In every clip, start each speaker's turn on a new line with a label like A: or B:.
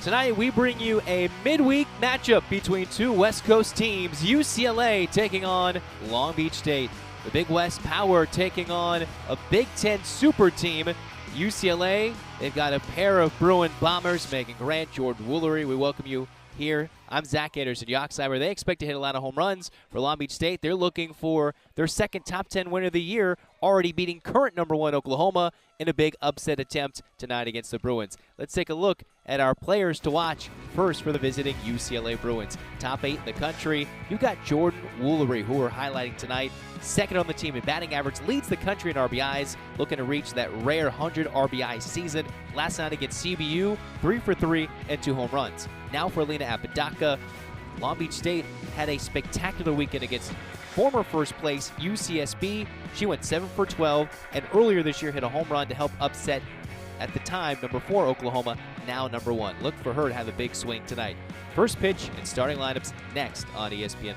A: Tonight we bring you a midweek matchup between two West Coast teams, UCLA taking on Long Beach State. The Big West Power taking on a Big Ten super team. UCLA, they've got a pair of Bruin bombers, Megan Grant, Jordan Woolery. We welcome you here. I'm Zach Anderson, Yoxheimer. They expect to hit a lot of home runs for Long Beach State. They're looking for their second top 10 win of the year, already beating current number 1 Oklahoma in a big upset attempt tonight against the Bruins. Let's take a look at our players to watch first for the visiting UCLA Bruins. Top 8 in the country. You've got Jordan Woolery, who we're highlighting tonight. Second on the team in batting average, leads the country in RBIs, looking to reach that rare 100 RBI season. Last night against CBU, 3 for 3 and 2 home runs. Now for Alina Apodaca. Long Beach State had a spectacular weekend against former first place UCSB. She went 7 for 12, and earlier this year hit a home run to help upset, at the time, number 4 Oklahoma, now number 1. Look for her to have a big swing tonight. First pitch and starting lineups next on ESPN+.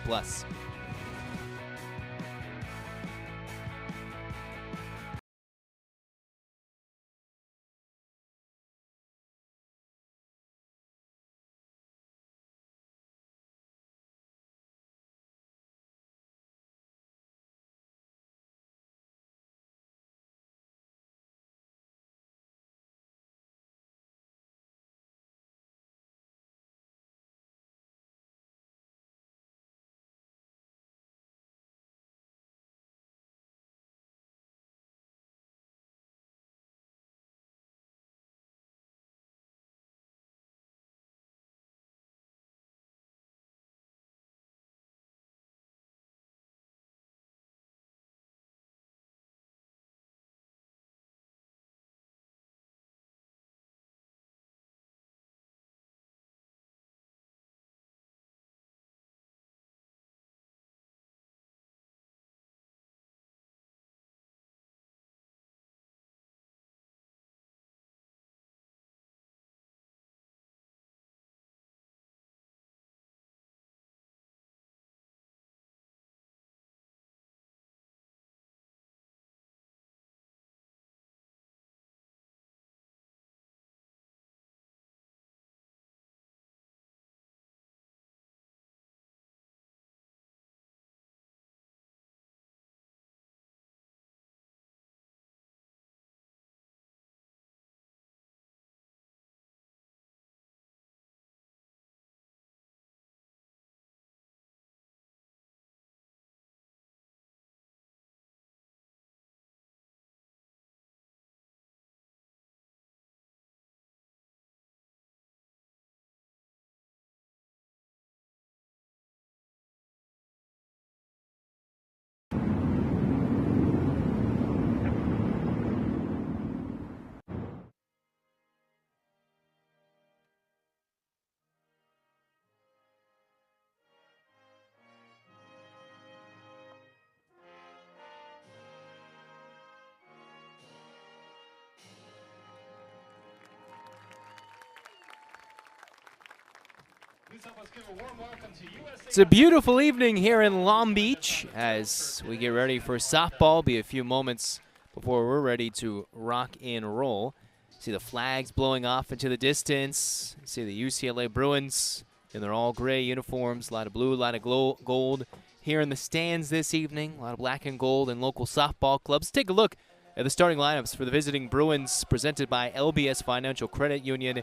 A: It's a beautiful evening here in Long Beach as we get ready for softball. Be a few moments before we're ready to rock and roll. See the flags blowing off into the distance. See the UCLA Bruins in their all gray uniforms. A lot of blue, a lot of gold here in the stands this evening. A lot of black and gold in local softball clubs. Take a look at the starting lineups for the visiting Bruins presented by LBS Financial Credit Union.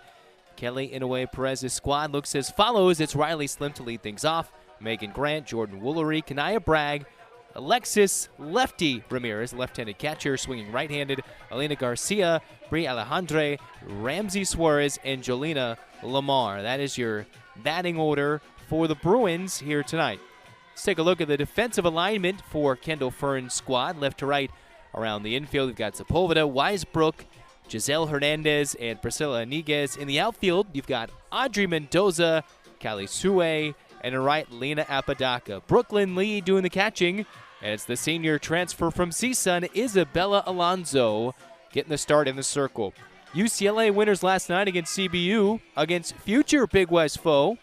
A: Kelly Inouye Perez's squad looks as follows. It's Riley Slim to lead things off. Megan Grant, Jordan Woolery, Kanaya Bragg, Alexis Lefty Ramirez, left-handed catcher, swinging right-handed, Elena Garcia, Bri Alejandre, Ramsey Suarez, and Jolina Lamar. That is your batting order for the Bruins here tonight. Let's take a look at the defensive alignment for Kendall Fern's squad. Left to right around the infield, we've got Sepulveda, Weisbrook, Giselle Hernandez, and Priscilla Iniguez. In the outfield, you've got Audrey Mendoza, Callie Sue, and to right, Lena Apodaca. Brooklyn Lee doing the catching, and it's the senior transfer from CSUN, Isabella Alonso, getting the start in the circle. UCLA winners last night against CBU, against future Big West foe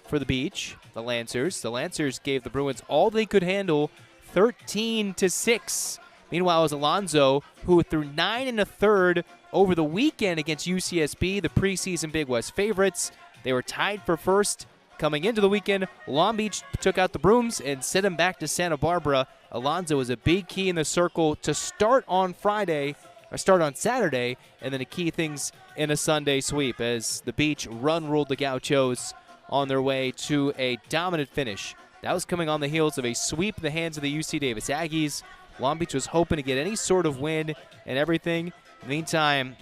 A: for the Beach, the Lancers. The Lancers gave the Bruins all they could handle, 13-6. Meanwhile, it was Alonso who, through 9 1/3 over the weekend against UCSB, the preseason Big West favorites. They were tied for first coming into the weekend. Long Beach took out the brooms and sent them back to Santa Barbara. Alonzo was a big key in the circle to start on Saturday, and then to key things in a Sunday sweep as the Beach ruled the Gauchos on their way to a dominant finish. That was coming on the heels of a sweep in the hands of the UC Davis Aggies. Long Beach was hoping to get any sort of win and everything. In the meantime,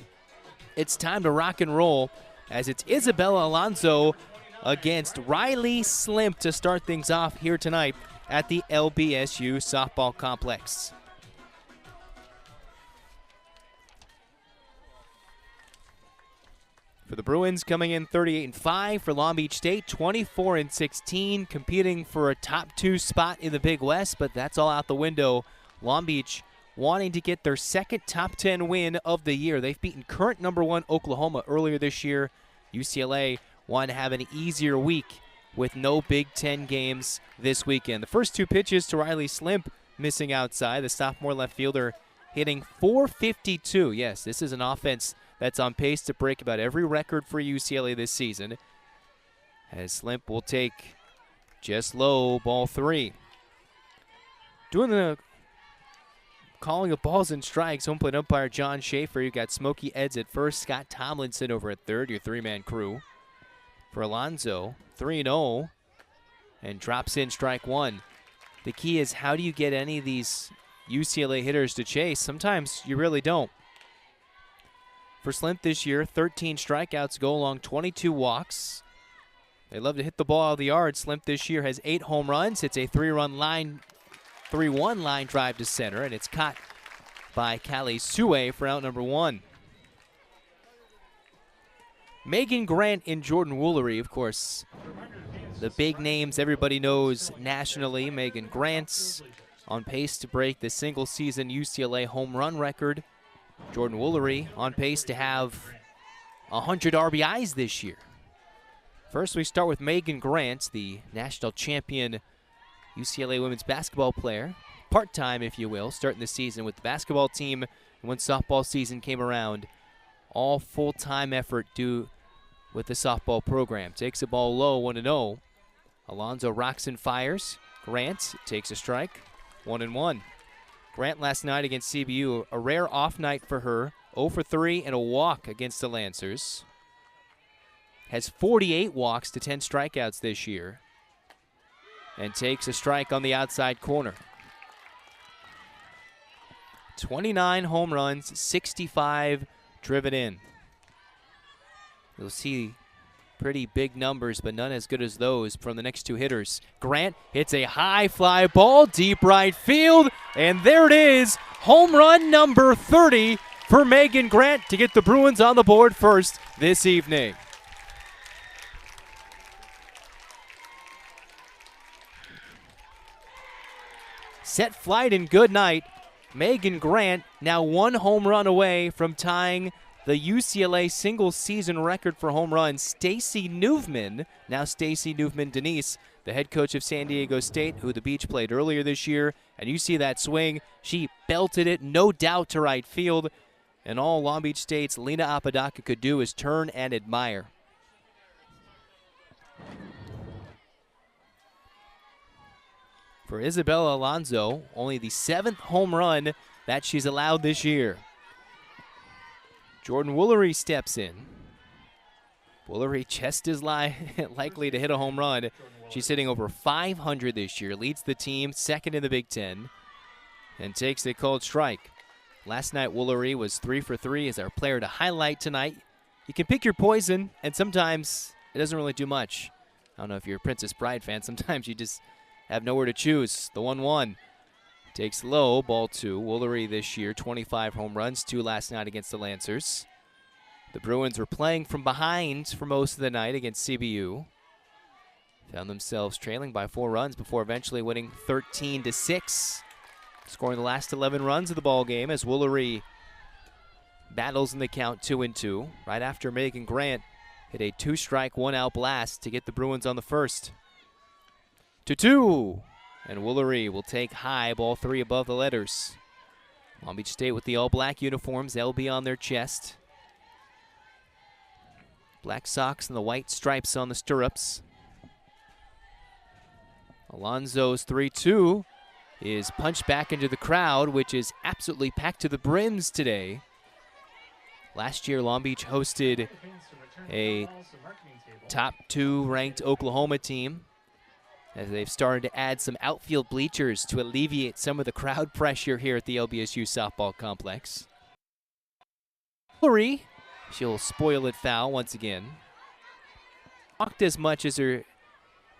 A: it's time to rock and roll as it's Isabella Alonso against Riley Slimp to start things off here tonight at the LBSU softball complex. For the Bruins, coming in 38-5. For Long Beach State, 24-16, competing for a top 2 spot in the Big West, but that's all out the window. Long Beach wanting to get their second top 10 win of the year. They've beaten current number 1 Oklahoma earlier this year. UCLA wanted to have an easier week with no Big Ten games this weekend. The first 2 pitches to Riley Slimp missing outside. The sophomore left fielder hitting .452. Yes, this is an offense that's on pace to break about every record for UCLA this season. As Slimp will take just low, ball 3. Doing the calling of balls and strikes, home plate umpire John Schaefer. You've got Smokey Eds at first, Scott Tomlinson over at third, your 3-man crew. For Alonzo, 3-0, and drops in strike 1. The key is, how do you get any of these UCLA hitters to chase? Sometimes you really don't. For Slimp this year, 13 strikeouts go along 22 walks. They love to hit the ball out of the yard. Slimp this year has 8 home runs. It's a 3-1 line drive to center, and it's caught by Callie Sue for out number 1. Megan Grant and Jordan Woolery, of course, the big names everybody knows nationally. Megan Grant's on pace to break the single-season UCLA home run record. Jordan Woolery on pace to have 100 RBIs this year. First, we start with Megan Grant, the national champion UCLA women's basketball player, part-time, if you will, starting the season with the basketball team. And when softball season came around, all full-time effort due with the softball program. Takes the ball low, 1-0. Alonzo rocks and fires. Grant takes a strike, 1-1. Grant last night against CBU, a rare off night for her, 0 for 3 and a walk against the Lancers. Has 48 walks to 10 strikeouts this year, and takes a strike on the outside corner. 29 home runs, 65 driven in. You'll see pretty big numbers, but none as good as those from the next 2 hitters. Grant hits a high fly ball, deep right field, and there it is, home run number 30 for Megan Grant to get the Bruins on the board first this evening. Set flight and good night. Megan Grant now 1 home run away from tying the UCLA single-season record for home runs. Stacy Newman, now Stacy Newman-Denise, the head coach of San Diego State, who the Beach played earlier this year. And you see that swing. She belted it, no doubt, to right field. And all Long Beach State's Lena Apodaca could do is turn and admire. For Isabella Alonso, only the 7th home run that she's allowed this year. Jordan Woolery steps in. Woolery just is likely to hit a home run. She's hitting over 500 this year, leads the team, 2nd in the Big Ten, and takes a cold strike. Last night, Woolery was 3 for 3 as our player to highlight tonight. You can pick your poison, and sometimes it doesn't really do much. I don't know if you're a Princess Bride fan. Sometimes you just have nowhere to choose. The 1-1 takes low, ball 2. Woolery this year, 25 home runs, 2 last night against the Lancers. The Bruins were playing from behind for most of the night against CBU. Found themselves trailing by 4 runs before eventually winning 13-6. Scoring the last 11 runs of the ball game as Woolery battles in the count 2-2. Right after Megan Grant hit a 2-strike, 1-out blast to get the Bruins on the first. 2-2. And Woolery will take high, ball 3 above the letters. Long Beach State with the all-black uniforms, LB on their chest. Black socks and the white stripes on the stirrups. Alonzo's 3-2 is punched back into the crowd, which is absolutely packed to the brims today. Last year, Long Beach hosted a top 2 ranked Oklahoma team, as they've started to add some outfield bleachers to alleviate some of the crowd pressure here at the LBSU softball complex. Hillary, she'll spoil it foul once again. Walked as much as her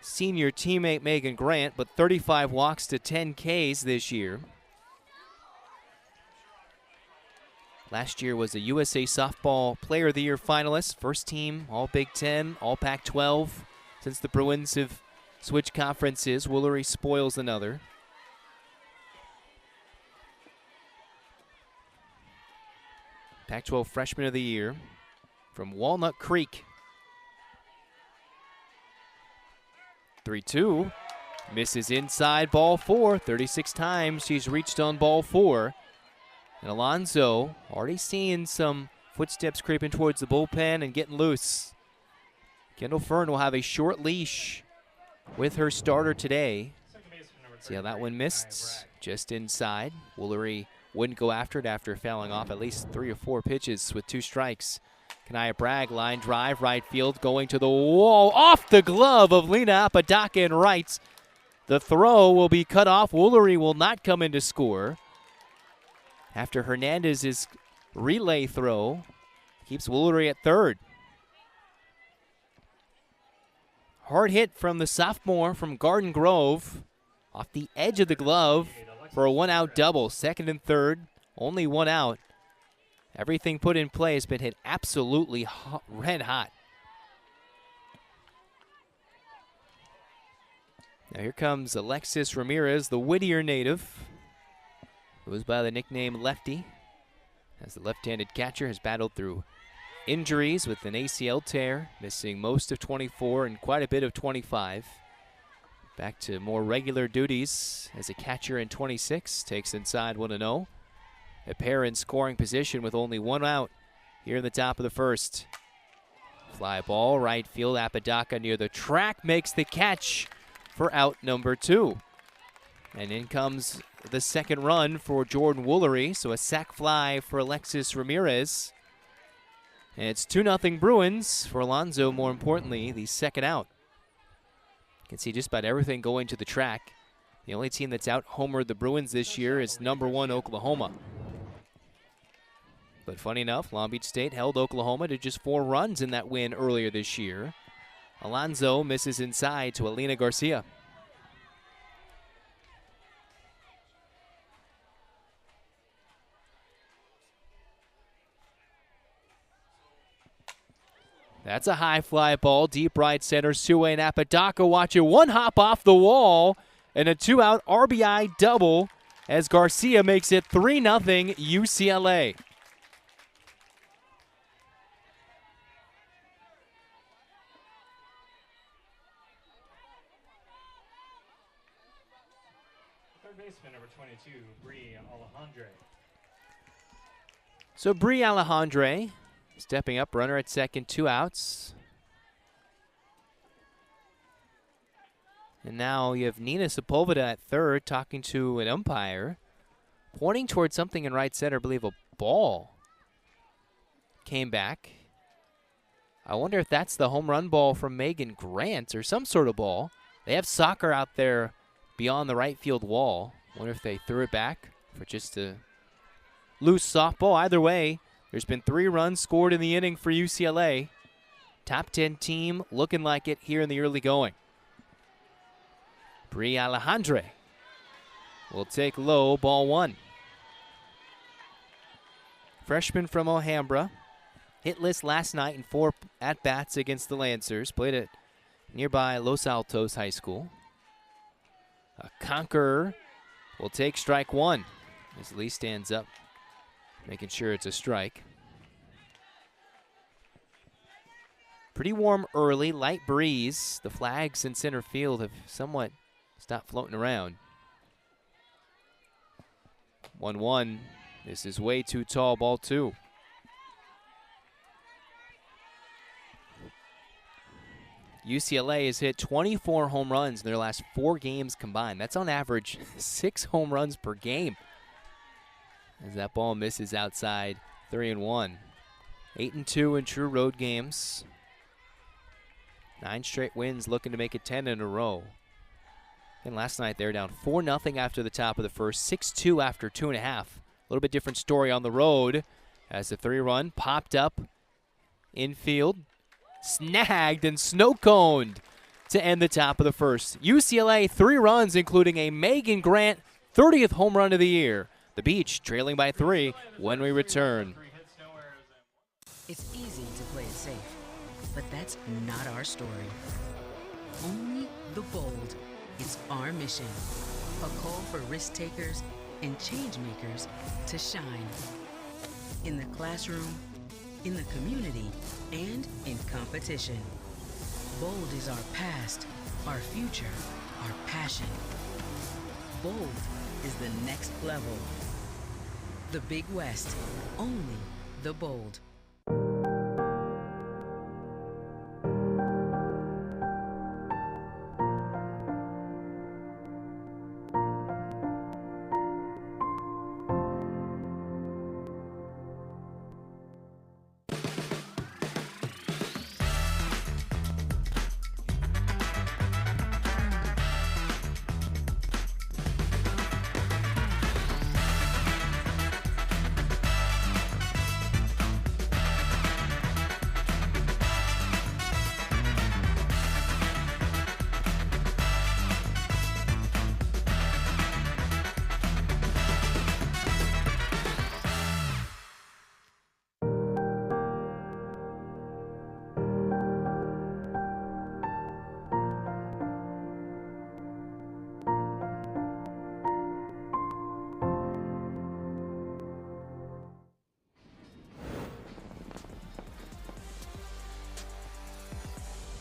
A: senior teammate Megan Grant, but 35 walks to 10 Ks this year. Last year was a USA Softball Player of the Year finalist, first team, all Big Ten, all Pac-12. Since the Bruins have switched conferences, Woolery spoils another. Pac-12 Freshman of the Year from Walnut Creek. 3-2, misses inside ball 4. 36 times she's reached on ball 4. And Alonzo already seeing some footsteps creeping towards the bullpen and getting loose. Kendall Fern will have a short leash with her starter today. See how that one missed? Just inside. Woolery wouldn't go after it after fouling off at least 3 or 4 pitches with 2 strikes. Kanaya Bragg, line drive, right field, going to the wall, off the glove of Lena Apodaca in right. The throw will be cut off. Woolery will not come in to score. After Hernandez's relay throw, keeps Woolery at third. Hard hit from the sophomore from Garden Grove, off the edge of the glove for a 1-out double. Second and third, only 1 out. Everything put in play has been hit absolutely red hot. Now here comes Alexis Ramirez, the Whittier native, who goes by the nickname Lefty, as the left-handed catcher has battled through injuries with an ACL tear, missing most of 24 and quite a bit of 25. Back to more regular duties as a catcher in 26, takes inside 1-0. A pair in scoring position with only 1 out here in the top of the first. Fly ball, right field, Apodaca near the track, makes the catch for out number 2. And in comes the second run for Jordan Woolery, so a sac fly for Alexis Ramirez. And it's 2-0 Bruins for Alonzo, more importantly, the second out. You can see just about everything going to the track. The only team that's out-homered the Bruins this year is number 1 Oklahoma. But funny enough, Long Beach State held Oklahoma to just 4 runs in that win earlier this year. Alonzo misses inside to Alina Garcia. That's a high fly ball, deep right center. Sue and Apodaca watch it. 1 hop off the wall and a 2-out RBI double as Garcia makes it 3-0 UCLA.
B: Third baseman, number 22, Bree Alejandre.
A: So Bree Alejandre stepping up, runner at second, 2 outs. And now you have Nina Sepulveda at third talking to an umpire, pointing towards something in right center. I believe a ball came back. I wonder if that's the home run ball from Megan Grant or some sort of ball. They have soccer out there beyond the right field wall. Wonder if they threw it back for just a loose softball. Either way, there's been 3 runs scored in the inning for UCLA. Top 10 team looking like it here in the early going. Bree Alejandre will take low, ball 1. Freshman from Alhambra. Hitless last night in 4 at-bats against the Lancers. Played at nearby Los Altos High School. A conqueror will take strike 1 as Lee stands up, making sure it's a strike. Pretty warm early, light breeze. The flags in center field have somewhat stopped floating around. 1-1. This is way too tall, ball 2. UCLA has hit 24 home runs in their last 4 games combined. That's on average 6 home runs per game. As that ball misses outside, 3-1. 8-2 in true road games. 9 straight wins, looking to make it 10 in a row. And last night they were down 4-0 after the top of the first, 6-2 after 2.5. A little bit different story on the road as the 3-run popped up infield, snagged and snow-coned to end the top of the first. UCLA 3 runs, including a Megan Grant 30th home run of the year. The Beach trailing by 3 when we return.
C: It's easy to play it safe, but that's not our story. Only the bold. It's our mission. A call for risk takers and change makers to shine. In the classroom, in the community, and in competition. Bold is our past, our future, our passion. Bold is the next level. The Big West, only the bold.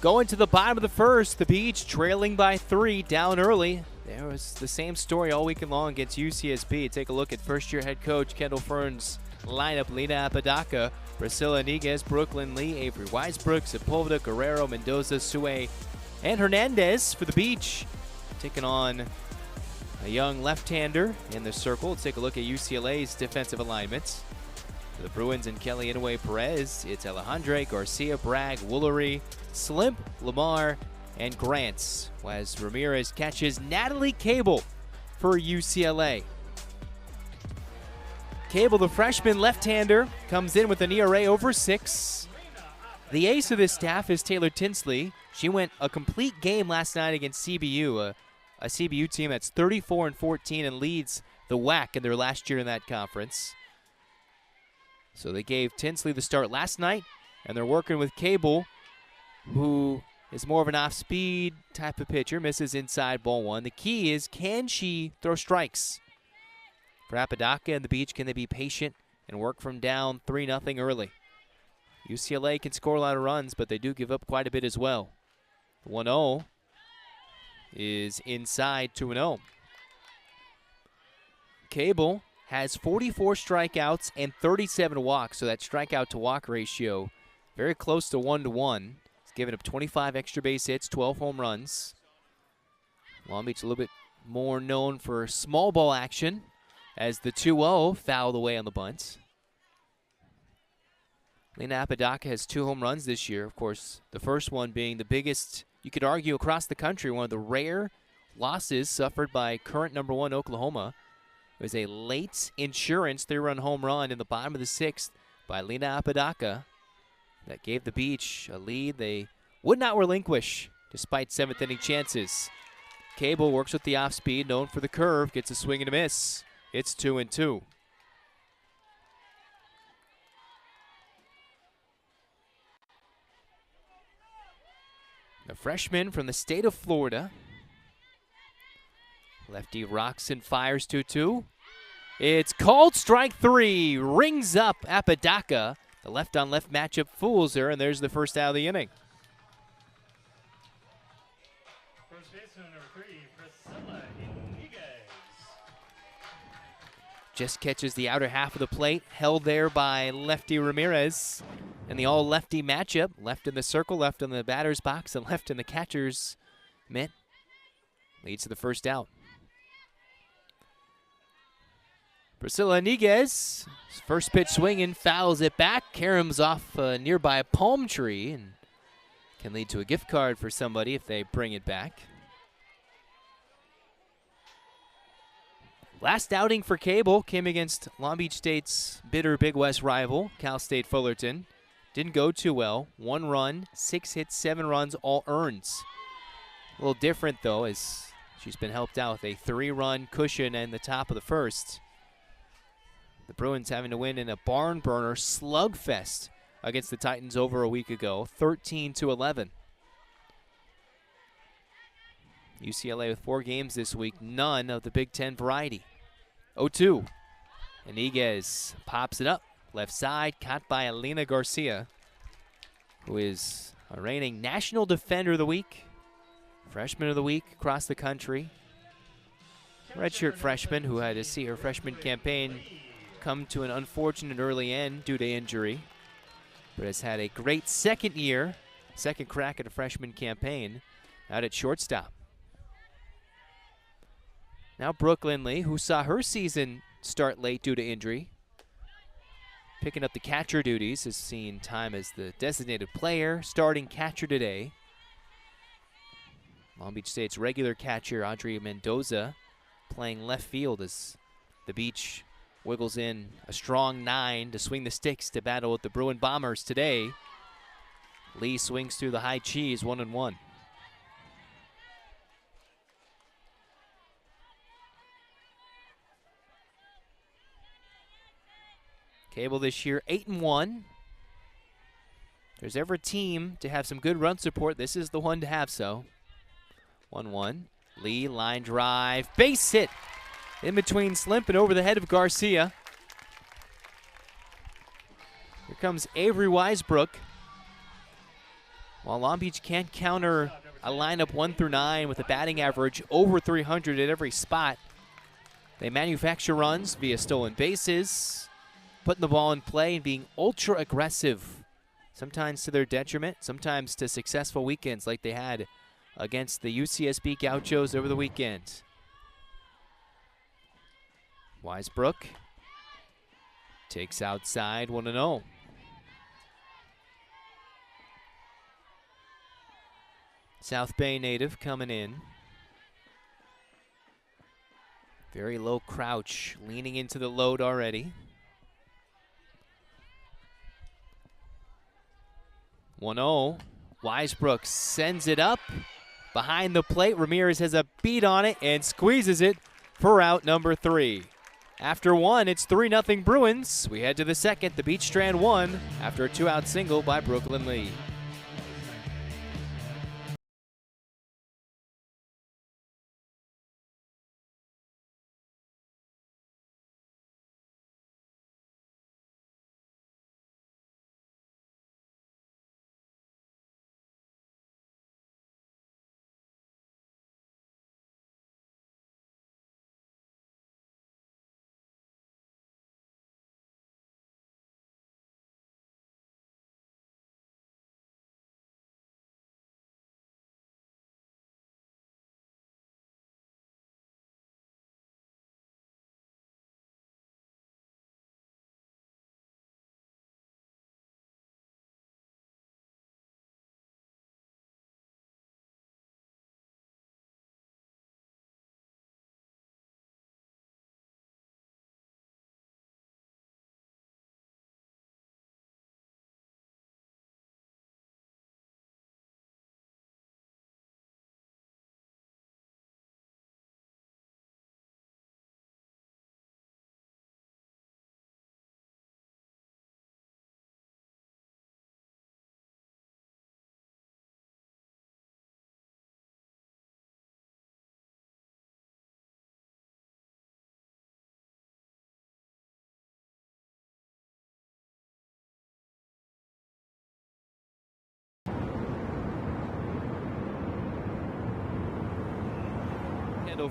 A: Going to the bottom of the first, the Beach trailing by 3, down early. There was the same story all weekend long against UCSB. Take a look at first-year head coach Kendall Fern's lineup. Lena Apodaca, Priscilla Niguez, Brooklyn Lee, Avery Weisbrook, Sepulveda, Guerrero, Mendoza, Sue, and Hernandez for the Beach. Taking on a young left-hander in the circle. Let's take a look at UCLA's defensive alignments. For the Bruins and Kelly Inouye Perez, it's Alejandre, Garcia, Bragg, Woolery, Slimp, Lamar, and Grants. As Ramirez catches Natalie Cable for UCLA. Cable, the freshman left-hander, comes in with an ERA over 6. The ace of this staff is Taylor Tinsley. She went a complete game last night against CBU, a CBU team that's 34-14 and leads the WAC in their last year in that conference. So they gave Tinsley the start last night, and they're working with Cable, who is more of an off-speed type of pitcher, misses inside ball 1. The key is, can she throw strikes? For Apodaca and the Beach, can they be patient and work from down 3-0 early? UCLA can score a lot of runs, but they do give up quite a bit as well. The 1-0 is inside 2-0. Cable has 44 strikeouts and 37 walks, so that strikeout to walk ratio very close to 1-1. He's given up 25 extra base hits, 12 home runs. Long Beach a little bit more known for small ball action as the 2-0 fouled away on the bunt. Lena Apodaca has 2 home runs this year. Of course, the first one being the biggest, you could argue, across the country, one of the rare losses suffered by current number 1 Oklahoma. It was a late insurance 3-run home run in the bottom of the 6th by Lena Apodaca that gave the Beach a lead they would not relinquish despite 7th inning chances. Cable works with the off-speed, known for the curve, gets a swing and a miss. It's 2-2. The freshman from the state of Florida. Lefty rocks and fires 2-2. It's called strike 3. Rings up Apodaca. The left-on-left matchup fools her, and there's the first out of the inning.
B: First baseman number 3, Priscilla Niguez.
A: Just catches the outer half of the plate, held there by lefty Ramirez. in the all-lefty matchup. Left in the circle, left in the batter's box, and left in the catcher's mitt. Leads to the first out. Priscilla Niguez, first pitch swinging, fouls it back. Caroms off a nearby palm tree and can lead to a gift card for somebody if they bring it back. Last outing for Cable came against Long Beach State's bitter Big West rival, Cal State Fullerton. Didn't go too well. 1 run, 6 hits, 7 runs, all earns. A little different, though, as she's been helped out with a 3-run cushion in the top of the first. The Bruins having to win in a barn burner slugfest against the Titans over a week ago, 13-11. UCLA with 4 games this week, none of the Big Ten variety. 0-2. Iniguez pops it up, left side, caught by Alina Garcia, who is a reigning National Defender of the Week, Freshman of the Week across the country. Redshirt freshman who had to see her freshman campaign come to an unfortunate early end due to injury, but has had a great second crack at a freshman campaign out at shortstop. Now Brooke Lindley, who saw her season start late due to injury, picking up the catcher duties, has seen time as the designated player, starting catcher today. Long Beach State's regular catcher, Audrey Mendoza, playing left field as the Beach wiggles in a strong 9 to swing the sticks to battle with the Bruin Bombers today. Lee swings through the high cheese, 1-1. Cable this year, 8-1. If there's ever a team to have some good run support, this is the one to have so. 1-1. Lee, line drive, base hit. In between Slimp and over the head of Garcia. Here comes Avery Weisbrook. While Long Beach can't counter a lineup 1 through 9 with a batting average over 300 at every spot, they manufacture runs via stolen bases, putting the ball in play and being ultra aggressive, sometimes to their detriment, sometimes to successful weekends like they had against the UCSB Gauchos over the weekend. Weisbrook takes outside, 1-0. South Bay native coming in. Very low crouch, leaning into the load already. 1-0. Weisbrook sends it up behind the plate. Ramirez has a beat on it and squeezes it for out number 3. After 1, it's 3-0 Bruins. We head to the second. The Beach Strand won after a 2-out single by Brooklyn Lee.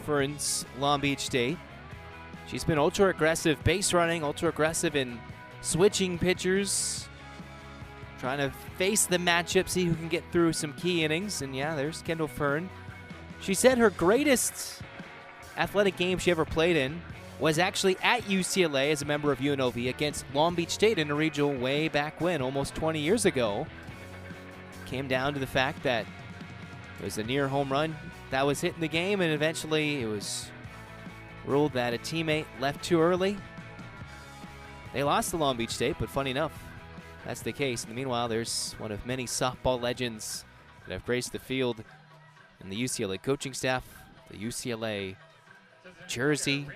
A: Ferns, Long Beach State. She's been ultra aggressive base running, ultra aggressive in switching pitchers, trying to face the matchup, see who can get through some key innings. And yeah, there's Kendall Fern. She said her greatest athletic game she ever played in was actually at UCLA as a member of UNLV against Long Beach State in a regional way back when, almost 20 years ago. Came down to the fact that it was a near home run that was hit in the game, and eventually it was ruled that a teammate left too early. They lost to Long Beach State, but funny enough, that's the case. In the meanwhile, there's one of many softball legends that have graced the field in the UCLA coaching staff, the UCLA jersey,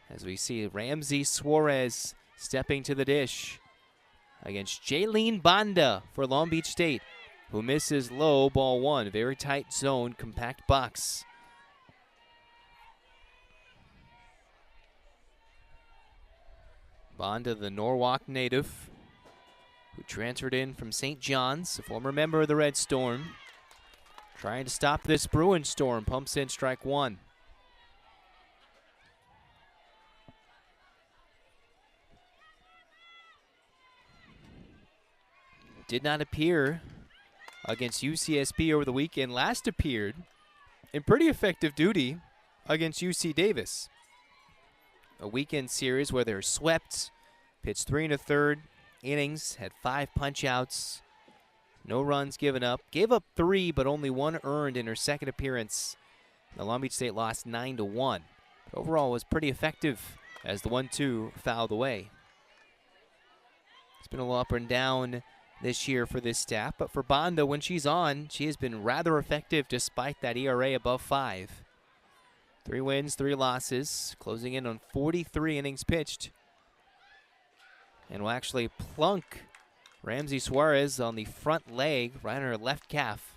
A: as we see Ramsey Suarez stepping to the dish against Jaylene Banda for Long Beach State, who misses low, ball one. Very tight zone, compact box. Banda, the Norwalk native, who transferred in from St. John's, a former member of the Red Storm. Trying to stop this Bruin storm, pumps in strike one. Did not appear against UCSB over the weekend. Last appeared in pretty effective duty against UC Davis. A weekend series where they're swept, pitched 3 1/3 innings, had 5 punch-outs, no runs given up. Gave up 3, but only 1 earned in her second appearance. The Long Beach State lost 9-1. But overall was pretty effective as the 1-2 fouled away. It's been a little up and down this year for this staff, but for Banda, when she's on, she has been rather effective despite that ERA above 5. 3 wins, 3 losses, closing in on 43 innings pitched. And will actually plunk Ramsey Suarez on the front leg, right on her left calf.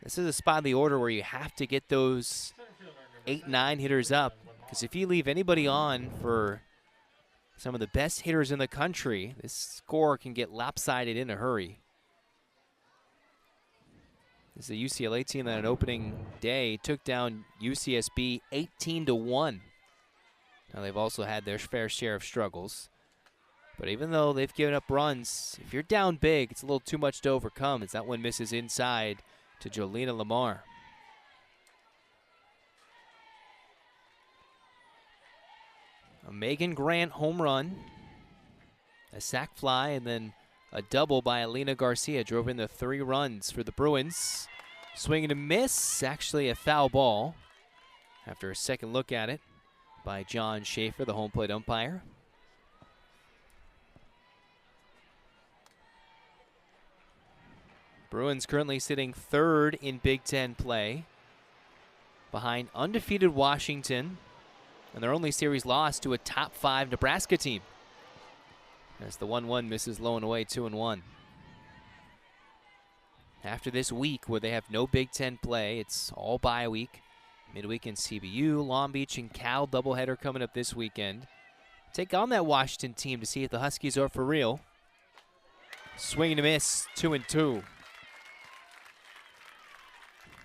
A: This is a spot in the order where you have to get those 8-9 hitters up, because if you leave anybody on for some of the best hitters in the country, this score can get lopsided in a hurry. This is a UCLA team that on opening day took down UCSB 18-1. Now they've also had their fair share of struggles. But even though they've given up runs, if you're down big, it's a little too much to overcome, as that one misses inside to Jolena Lamar. A Megan Grant home run, a sac fly, and then a double by Alina Garcia drove in the 3 runs for the Bruins. Swing and a miss, actually a foul ball after a second look at it by John Schaefer, the home plate umpire. Bruins currently sitting 3rd in Big Ten play, behind undefeated Washington, and their only series loss to a top 5 Nebraska team. As the 1-1 misses low and away, 2-1. After this week where they have no Big Ten play, it's all bye week. Midweek in CBU, Long Beach, and Cal doubleheader coming up this weekend. Take on that Washington team to see if the Huskies are for real. Swing and a miss, 2-2.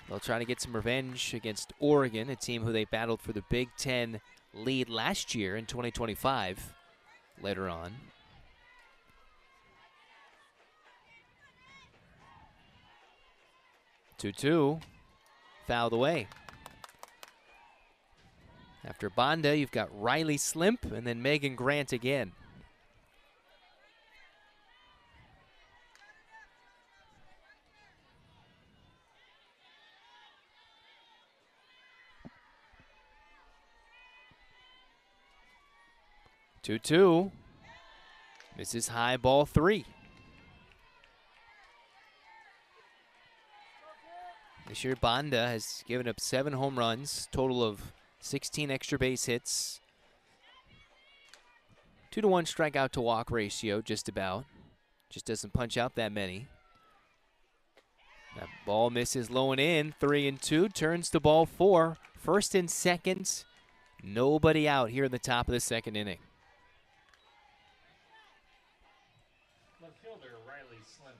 A: They'll try to get some revenge against Oregon, a team who they battled for the Big Ten lead last year in 2025 later on. 2-2, fouled away. After Banda, you've got Riley Slimp and then Megan Grant again. Two. Misses high, ball 3. This year, Banda has given up 7 home runs, total of 16 extra base hits. 2-to-1 strikeout to walk ratio, just about. Just doesn't punch out that many. That ball misses low and in, 3-2, turns to ball 4. First and second, nobody out here in the top of the second inning.
B: Left fielder Riley Slim.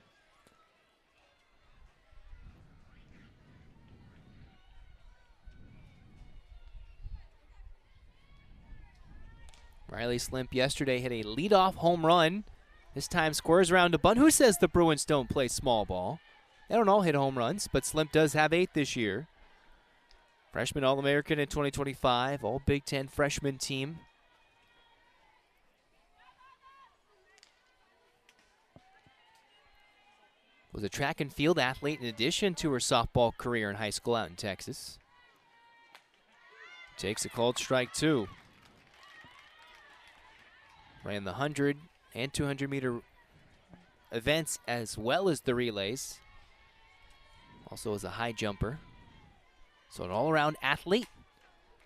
A: Riley Slimp yesterday hit a leadoff home run. This time squares around a bunt. Who says the Bruins don't play small ball? They don't all hit home runs, but Slimp does have 8 this year. Freshman All-American in 2025, all Big Ten freshman team. Was a track and field athlete in addition to her softball career in high school out in Texas. Takes a called strike 2. Ran the 100 and 200 meter events as well as the relays. Also as a high jumper. So an all-around athlete.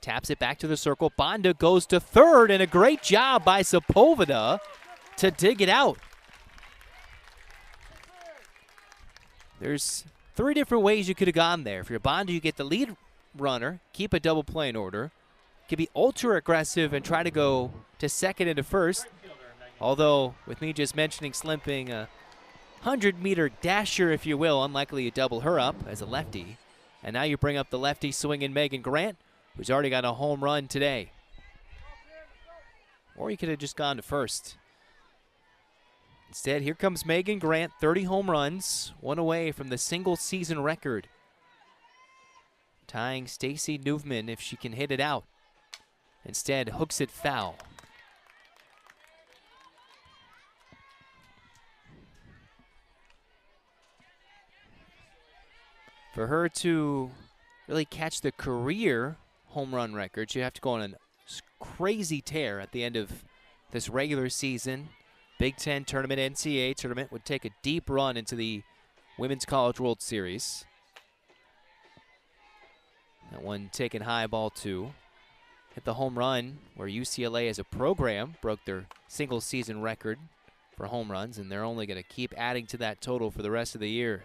A: Taps it back to the circle. Bonda goes to third, and a great job by Sepulveda to dig it out. There's 3 different ways you could have gone there. If you're Bonda, you get the lead runner, keep a double play in order. You could be ultra aggressive and try to go to second into first. Although, with me just mentioning Slimping, a 100-meter dasher, if you will, unlikely you double her up as a lefty. And now you bring up the lefty swinging Megan Grant, who's already got a home run today. Or you could have just gone to first. Instead, here comes Megan Grant, 30 home runs, 1 away from the single-season record. Tying Stacy Newman if she can hit it out. Instead, hooks it foul. For her to really catch the career home run record, she'd have to go on a crazy tear at the end of this regular season. Big Ten tournament, NCAA tournament, would take a deep run into the Women's College World Series. That one taken high, ball 2. Hit the home run where UCLA as a program broke their single season record for home runs, and they're only going to keep adding to that total for the rest of the year.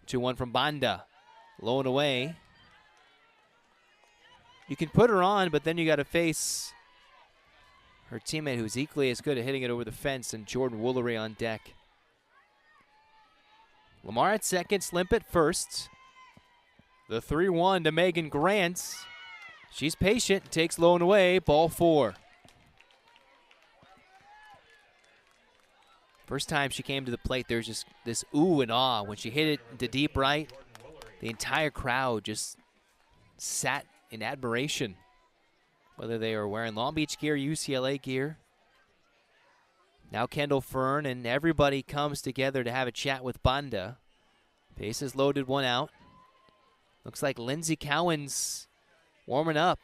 A: 2-1 from Banda. Low and away. You can put her on, but then you got to face her teammate who's equally as good at hitting it over the fence, and Jordan Woolery on deck. Lamar at second, Slimp at first. The 3-1 to Megan Grant. She's patient, takes low and away, ball 4. First time she came to the plate, there's just this ooh and ah. When she hit it to deep right, the entire crowd just sat in admiration. Whether they were wearing Long Beach gear, UCLA gear. Now Kendall Fern and everybody comes together to have a chat with Banda. Bases loaded, 1 out. Looks like Lindsey Cowan's warming up.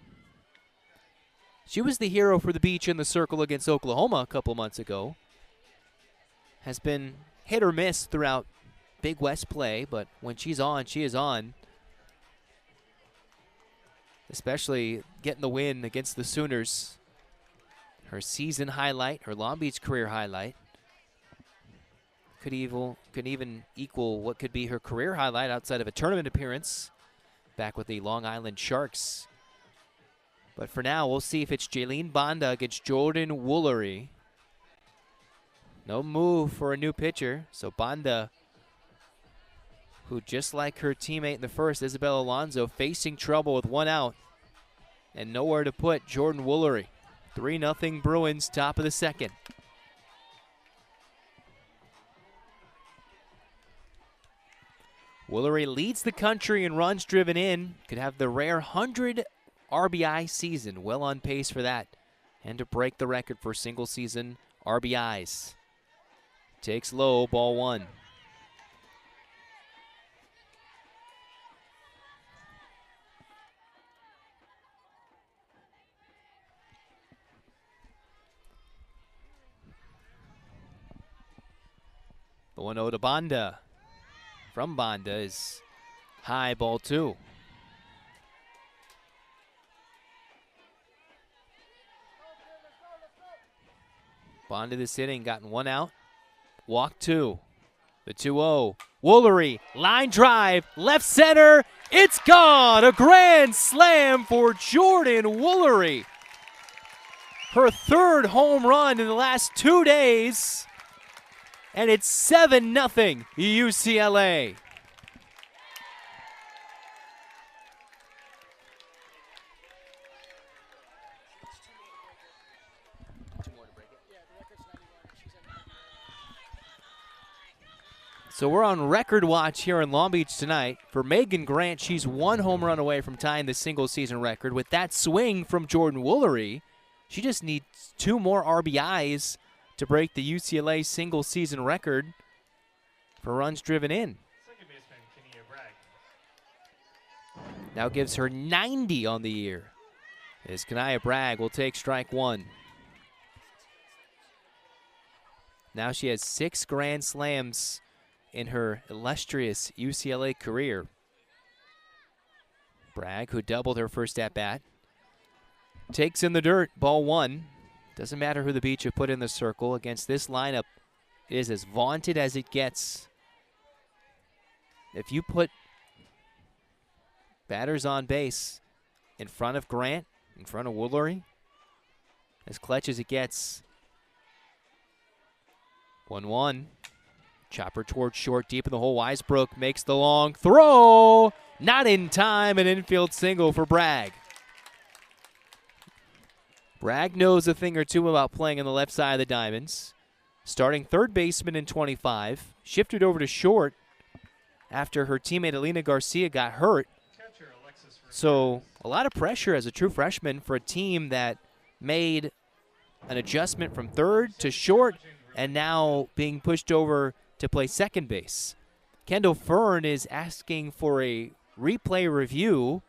A: She was the hero for the Beach in the circle against Oklahoma a couple months ago. Has been hit or miss throughout Big West play, but when she's on, she is on. Especially getting the win against the Sooners. Her season highlight, her Long Beach career highlight. Could even equal what could be her career highlight outside of a tournament appearance back with the Long Island Sharks. But for now, we'll see if it's Jaylene Banda against Jordan Woolery. No move for a new pitcher, so Banda, who just like her teammate in the first, Isabel Alonso, facing trouble with 1 out and nowhere to put Jordan Woolery. 3-0 Bruins, top of the second. Woolery leads the country in runs driven in. Could have the rare 100 RBI season, well on pace for that, and to break the record for single season RBIs. Takes low, ball 1. The 1-0 to Banda. From Banda is high, ball 2. Banda this inning gotten 1 out. Walk 2. The 2-0. Woolery, line drive, left center. It's gone. A grand slam for Jordan Woolery. Her 3rd home run in the last 2 days. And it's 7-0 UCLA. So we're on record watch here in Long Beach tonight. For Megan Grant, she's 1 home run away from tying the single-season record. With that swing from Jordan Woolery, she just needs 2 more RBIs to break the UCLA single-season record for runs driven in.
B: Second baseman, Kenia Bragg.
A: Now gives her 90 on the year. As Kenia Bragg will take strike 1. Now she has 6 grand slams in her illustrious UCLA career. Bragg, who doubled her first at-bat, takes in the dirt, ball 1. Doesn't matter who the Beach have put in the circle. Against this lineup, it is as vaunted as it gets. If you put batters on base in front of Grant, in front of Woolery, as clutch as it gets. 1-1. Chopper towards short, deep in the hole. Weisbrook makes the long throw. Not in time, an infield single for Bragg. Bragg knows a thing or two about playing on the left side of the Diamonds. Starting third baseman in 25. Shifted over to short after her teammate Alina Garcia got hurt. So a lot of pressure as a true freshman for a team that made an adjustment from third to short and now being pushed over to play second base. Kendall Fern is asking for a replay review.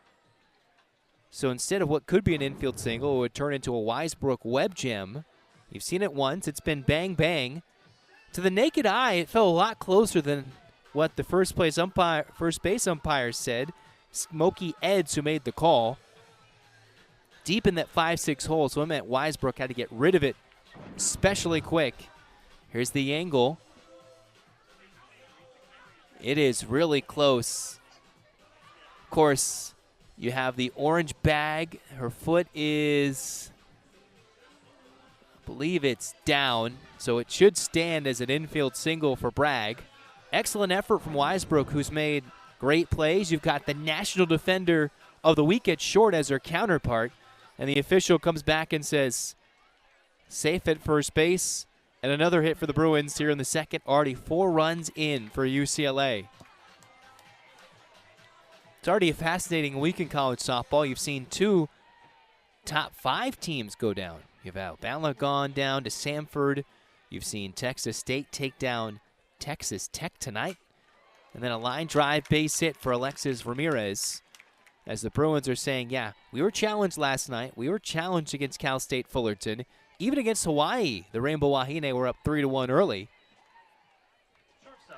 A: So instead of what could be an infield single, it would turn into a Weisbrook web gem. You've seen it once. It's been bang, bang. To the naked eye, it felt a lot closer than what the first base umpire said. Smokey Eds, who made the call. Deep in that 5-6 hole, so it meant Weisbrook had to get rid of it especially quick. Here's the angle. It is really close. Of course, you have the orange bag. Her foot is, I believe it's down, so it should stand as an infield single for Bragg. Excellent effort from Weisbrook, who's made great plays. You've got the national defender of the week at short as her counterpart, and the official comes back and says, safe at first base. And another hit for the Bruins here in the second. Already 4 runs in for UCLA. It's already a fascinating week in college softball. You've seen 2 top 5 teams go down. You've Alabama gone down to Samford. You've seen Texas State take down Texas Tech tonight. And then a line drive base hit for Alexis Ramirez. As the Bruins are saying, yeah, we were challenged last night. We were challenged against Cal State Fullerton. Even against Hawaii, the Rainbow Wahine were up 3-1 early.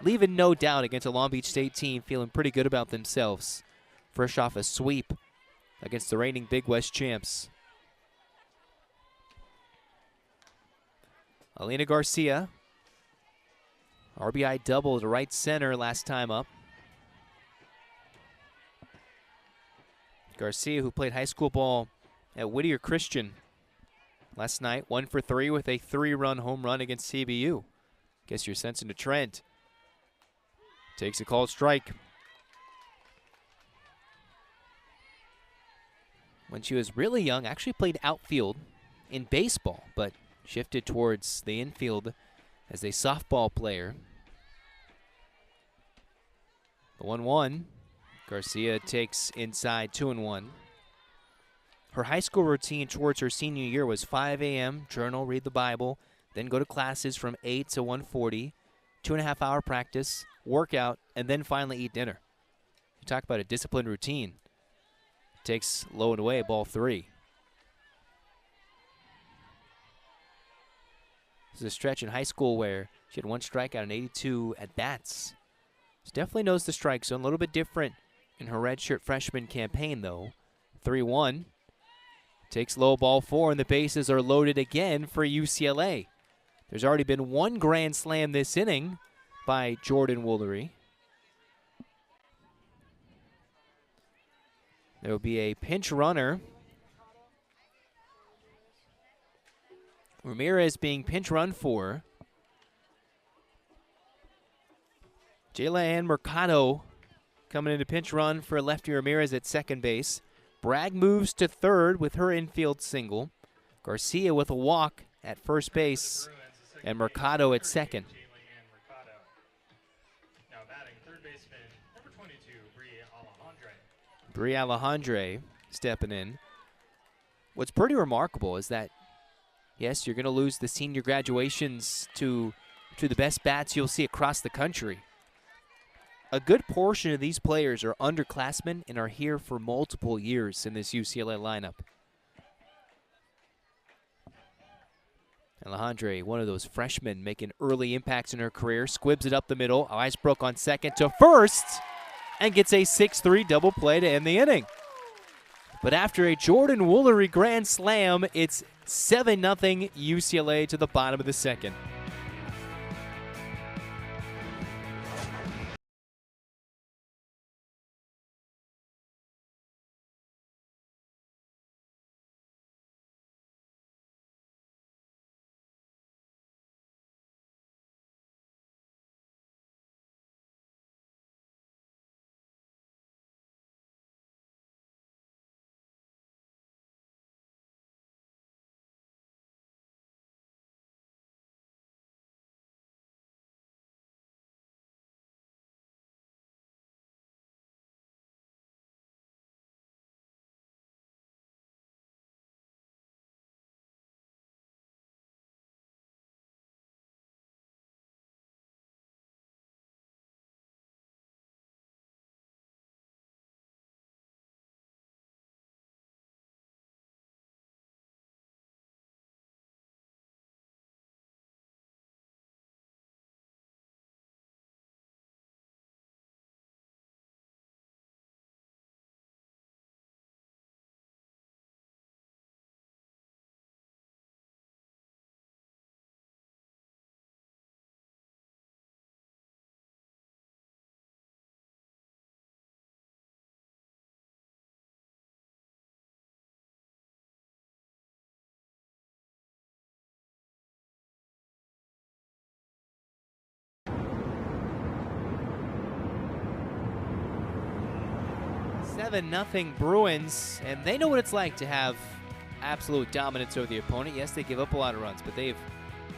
A: Leaving no doubt against a Long Beach State team feeling pretty good about themselves. Fresh off a sweep against the reigning Big West champs. Alina Garcia. RBI double to right center last time up. Garcia, who played high school ball at Whittier Christian last night, 1 for 3 with a 3-run home run against CBU. Guess you're sensing a trend. Takes a called strike. When she was really young, actually played outfield in baseball, but shifted towards the infield as a softball player. The 1-1. Garcia takes inside 2-1. Her high school routine towards her senior year was 5 a.m., journal, read the Bible, then go to classes from 8 to 1:40, 2.5-hour practice, workout, and then finally eat dinner. You talk about a disciplined routine. Takes low and away, ball 3. This is a stretch in high school where she had 1 strikeout and 82 at-bats. She definitely knows the strike zone. A little bit different in her redshirt freshman campaign, though. 3-1. Takes low, ball 4, and the bases are loaded again for UCLA. There's already been 1 grand slam this inning by Jordan Woolery. There will be a pinch runner. Ramirez being pinch run for. Jayla Ann Mercado coming into pinch run for lefty Ramirez at second base. Bragg moves to third with her infield single. Garcia with a walk at first base. And Mercado at second. Bri Alejandre stepping in. What's pretty remarkable is that, yes, you're going to lose the senior graduations to the best bats you'll see across the country. A good portion of these players are underclassmen and are here for multiple years in this UCLA lineup. Alejandre, one of those freshmen making early impacts in her career, squibs it up the middle. Eisbrook on second to first and gets a 6-3 double play to end the inning. But after a Jordan Woolery grand slam, it's 7-0 UCLA to the bottom of the second. Nothing Bruins, and they know what it's like to have absolute dominance over the opponent. Yes, they give up a lot of runs, but they've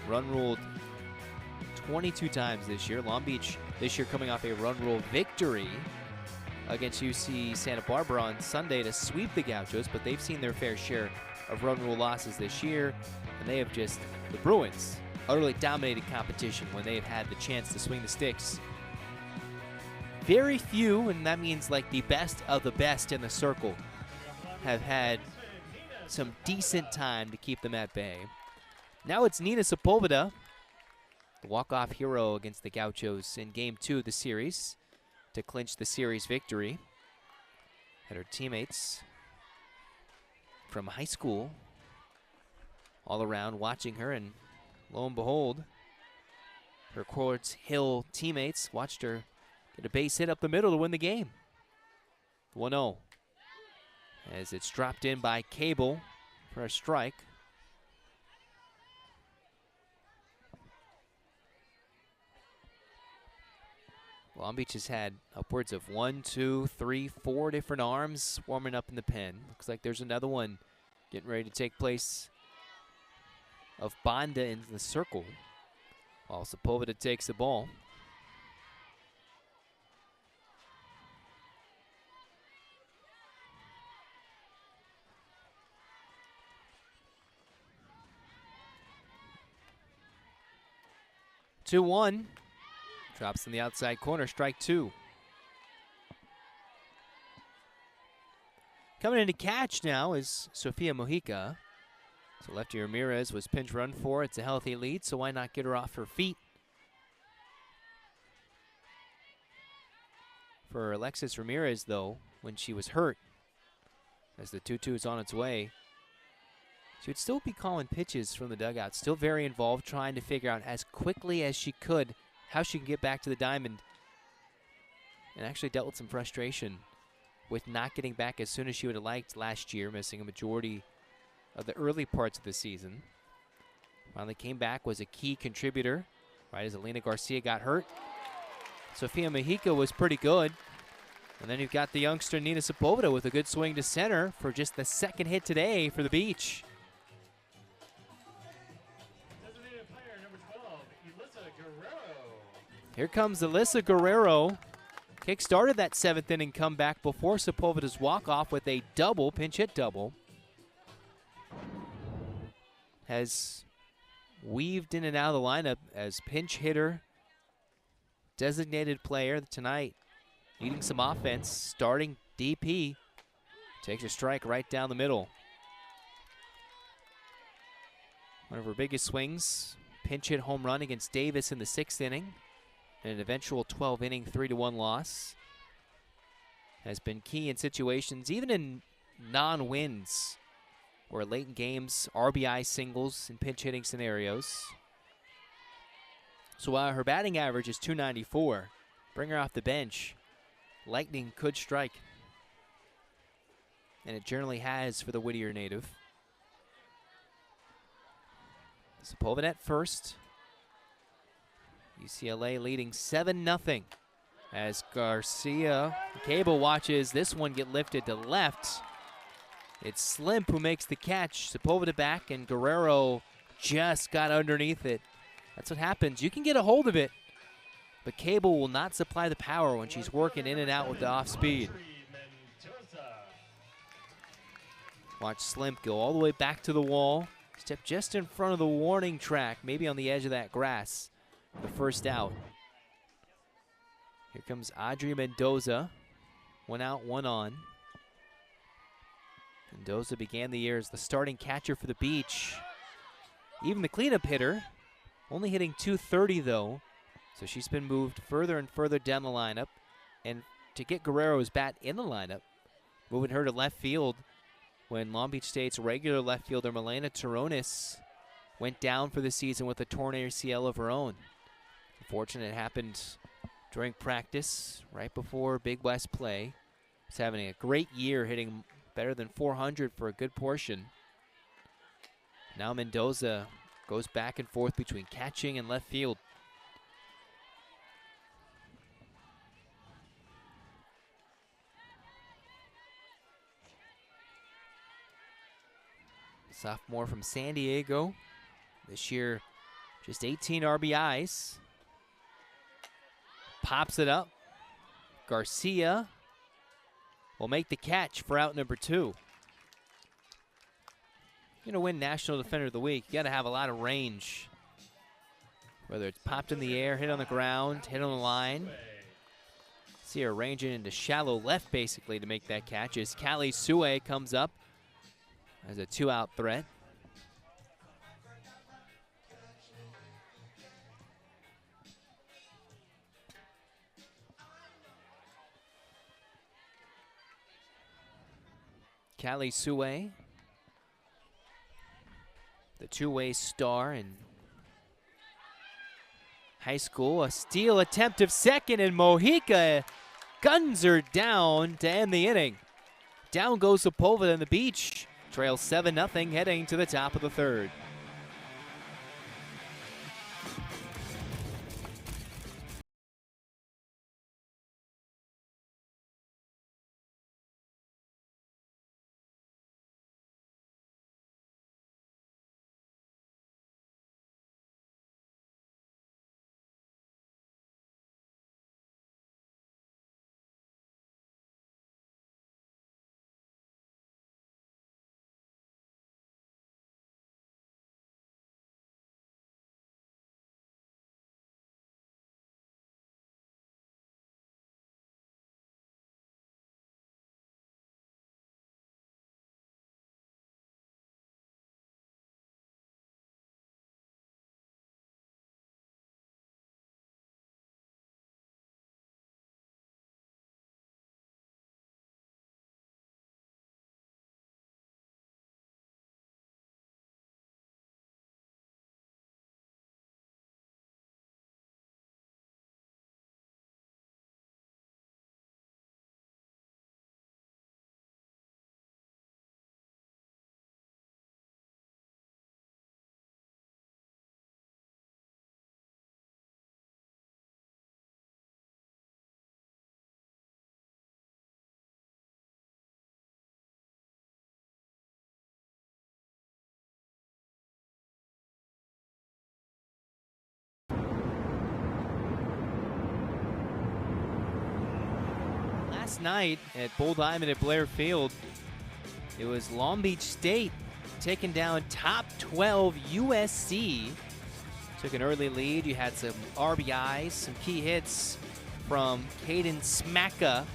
A: run ruled 22 times this year. Long Beach this year coming off a run rule victory against UC Santa Barbara on Sunday to sweep the Gauchos, but they've seen their fair share of run rule losses this year, and they have just, the Bruins, utterly dominated competition when they have had the chance to swing the sticks. Very few, and that means like the best of the best in the circle, have had some decent time to keep them at bay. Now it's Nina Sepulveda, the walk-off hero against the Gauchos in Game 2 of the series to clinch the series victory. Had her teammates from high school all around watching her, and lo and behold, her Quartz Hill teammates watched her get a base hit up the middle to win the game. 1-0. As it's dropped in by Cable for a strike. Long Beach has had upwards of 1, 2, 3, 4 different arms warming up in the pen. Looks like there's another one getting ready to take place of Bonda into the circle. While Sepulveda takes the ball. Two one, drops in the outside corner, strike two. Coming in to catch now is Sofia Mojica. So lefty Ramirez was pinch run for. It's a healthy lead, so why not get her off her feet? For Alexis Ramirez, though, when she was hurt, as the 2-2 is on its way, she would still be calling pitches from the dugout, still very involved, trying to figure out as quickly as she could how she can get back to the diamond, and actually dealt with some frustration with not getting back as soon as she would have liked last year, missing a majority of the early parts of the season. Finally came back, was a key contributor, right as Alina Garcia got hurt. Sofia Mojica was pretty good. And then you've got the youngster Nina Sepulveda with a good swing to center for just the second hit today for the Beach.
B: Designated player number 12, Elissa Guerrero.
A: Here comes Alyssa Guerrero kick-started that 7th inning comeback before Sepulveda's walk-off with a double, pinch hit double. Has weaved in and out of the lineup as pinch hitter, designated player tonight, needing some offense, starting DP. Takes a strike right down the middle. One of her biggest swings, pinch hit home run against Davis in the 6th inning. And an eventual 12-inning 3-1 loss. Has been key in situations, even in non-wins, or late in games, RBI singles in pinch hitting scenarios. So while her batting average is .294, bring her off the bench, lightning could strike. And it generally has for the Whittier native. Sepulveda at first. UCLA leading 7-0 as Garcia Cable watches this one get lifted to left. It's Slimp who makes the catch. Sepulveda back, and Guerrero just got underneath it. That's what happens. You can get a hold of it, but Cable will not supply the power when she's working in and out with the off speed. Watch Slimp go all the way back to the wall. Step just in front of the warning track, maybe on the edge of that grass. The first out. Here comes Adri Mendoza. 1 out, 1 on. Mendoza began the year as the starting catcher for the Beach. Even the cleanup hitter, only hitting .230 though. So she's been moved further and further down the lineup. And to get Guerrero's bat in the lineup, moving her to left field when Long Beach State's regular left fielder Milena Toronis went down for the season with a torn ACL of her own. Unfortunately, it happened during practice, right before Big West play. He's having a great year, hitting better than .400 for a good portion. Now Mendoza goes back and forth between catching and left field. Sophomore from San Diego. This year, just 18 RBIs. Pops it up. Garcia will make the catch for out number 2. You're going to win National Defender of the Week, you got to have a lot of range. Whether it's popped in the air, hit on the ground, hit on the line. See her ranging into shallow left, basically, to make that catch as Callie Sue comes up as a 2-out threat. Callie Sue, the two-way star in high school. A steal attempt of second, and Mojica guns her down to end the inning. Down goes Sepulveda, and the Beach trails 7-0 heading to the top of the 3rd. last night at Bull Diamond at Blair Field, it was Long Beach State taking down top 12 USC. Took an early lead. You had some RBIs, some key hits from Caden Smacka.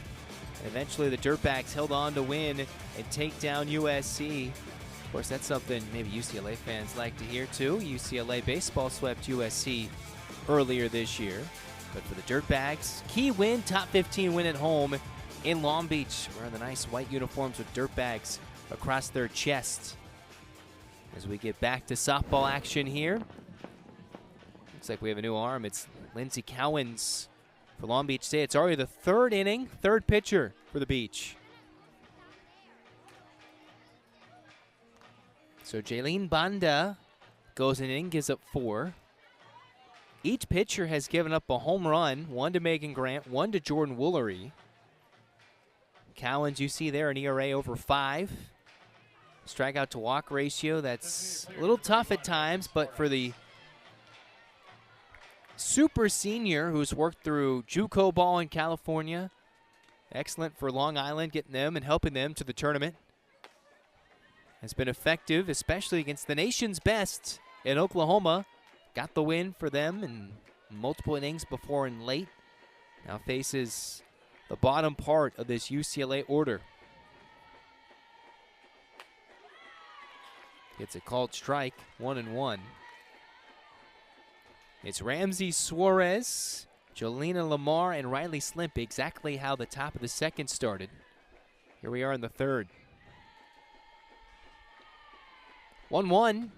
A: Eventually, the Dirtbags held on to win and take down USC. Of course, that's something maybe UCLA fans like to hear too. UCLA baseball swept USC earlier this year. But for the Dirtbags, key win, top 15 win at home in Long Beach, wearing the nice white uniforms with Dirtbags across their chest. As we get back to softball action here, looks like we have a new arm. It's Lindsey Cowens for Long Beach State. It's already the third inning, third pitcher for the Beach. So Jaylene Banda goes an inning, gives up 4. Each pitcher has given up a home run, one to Megan Grant, one to Jordan Woolery. Cowens, you see there, an ERA over 5. Strikeout to walk ratio, that's a little tough at times, but for the super senior who's worked through JUCO ball in California, excellent for Long Island, getting them and helping them to the tournament. Has been effective, especially against the nation's best in Oklahoma. Got the win for them in multiple innings before and late. Now faces the bottom part of this UCLA order. Gets a called strike, 1-1. It's Ramsey Suarez, Jolena Lamar, and Riley Slimp, exactly how the top of the second started. Here we are in the third. 1-1.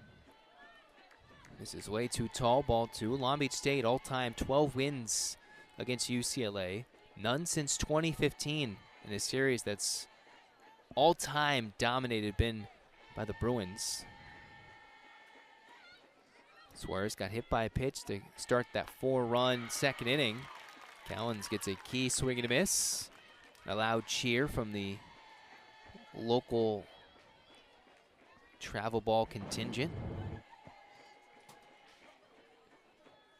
A: This is way too tall, ball 2. Long Beach State all-time 12 wins against UCLA. None since 2015 in a series that's all-time dominated, been by the Bruins. Suarez got hit by a pitch to start that 4-run second inning. Cowens gets a key swing and a miss. A loud cheer from the local travel ball contingent.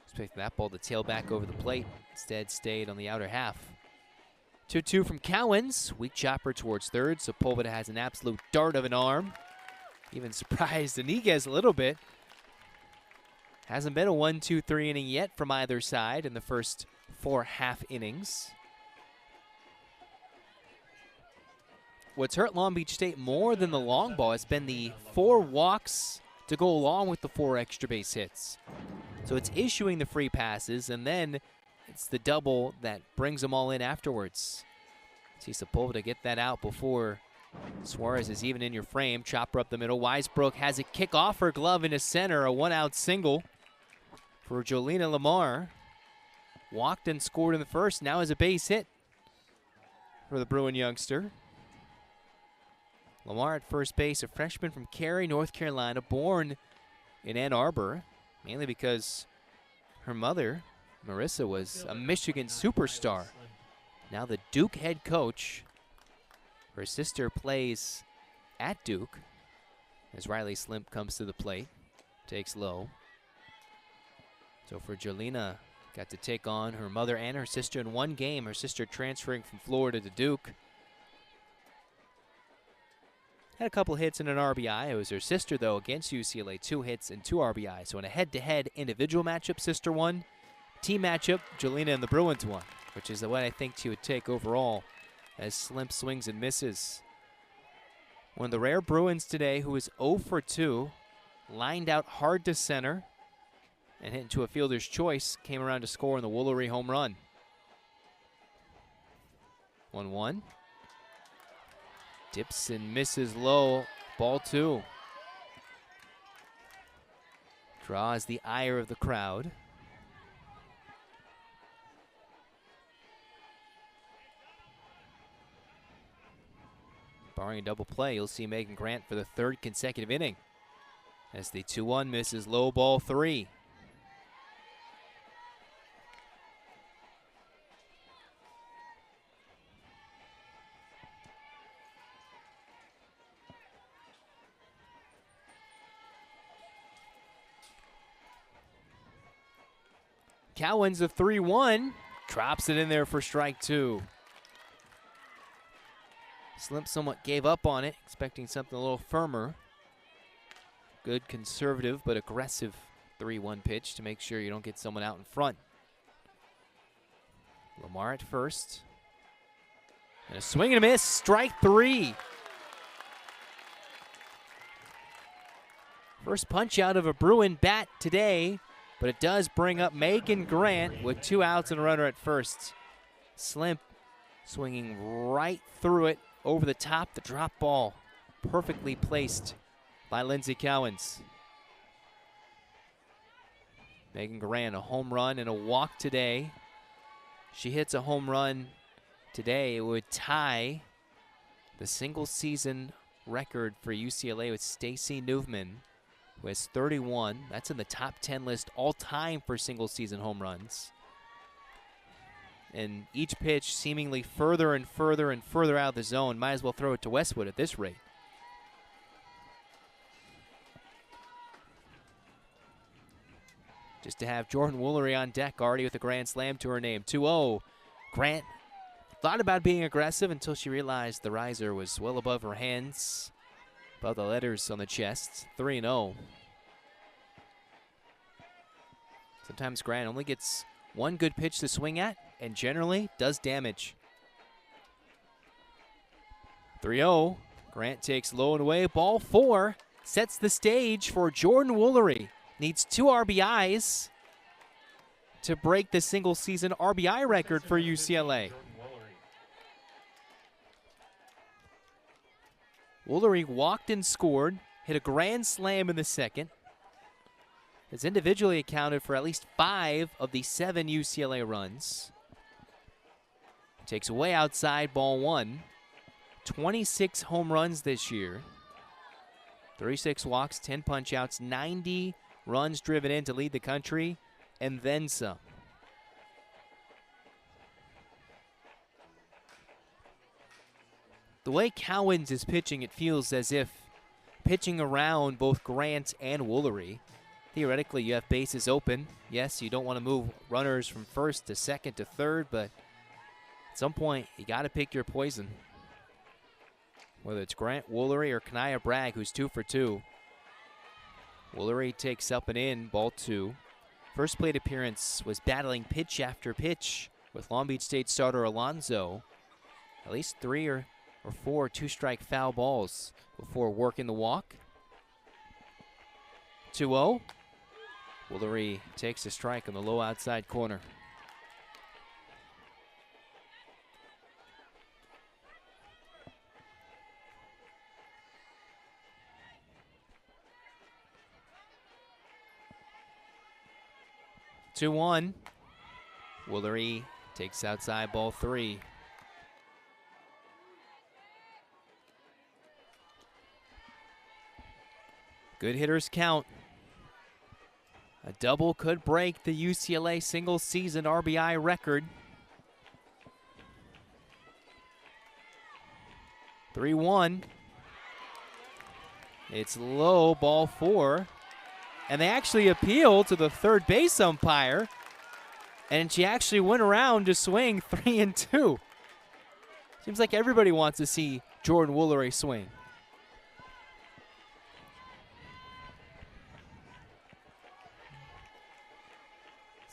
A: Expecting that ball to tail back over the plate. Instead stayed on the outer half. 2-2 from Cowens. Weak chopper towards third. Sepulveda has an absolute dart of an arm. Even surprised Iniguez a little bit. Hasn't been a 1-2-3 inning yet from either side in the first 4 half innings. What's hurt Long Beach State more than the long ball has been the 4 walks to go along with the 4 extra base hits. So it's issuing the free passes, and then it's the double that brings them all in afterwards. See Sepulveda get that out before Suarez is even in your frame. Chopper up the middle. Weisbrook has it kick off her glove into center. A 1-out single for Jolena Lamar. Walked and scored in the first. Now is a base hit for the Bruin youngster. Lamar at first base, a freshman from Cary, North Carolina, born in Ann Arbor, mainly because her mother, Marissa, was a Michigan superstar. Now the Duke head coach. Her sister plays at Duke as Riley Slimp comes to the plate, takes low. So for Jolena, got to take on her mother and her sister in one game, her sister transferring from Florida to Duke. Had a couple hits and an RBI. It was her sister, though, against UCLA, 2 hits and 2 RBI. So in a head-to-head individual matchup, sister won. Team matchup, Jolena and the Bruins won, which is what I think she would take overall as Slimp swings and misses. One of the rare Bruins today who is 0 for 2, lined out hard to center, and hit into a fielder's choice, came around to score in the Woolery home run. 1-1. Dips and misses low, ball 2. Draws the ire of the crowd. Barring a double play, you'll see Megan Grant for the 3rd consecutive inning. As the 2-1 misses low, ball 3. Cowens, the 3-1, drops it in there for strike 2. Slimp somewhat gave up on it, expecting something a little firmer. Good conservative but aggressive 3-1 pitch to make sure you don't get someone out in front. Lamar at first. And a swing and a miss, strike 3. First punch out of a Bruin bat today, but it does bring up Megan Grant with 2 outs and a runner at first. Slimp swinging right through it, over the top, the drop ball perfectly placed by Lindsey Cowens. Megan Grant, a home run and a walk today. She hits a home run today, it would tie the single season record for UCLA with Stacy Newman, who has 31. That's in the top 10 list all time for single season home runs. And each pitch seemingly further and further and further out of the zone. Might as well throw it to Westwood at this rate. Just to have Jordan Woolery on deck already with a grand slam to her name. 2-0. Grant thought about being aggressive until she realized the riser was well above her hands, above the letters on the chest. 3-0. Sometimes Grant only gets one good pitch to swing at and generally does damage. 3-0. Grant takes low and away. Ball 4 sets the stage for Jordan Woolery. Needs 2 RBIs to break the single season RBI record for UCLA. Woolery walked and scored, hit a grand slam in the second. Has individually accounted for at least 5 of the 7 UCLA runs. Takes away outside, ball 1. 26 home runs this year. 36 walks, 10 punch outs, 90 runs driven in to lead the country, and then some. The way Cowens is pitching, it feels as if pitching around both Grant and Woolery. Theoretically, you have bases open. Yes, you don't want to move runners from first to second to third, but at some point, you got to pick your poison. Whether it's Grant, Woolery, or Kanaya Bragg, who's 2 for 2. Woolery takes up and in, ball 2. First plate appearance was battling pitch after pitch with Long Beach State starter Alonzo. At least 3 or 4 two-strike foul balls before working the walk. 2-0. Woolery takes a strike on the low outside corner. Two 2-1. Woolery takes outside, ball 3. Good hitters count. A double could break the UCLA single season RBI record. 3-1. It's low, ball 4. And they actually appealed to the third base umpire. And she actually went around to swing 3-2. Seems like everybody wants to see Jordan Woolery swing.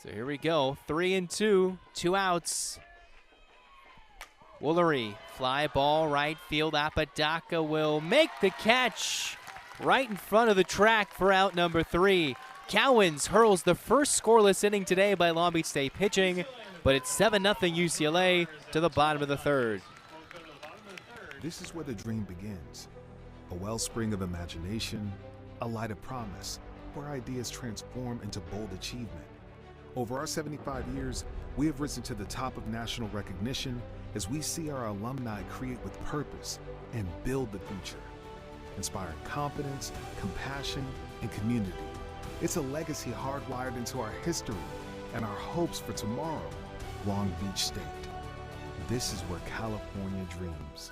A: So here we go, 3-2, 2 outs. Woolery, fly ball, right field. Apodaca will make the catch right in front of the track for out number 3. Cowens hurls the first scoreless inning today by Long Beach State pitching, but it's 7-0 UCLA to the bottom of the 3rd.
D: This is where the dream begins. A wellspring of imagination, a light of promise, where ideas transform into bold achievement. Over our 75 years, we have risen to the top of national recognition as we see our alumni create with purpose and build the future, inspiring confidence, compassion, and community. It's a legacy hardwired into our history and our hopes for tomorrow. Long Beach State. This is where California dreams.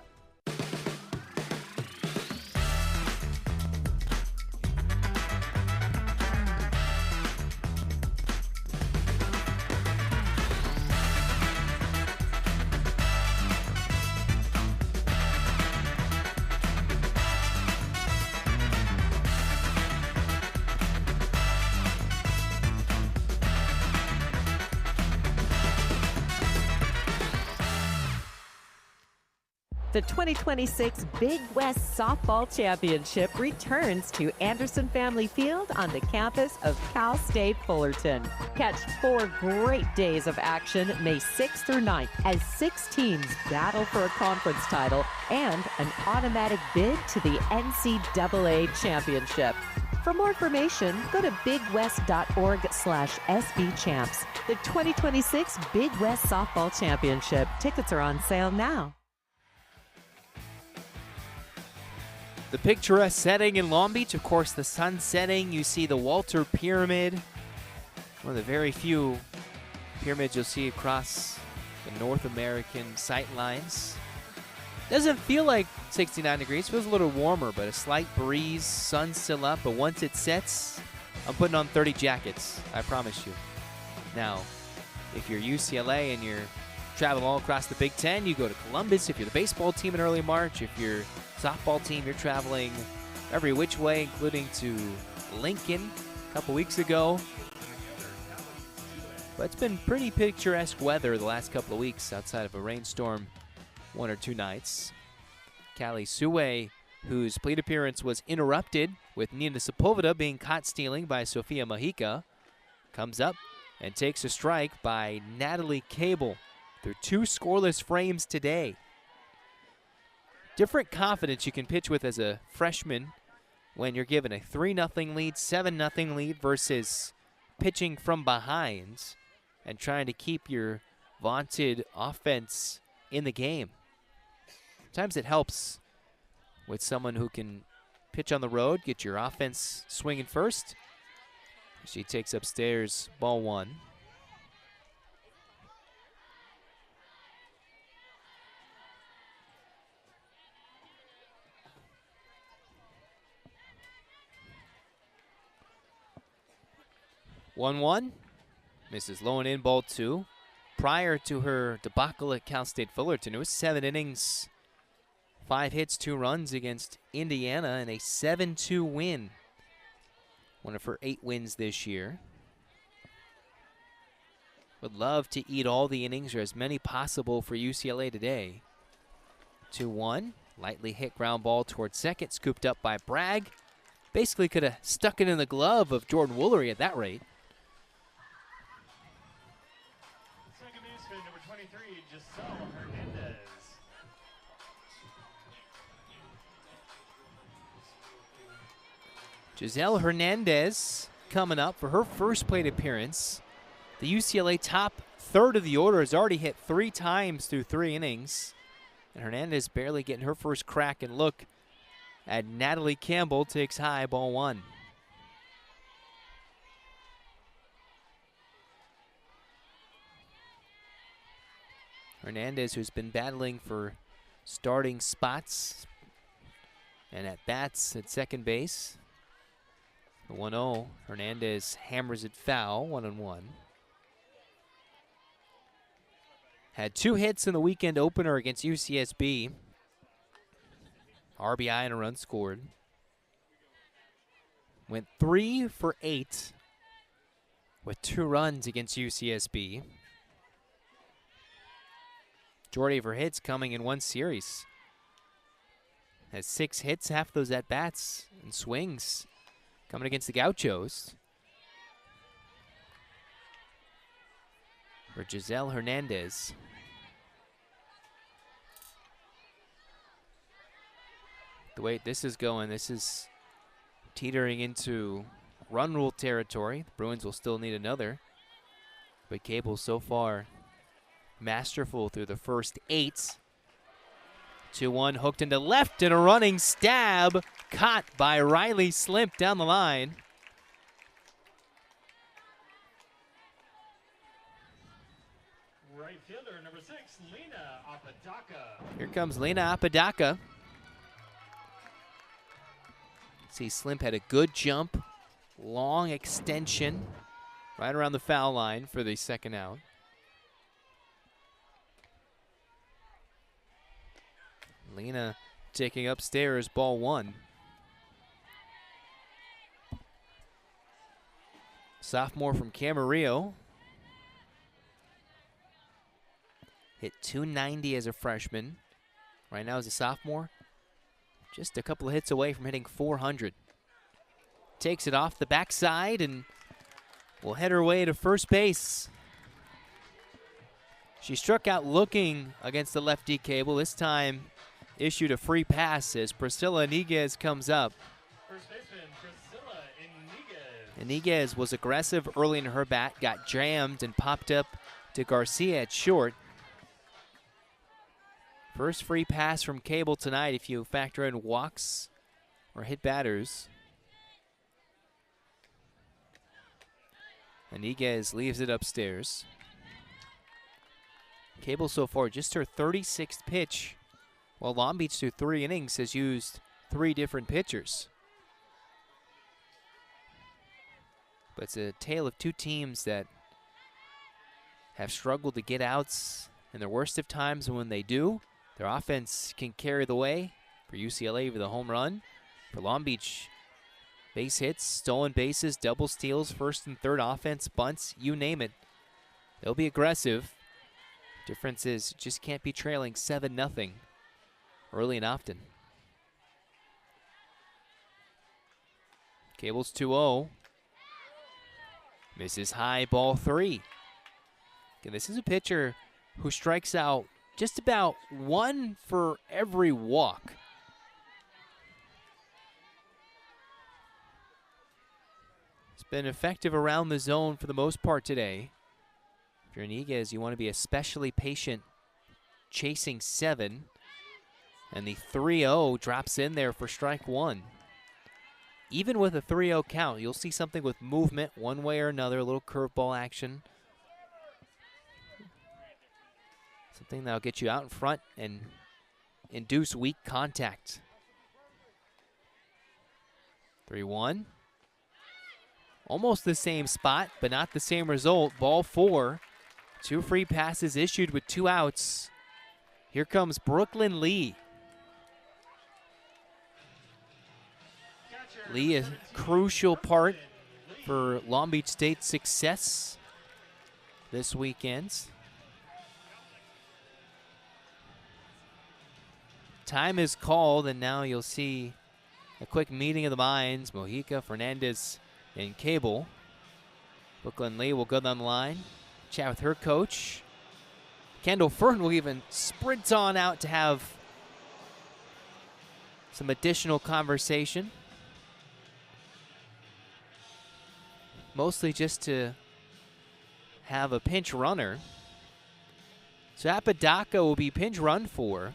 E: The 2026 Big West Softball Championship returns to Anderson Family Field on the campus of Cal State Fullerton. Catch 4 great days of action May 6th through 9th as 6 teams battle for a conference title and an automatic bid to the NCAA Championship. For more information, go to bigwest.org/sbchamps. The 2026 Big West Softball Championship. Tickets are on sale now.
A: The picturesque setting in Long Beach, of course, the sun setting. You see the Walter Pyramid, one of the very few pyramids you'll see across the North American sight lines. Doesn't feel like 69 degrees, feels a little warmer, but a slight breeze, sun still up, but once it sets, I'm putting on 30 jackets, I promise you. Now, if you're UCLA and you're traveling all across the Big Ten, you go to Columbus. If you're the baseball team in early March, if you're softball team, you're traveling every which way, including to Lincoln a couple weeks ago. But it's been pretty picturesque weather the last couple of weeks outside of a rainstorm 1 or 2 nights. Callie Sue, whose plate appearance was interrupted with Nina Sepulveda being caught stealing by Sofia Majica, comes up and takes a strike by Natalie Cable through 2 scoreless frames today. Different confidence you can pitch with as a freshman when you're given a 3-0 lead, 7-0 lead versus pitching from behind and trying to keep your vaunted offense in the game. Sometimes it helps with someone who can pitch on the road, get your offense swinging first. She takes upstairs, ball 1. One, misses low and in, ball 2. Prior to her debacle at Cal State Fullerton, it was 7 innings, 5 hits, 2 runs against Indiana, and a 7-2 win. One of her 8 wins this year. Would love to eat all the innings or as many possible for UCLA today. 2-1, lightly hit ground ball towards second, scooped up by Bragg. Basically could have stuck it in the glove of Jordan Woolery at that rate.
B: Second baseman, number 23, Giselle Hernandez.
A: Giselle Hernandez coming up for her first plate appearance. The UCLA top third of the order has already hit 3 times through 3 innings. And Hernandez barely getting her first crack and look at Natalie Campbell, takes high, ball 1. Hernandez, who's been battling for starting spots and at bats at second base. The 1-0, Hernandez hammers it foul, 1-1. Had 2 hits in the weekend opener against UCSB. RBI and a run scored. Went 3 for 8 with 2 runs against UCSB. Majority of her hits coming in one series. Has 6 hits, half those at-bats and swings coming against the Gauchos. For Giselle Hernandez. The way this is going, this is teetering into run rule territory. The Bruins will still need another. But Cable so far masterful through the first 8. 2-1 hooked into left and a running stab caught by Riley Slimp down the line.
B: Right fielder, number 6, Lena Apodaca.
A: Here comes Lena Apodaca. See, Slimp had a good jump, long extension, right around the foul line for the second out. Lena taking upstairs, ball 1. Sophomore from Camarillo. Hit .290 as a freshman. right now as a sophomore, just a couple of hits away from hitting 400. Takes it off the backside and will head her way to first base. She struck out looking against the lefty Cable. This time issued a free pass as Priscilla Iniguez comes up.
B: First baseman Priscilla Iniguez.
A: Iniguez was aggressive early in her bat, got jammed and popped up to Garcia at short. First free pass from Cable tonight if you factor in walks or hit batters. Iniguez leaves it upstairs. Cable so far just her 36th pitch, while Long Beach through 3 innings has used 3 different pitchers. But it's a tale of 2 teams that have struggled to get outs in their worst of times, and when they do, their offense can carry the way. For UCLA with a home run. For Long Beach, base hits, stolen bases, double steals, first and third offense, bunts, you name it. They'll be aggressive. Difference is just can't be trailing 7-0 early and often. Cable's 2-0. Misses high, ball 3. Okay, this is a pitcher who strikes out just about 1 for every walk. It's been effective around the zone for the most part today. If you're Iniguez, you want to be especially patient chasing 7. And the 3-0 drops in there for strike 1. Even with a 3-0 count, you'll see something with movement one way or another, a little curveball action. Something that'll get you out in front and induce weak contact. 3-1. Almost the same spot, but not the same result. Ball 4. 2 free passes issued with 2 outs. Here comes Brooklyn Lee. Lee, a crucial part for Long Beach State's success this weekend. Time is called, and now you'll see a quick meeting of the minds. Mojica, Fernandez, and Cable. Brooklyn Lee will go down the line, chat with her coach. Kendall Fern will even sprint on out to have some additional conversation. Mostly just to have a pinch runner. So Apodaca will be pinch run for.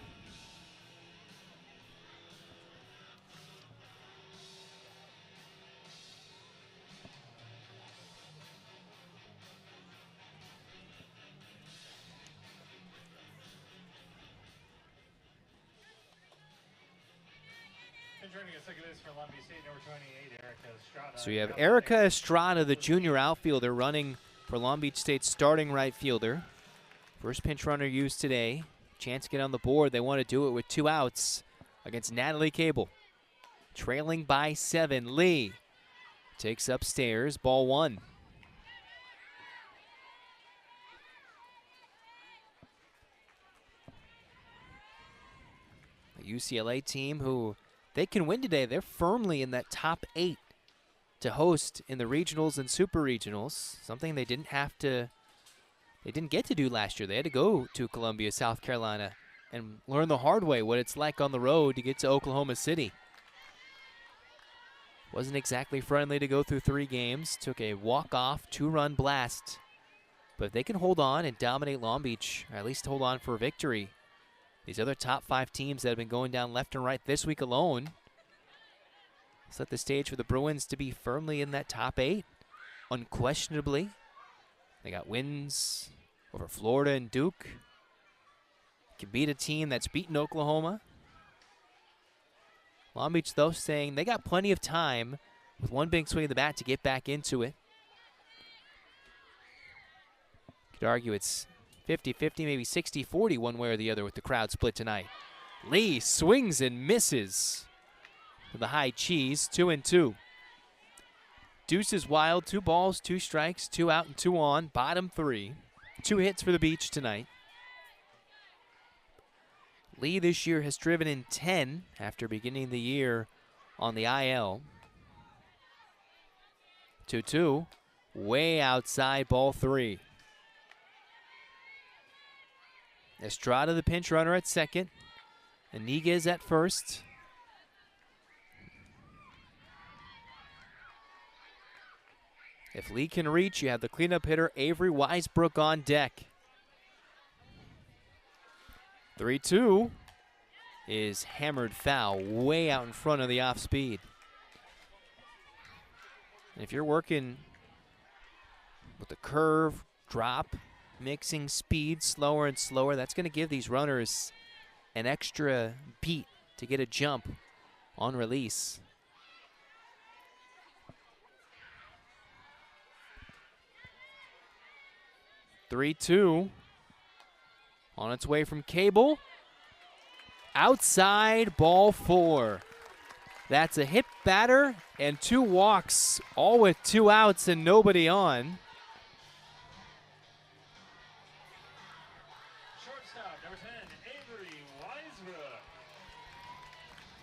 A: So you have Erica Estrada, the junior outfielder, running for Long Beach State's starting right fielder. First pinch runner used today. Chance to get on the board. They want to do it with 2 outs against Natalie Cable. Trailing by 7. Lee takes upstairs. Ball 1. A UCLA team who they can win today. They're firmly in that top 8 to host in the regionals and super regionals, something they didn't get to do last year. They had to go to Columbia, South Carolina, and learn the hard way what it's like on the road to get to Oklahoma City. Wasn't exactly friendly to go through 3 games. Took a walk-off 2-run blast. But if they can hold on and dominate Long Beach, or at least hold on for a victory, these other top 5 teams that have been going down left and right this week alone set the stage for the Bruins to be firmly in that top 8, unquestionably. They got wins over Florida and Duke. Can beat a team that's beaten Oklahoma. Long Beach, though, saying they got plenty of time with one big swing of the bat to get back into it. Could argue it's 50-50, maybe 60-40 one way or the other with the crowd split tonight. Lee swings and misses with the high cheese, 2-2. Deuce is wild, 2 balls, 2 strikes, 2 out and 2 on, bottom 3. 2 hits for the Beach tonight. Lee this year has driven in 10 after beginning the year on the IL. 2-2, way outside, ball 3. Estrada the pinch runner at second. Iniguez at first. If Lee can reach, you have the cleanup hitter Avery Weisbrook on deck. 3-2 is hammered foul, way out in front of the off speed. And if you're working with the curve, drop, mixing speed slower and slower, that's going to give these runners an extra beat to get a jump on release. Three-two on its way from Cable. Outside, ball 4. That's a hit batter and 2 walks, all with 2 outs and nobody on.
B: Shortstop, number 10, Avery Weisbrook.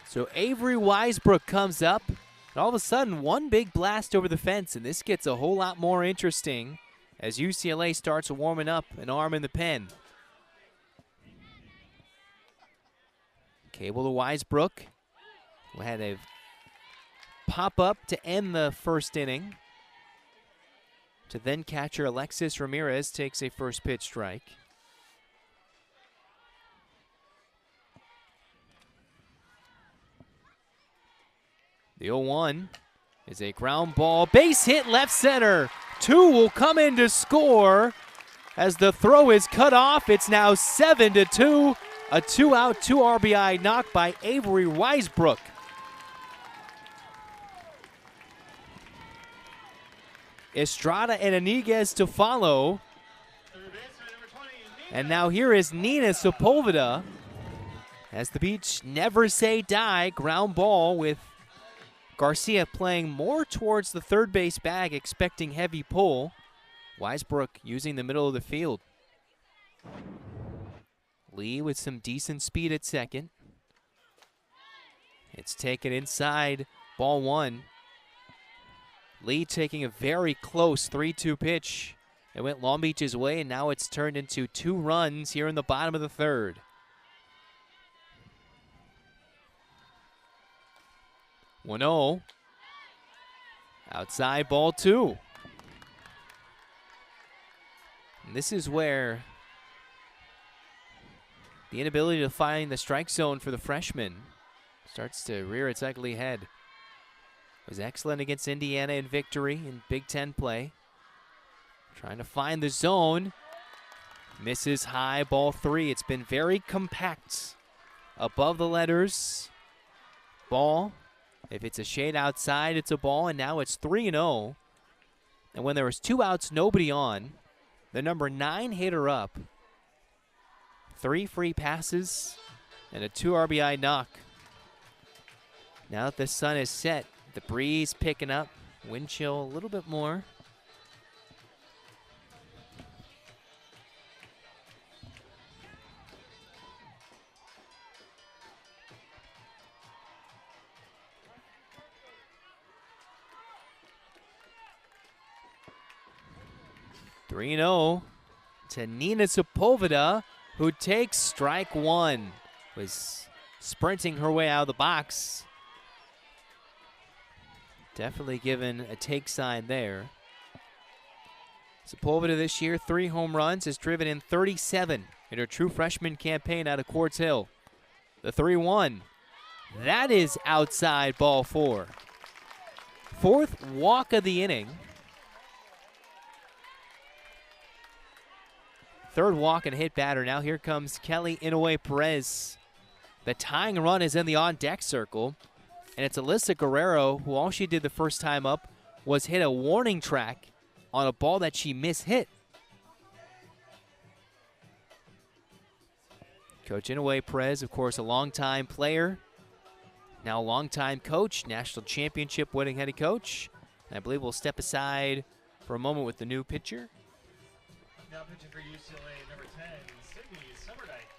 A: So Avery Weisbrook comes up, and all of a sudden, one big blast over the fence, and this gets a whole lot more interesting as UCLA starts warming up an arm in the pen. Cable to Weisbrook. We had a pop-up to end the first inning. To then catcher Alexis Ramirez takes a first pitch strike. The 0-1 is a ground ball. Base hit left center. 2 will come in to score as the throw is cut off. It's now 7-2. A 2-out, 2 RBI knock by Avery Weisbrook. Estrada and Iniguez to follow.
B: Third baseman, number 20,
A: And now here is Nina Sepulveda. As the Beach never say die, ground ball with Garcia playing more towards the third base bag, expecting heavy pull. Weisbrook using the middle of the field. Lee with some decent speed at second. It's taken inside, ball 1. Lee taking a very close 3-2 pitch. It went Long Beach's way, and now it's turned into 2 runs here in the bottom of the third. 1-0. Outside, ball 2. And this is where the inability to find the strike zone for the freshman starts to rear its ugly head. Was excellent against Indiana in victory in Big Ten play. Trying to find the zone. Misses high, ball 3. It's been very compact. Above the letters. Ball. If it's a shade outside, it's a ball, and now it's 3-0. And when there was 2 outs, nobody on, the number 9 hitter up. 3 free passes and a 2 RBI knock. Now that the sun is set, the breeze picking up, wind chill a little bit more. (3-0) to Nina Sepulveda, who takes strike 1. Was sprinting her way out of the box. Definitely given a take sign there. Sepulveda this year, 3 home runs, has driven in 37 in her true freshman campaign out of Quartz Hill. The 3-1. That is outside, ball 4. 4th walk of the inning. 3rd walk and hit batter. Now here comes Kelly Inouye Perez. The tying run is in the on-deck circle. And it's Alyssa Guerrero, who all she did the first time up was hit a warning track on a ball that she mishit. Coach Inouye Perez, of course, a longtime player. Now a longtime coach, national championship winning head coach. And I believe we'll step aside for a moment with the new pitcher.
B: Now pitching for UCLA, number 10, Sydney Summerdike.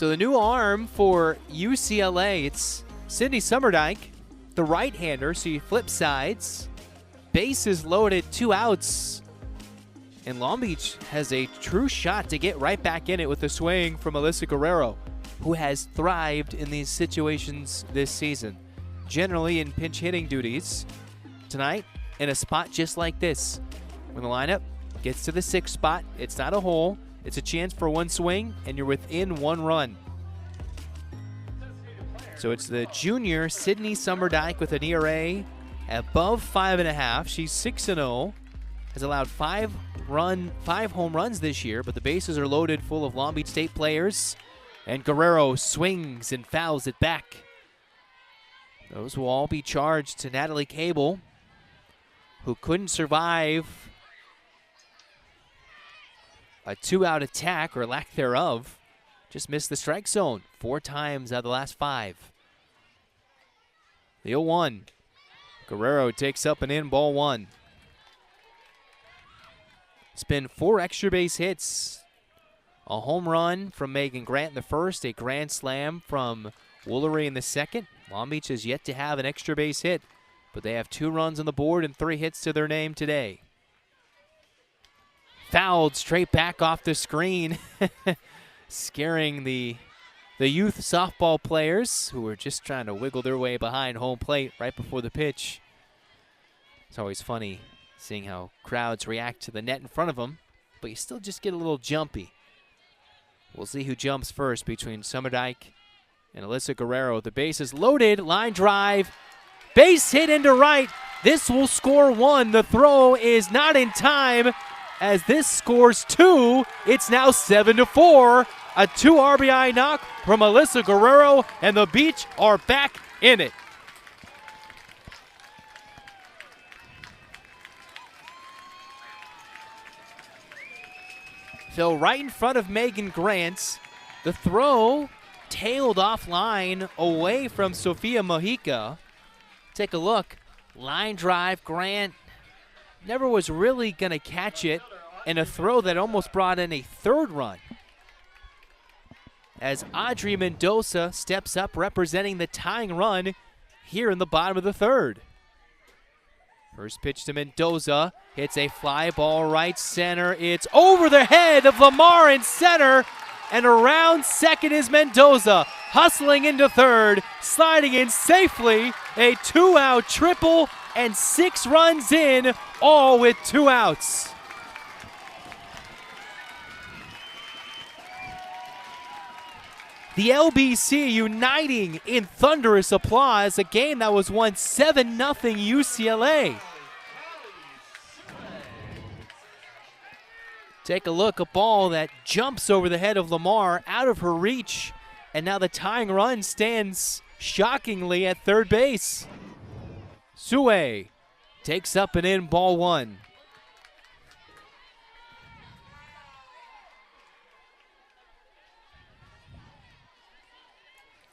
A: So the new arm for UCLA, it's Sydney Summerdike, the right-hander, so you flip sides. Bases loaded, 2 outs. And Long Beach has a true shot to get right back in it with a swing from Alyssa Guerrero, who has thrived in these situations this season, generally in pinch hitting duties. Tonight, in a spot just like this, when the lineup gets to the 6th spot, it's not a hole, it's a chance for one swing, and you're within 1 run. So it's the junior Sydney Summerdike with an ERA above 5.5. She's 6-0, has allowed 5 home runs this year, but the bases are loaded full of Long Beach State players, and Guerrero swings and fouls it back. Those will all be charged to Natalie Cable, who couldn't survive a 2-out attack or lack thereof. Just missed the strike zone 4 times out of the last 5. The 0-1. Guerrero takes up and in, ball 1. It's been 4 extra base hits. A home run from Megan Grant in the first, a grand slam from Woolery in the second. Long Beach has yet to have an extra base hit, but they have 2 runs on the board and 3 hits to their name today. Fouled straight back off the screen, scaring the youth softball players who were just trying to wiggle their way behind home plate right before the pitch. It's always funny seeing how crowds react to the net in front of them, but you still just get a little jumpy. We'll see who jumps first between Summerdike and Alyssa Guerrero. The base is loaded, line drive, base hit into right. This will score 1. The throw is not in time as this scores 2. It's now 7-4. A 2 RBI knock from Alyssa Guerrero, and the Beach are back in it. So right in front of Megan Grant, the throw tailed offline away from Sofia Mojica. Take a look. Line drive, Grant never was really going to catch it, and a throw that almost brought in a 3rd run. As Audrey Mendoza steps up representing the tying run here in the bottom of the 3rd. First pitch to Mendoza, hits a fly ball right center. It's over the head of Lamar in center, and around second is Mendoza, hustling into 3rd, sliding in safely, a 2-out triple, and 6 runs in, all with 2 outs. The LBC uniting in thunderous applause, a game that was won 7-0 UCLA. Take a look, a ball that jumps over the head of Lamar, out of her reach, and now the tying run stands shockingly at 3rd base. Sue takes up and in, ball 1.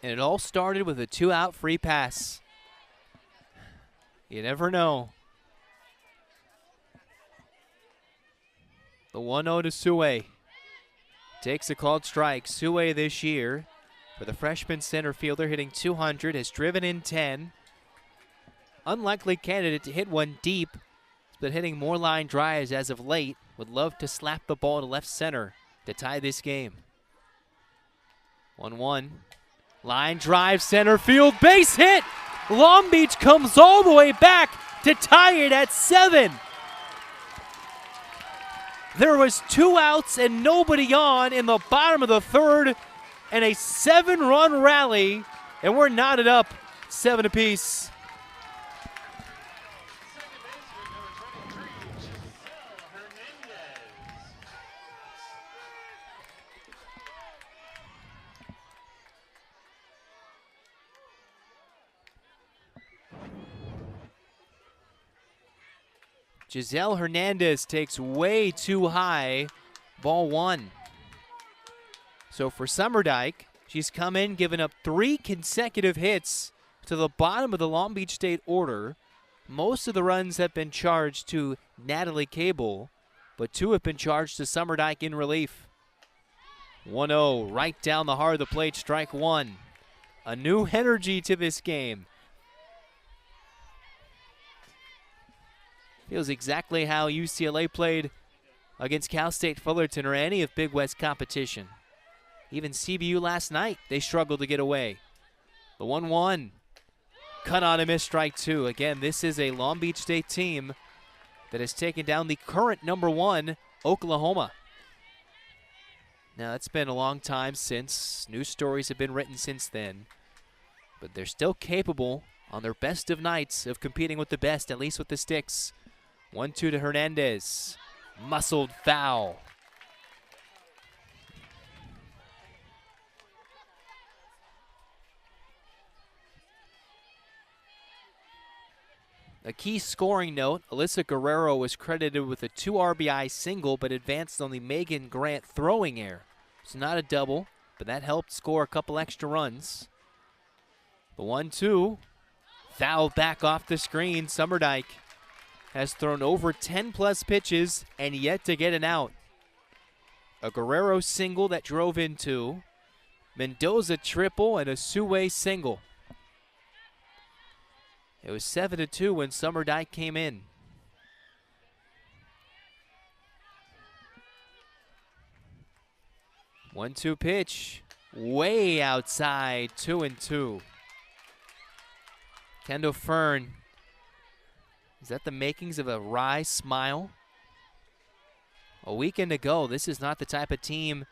A: And it all started with a 2-out free pass. You never know. The 1-0 to Sue. Takes a called strike. Sue this year, for the freshman center fielder, hitting 200, has driven in 10. Unlikely candidate to hit one deep, but hitting more line drives as of late. Would love to slap the ball to left center to tie this game. 1-1. Line drive, center field, base hit! Long Beach comes all the way back to tie it at 7. There was 2 outs and nobody on in the bottom of the 3rd, and a 7-run rally, and we're knotted up 7 apiece. Giselle Hernandez takes way too high, ball 1. So for Summerdike, she's come in, given up 3 consecutive hits to the bottom of the Long Beach State order. Most of the runs have been charged to Natalie Cable, but 2 have been charged to Summerdike in relief. 1-0 right down the heart of the plate, strike one. A new energy to this game. Feels exactly how UCLA played against Cal State Fullerton or any of Big West competition. Even CBU last night, they struggled to get away. The 1-1. Cut on and miss, strike two. Again, this is a Long Beach State team that has taken down the current #1, Oklahoma. Now, it's been a long time since. New stories have been written since then. But they're still capable on their best of nights of competing with the best, at least with the sticks. 1-2 to Hernandez. Muscled foul. A key scoring note, Alyssa Guerrero was credited with a 2 RBI single but advanced on the Megan Grant throwing error. It's not a double, but that helped score a couple extra runs. The 1-2, fouled back off the screen. Summerdike has thrown over 10-plus pitches and yet to get an out. A Guerrero single that drove in two, Mendoza triple, and a Suway single. It was 7-2 when Summerdike came in. One-two pitch, way outside, 2-2. Kendall Fern, is that the makings of a wry smile? A weekend ago, this is not the type of team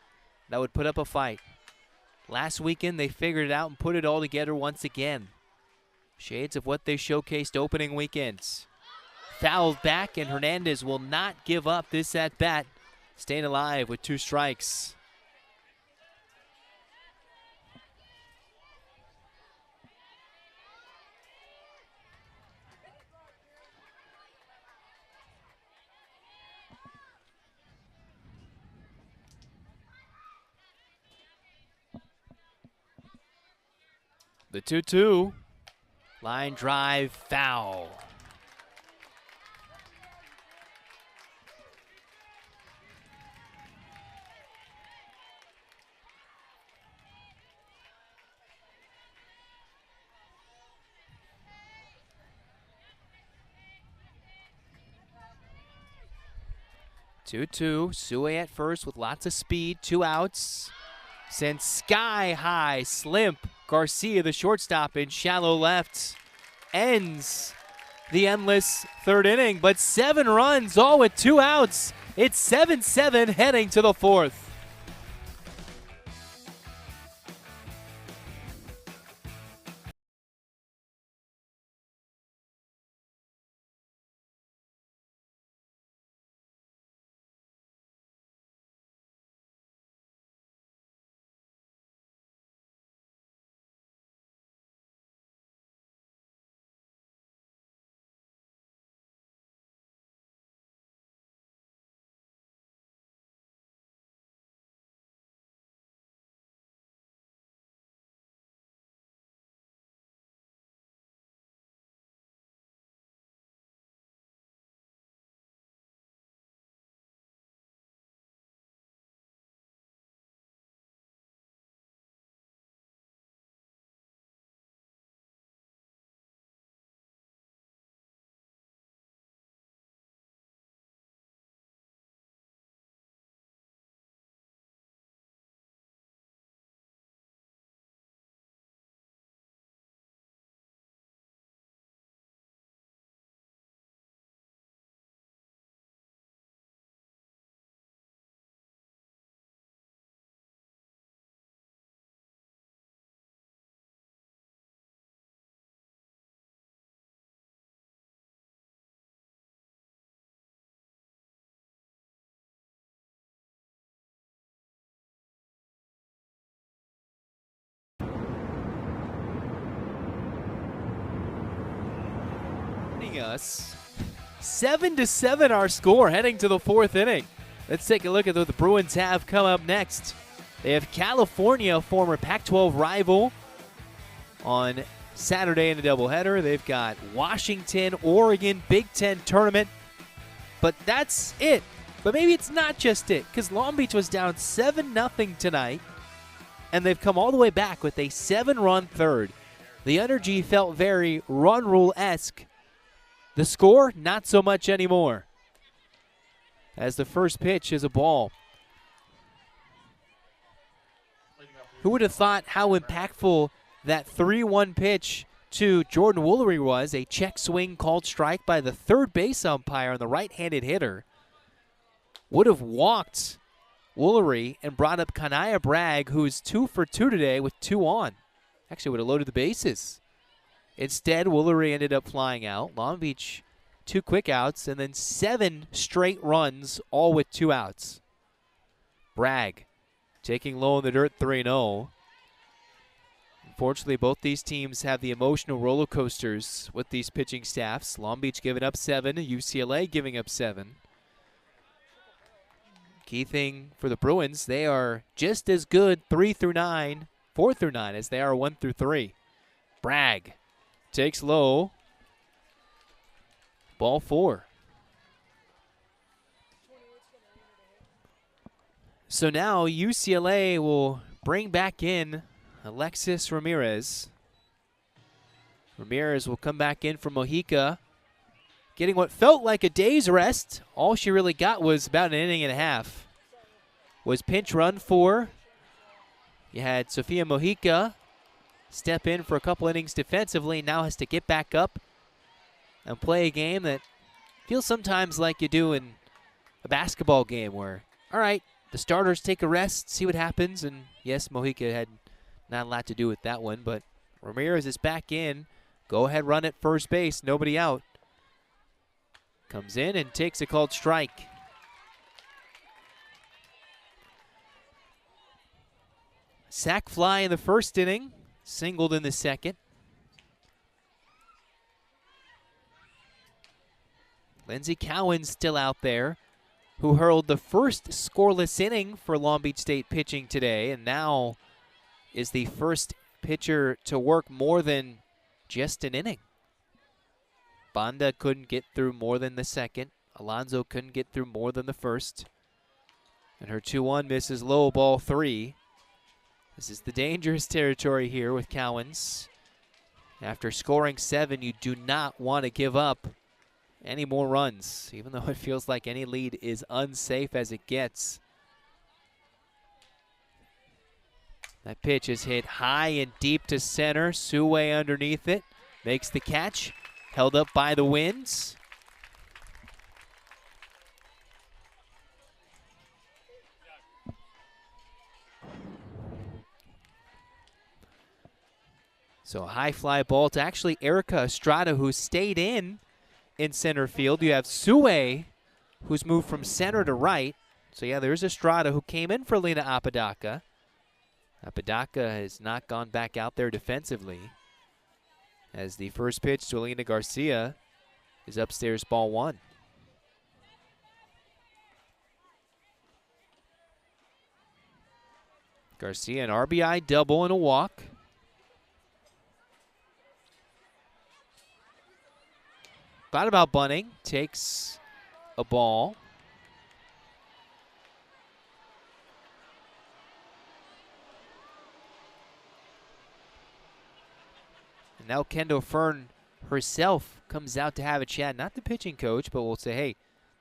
A: that would put up a fight. Last weekend, they figured it out and put it all together once again. Shades of what they showcased opening weekends. Fouled back, and Hernandez will not give up this at-bat, staying alive with 2 strikes. The 2-2. Line drive, foul. Two-two. Suway at first with lots of speed. 2 outs. Sent sky high. Slimp. Garcia, the shortstop, in shallow left, ends the endless third inning, but 7 runs, all with 2 outs. It's 7-7 heading to the 4th. Us 7-7 our score heading to the 4th inning. Let's take a look at what the Bruins have come up next. They have California, former Pac-12 rival, on Saturday in a doubleheader. They've got Washington, Oregon, Big Ten tournament. But that's it But maybe it's not just it, because Long Beach was down 7-0 tonight, and they've come all the way back with a 7-run third. The energy felt very run rule-esque. The score, not so much anymore, as the first pitch is a ball. Who would have thought how impactful that 3-1 pitch to Jordan Woolery was? A check swing called strike by the third base umpire on the right-handed hitter. Would have walked Woolery and brought up Kanaya Bragg, who's 2 for 2 today with 2 on. Actually would have loaded the bases. Instead, Woolery ended up flying out. Long Beach, 2 quick outs, and then 7 straight runs, all with 2 outs. Bragg taking low in the dirt, 3-0. Unfortunately, both these teams have the emotional roller coasters with these pitching staffs. Long Beach giving up 7, UCLA giving up 7. Key thing for the Bruins, they are just as good 4 through 9, as they are 1 through 3. Bragg takes low. Ball 4. So now UCLA will bring back in Alexis Ramirez. Ramirez will come back in for Mojica, getting what felt like a day's rest. All she really got was about an inning and a half. Was pinch run 4. You had Sofia Mojica step in for a couple innings defensively, now has to get back up and play a game that feels sometimes like you do in a basketball game where, all right, the starters take a rest, see what happens, and yes, Mojica had not a lot to do with that one, but Ramirez is back in. Go ahead, run at first base, nobody out. Comes in and takes a called strike. Sac fly in the first inning, singled in the second. Lindsey Cowan's still out there, who hurled the first scoreless inning for Long Beach State pitching today, and now is the first pitcher to work more than just an inning. Banda couldn't get through more than the second. Alonzo couldn't get through more than the first. And her 2-1 misses low, ball 3. This is the dangerous territory here with Cowens. After scoring 7, you do not want to give up any more runs, even though it feels like any lead is unsafe as it gets. That pitch is hit high and deep to center. Sue underneath it, makes the catch, held up by the winds. So a high fly ball to actually Erica Estrada, who stayed in center field. You have Sue, who's moved from center to right. So yeah, there's Estrada, who came in for Lena Apodaca. Apodaca has not gone back out there defensively, as the first pitch to Alina Garcia is upstairs, ball 1. Garcia, an RBI double and a walk. Thought about bunting, takes a ball. And now Kendall Fern herself comes out to have a chat, not the pitching coach, but will say, hey,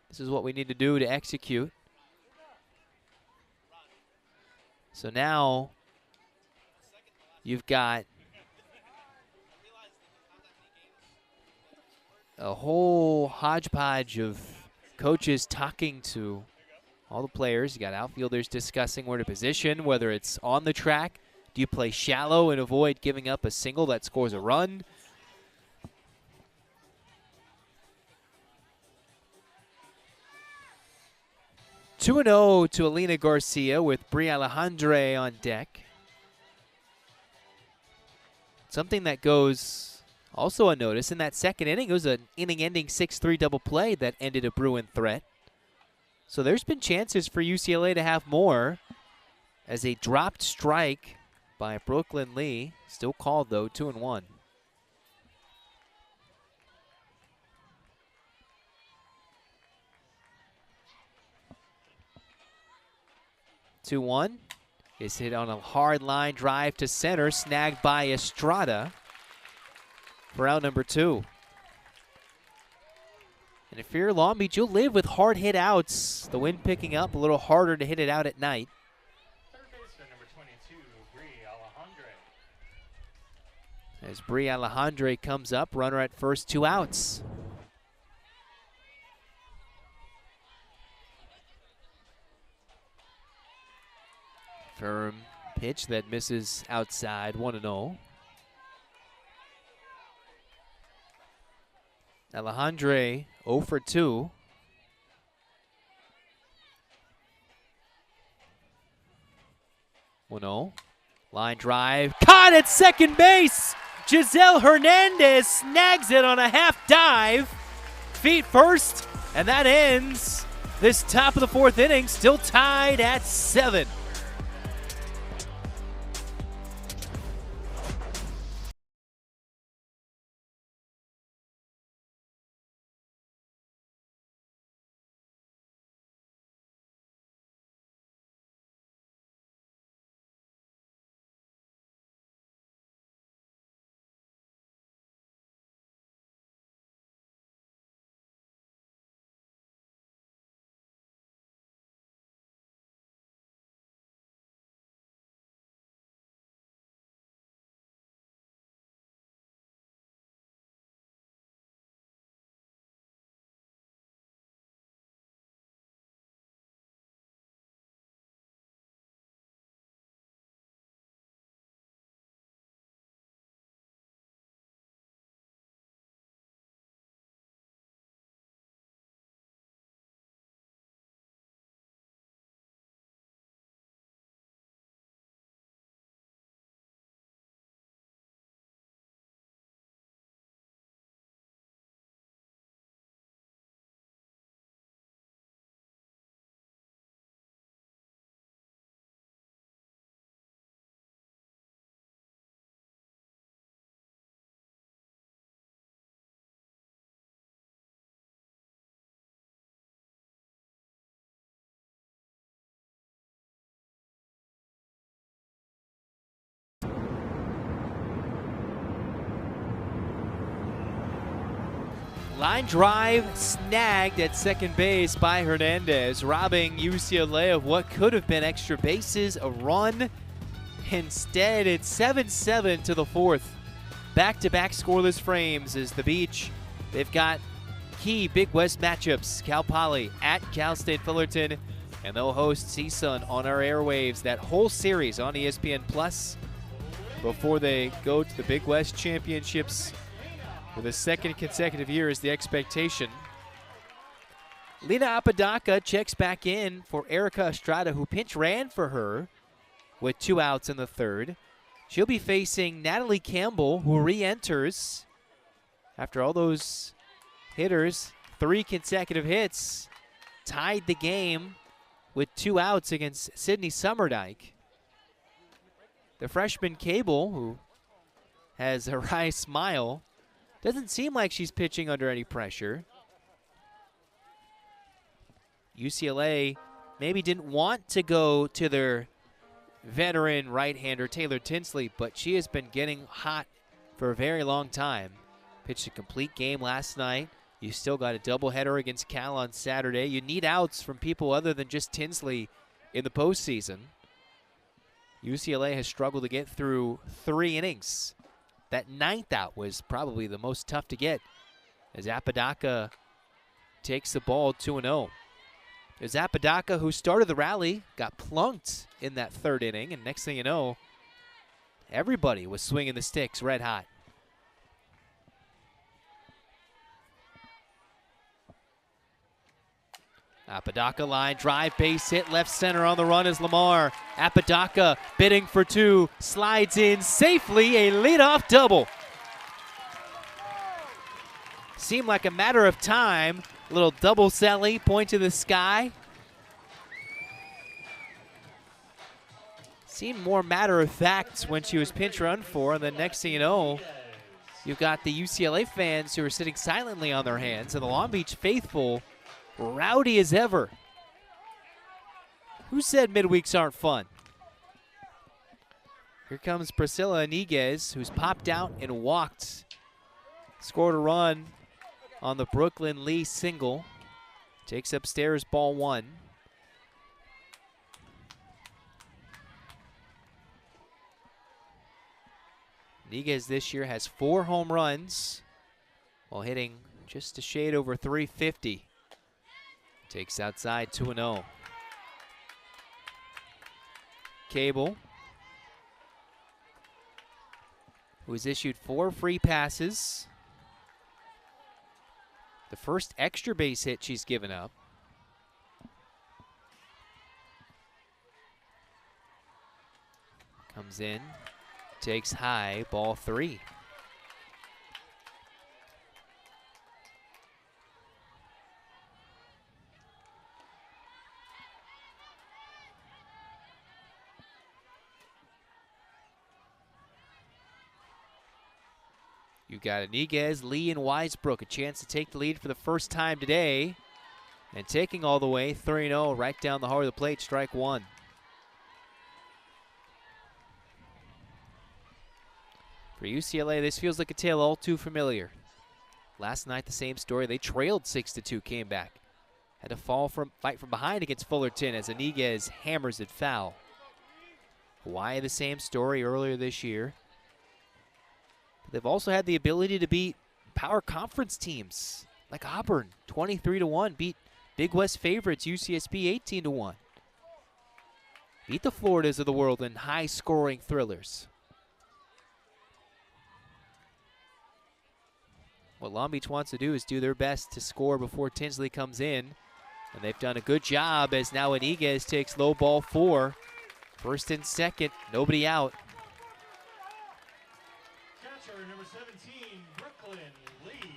A: this is what we need to do to execute. So now you've got a whole hodgepodge of coaches talking to all the players. You got outfielders discussing where to position, whether it's on the track. Do you play shallow and avoid giving up a single that scores a run? Two 2-0 to Alina Garcia with Bri Alejandre on deck. Something that goes also unnoticed in that second inning, it was an inning-ending 6-3 double play that ended a Bruin threat. So there's been chances for UCLA to have more, as a dropped strike by Brooklyn Lee, still called though, 2-1. 2-1 is hit on a hard line drive to center, snagged by Estrada for out number 2. And if you're Long Beach, you'll live with hard hit outs. The wind picking up, a little harder to hit it out at night.
B: Third baseman number 22, Bree Alejandre.
A: As Bree Alejandre comes up, runner at first, 2 outs. Firm pitch that misses outside, 1-0. Alejandre 0 for 2. Line drive, caught at second base. Giselle Hernandez snags it on a half dive, feet first, and that ends this top of the 4th inning, still tied at 7. Line drive snagged at second base by Hernandez, robbing UCLA of what could have been extra bases, a run. Instead, it's 7-7 to the 4th. Back-to-back scoreless frames as the Beach. They've got key Big West matchups. Cal Poly at Cal State Fullerton, and they'll host CSUN on our airwaves. That whole series on ESPN Plus before they go to the Big West Championships. For the 2nd consecutive year is the expectation. Lena Apodaca checks back in for Erica Estrada, who pinch ran for her with 2 outs in the 3rd. She'll be facing Natalie Campbell, who re-enters after all those hitters. 3 consecutive hits, tied the game with 2 outs against Sydney Summerdike. The freshman Cable, who has a wry smile, doesn't seem like she's pitching under any pressure. UCLA maybe didn't want to go to their veteran right-hander Taylor Tinsley, but she has been getting hot for a very long time. Pitched a complete game last night. You still got a doubleheader against Cal on Saturday. You need outs from people other than just Tinsley in the postseason. UCLA has struggled to get through 3 innings. That 9th out was probably the most tough to get as Apodaca takes the ball 2-0. There's Apodaca, who started the rally, got plunked in that 3rd inning, and next thing you know, everybody was swinging the sticks red hot. Apodaca line drive, base hit, left center on the run is Lamar. Apodaca bidding for 2, slides in safely, a leadoff double. Seemed like a matter of time. A little double Sally, point to the sky. Seemed more matter of fact when she was pinch run for, and then next thing you know, you've got the UCLA fans who are sitting silently on their hands, and the Long Beach faithful rowdy as ever. Who said midweeks aren't fun? Here comes Priscilla Iniguez, who's popped out and walked. Scored a run on the Brooklyn Lee single. Takes upstairs, ball one. Iniguez this year has 4 home runs while hitting just a shade over 350. Takes outside 2-0. Cable, who has issued 4 free passes. The first extra base hit she's given up. Comes in, takes high, ball 3. You got Iniguez, Lee, and Weisbrook, a chance to take the lead for the first time today. And taking all the way, 3-0, right down the heart of the plate, strike one. For UCLA, this feels like a tale all too familiar. Last night, the same story. They trailed 6-2, came back. Had to fight from behind against Fullerton as Iniguez hammers it foul. Hawaii, the same story earlier this year. They've also had the ability to beat power conference teams like Auburn, 23-1, beat Big West favorites UCSB 18-1. Beat the Floridas of the world in high-scoring thrillers. What Long Beach wants to do is do their best to score before Tinsley comes in, and they've done a good job as now Iniguez takes low ball 4. First and second, nobody out.
B: Number 17, Brooklyn Lee.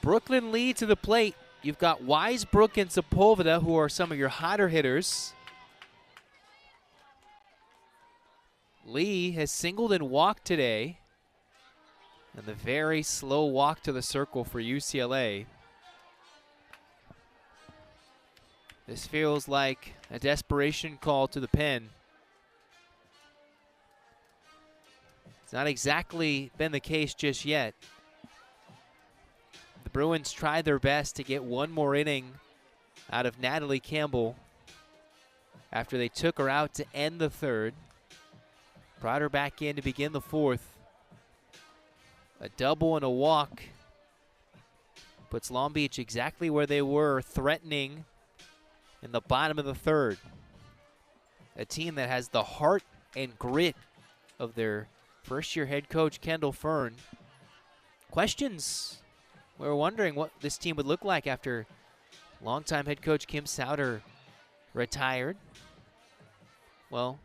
A: Brooklyn Lee to the plate. You've got Weisbrook and Sepulveda, who are some of your hotter hitters. Lee has singled and walked today. And the very slow walk to the circle for UCLA. This feels like a desperation call to the pen. It's not exactly been the case just yet. The Bruins tried their best to get one more inning out of Natalie Campbell after they took her out to end the third. Brought her back in to begin the fourth. A double and a walk puts Long Beach exactly where they were, threatening in the bottom of the third. A team that has the heart and grit of their first-year head coach, Kendall Fern. Questions. We were wondering what this team would look like after longtime head coach Kim Souter retired. Well,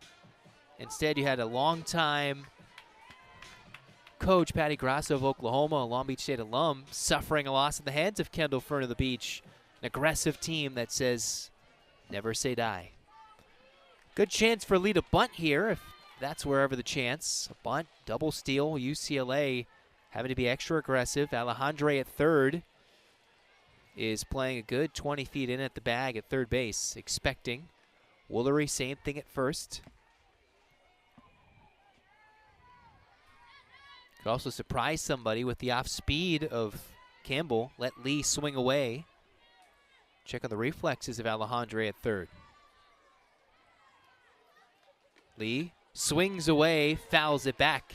A: instead you had a longtime coach, Patty Grasso of Oklahoma, a Long Beach State alum, suffering a loss at the hands of Kendall Fern of the Beach. An aggressive team that says, never say die. Good chance for Lee to bunt here, if that's wherever the chance. A bunt, double steal, UCLA having to be extra aggressive. Alejandre at third is playing a good 20 feet in at the bag at third base, expecting. Woolery, same thing at first. Could also surprise somebody with the off speed of Campbell. Let Lee swing away. Check on the reflexes of Alejandre at third. Lee swings away, fouls it back.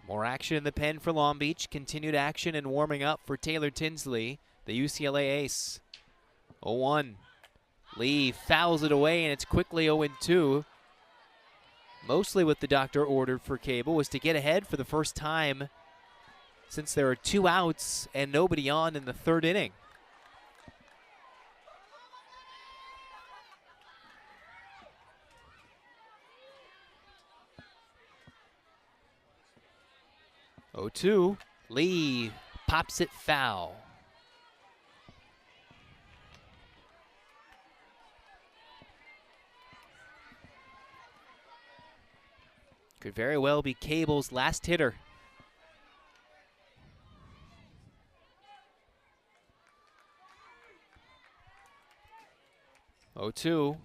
A: More action in the pen for Long Beach. Continued action and warming up for Taylor Tinsley, the UCLA ace. 0-1. Lee fouls it away, and it's quickly 0-2. Mostly what the doctor ordered for Cable was to get ahead for the first time since there are 2 outs and nobody on in the third inning. Oh, 2. Lee pops it foul. Could very well be Cable's last hitter. Oh, 2.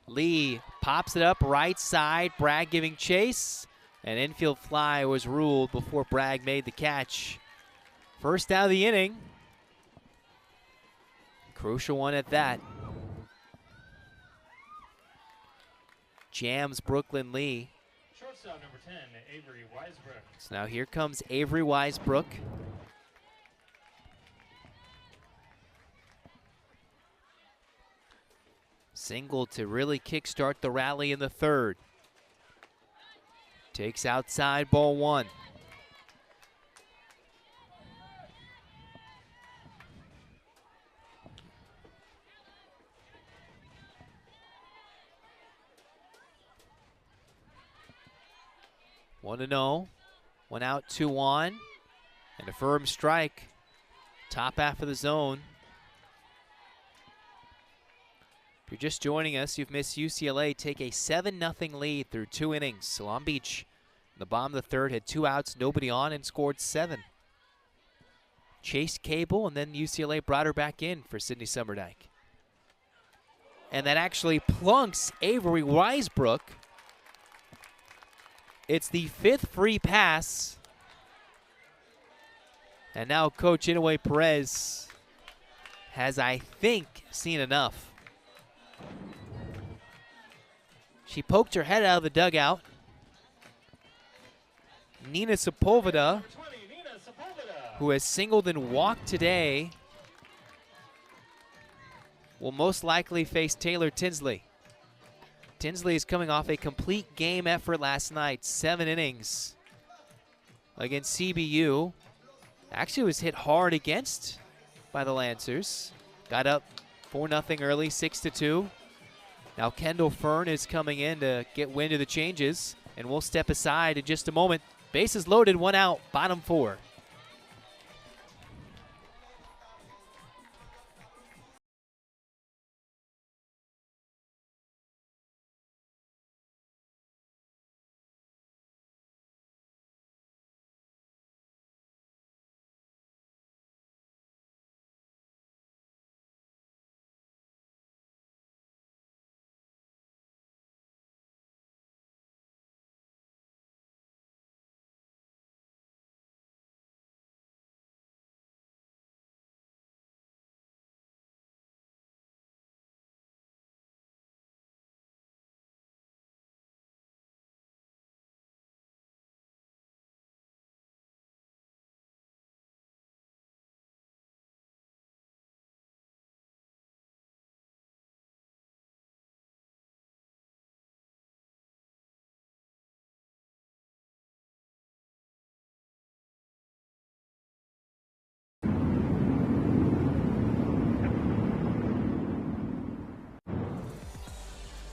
A: Lee pops it up right side. Bragg giving chase. An infield fly was ruled before Bragg made the catch. First out of the inning. Crucial one at that. Jams Brooklyn Lee.
B: Shortstop number 10, Avery Weisbrook.
A: So now here comes Avery Weisbrook. Single to really kickstart the rally in the third. Takes outside, ball 1. One to 0. 1 out, 2 on. And a firm strike. Top half of the zone. If you're just joining us, you've missed UCLA take a 7-0 lead through 2 innings. Long Beach, in the bottom of the third, had 2 outs, nobody on, and scored 7. Chased Cable, and then UCLA brought her back in for Sydney Summerdike. And that actually plunks Avery Weisbrook. It's the 5th free pass. And now Coach Inouye Perez has, I think, seen enough. She poked her head out of the dugout. Nina Sepulveda, who has singled and walked today, will most likely face Taylor Tinsley. Tinsley is coming off a complete game effort last night, 7 innings against CBU. Actually was hit hard against by the Lancers. Got up 4-0 early, 6-2. Now Kendall Fern is coming in to get wind of the changes, and we'll step aside in just a moment. Bases loaded, 1 out, bottom 4.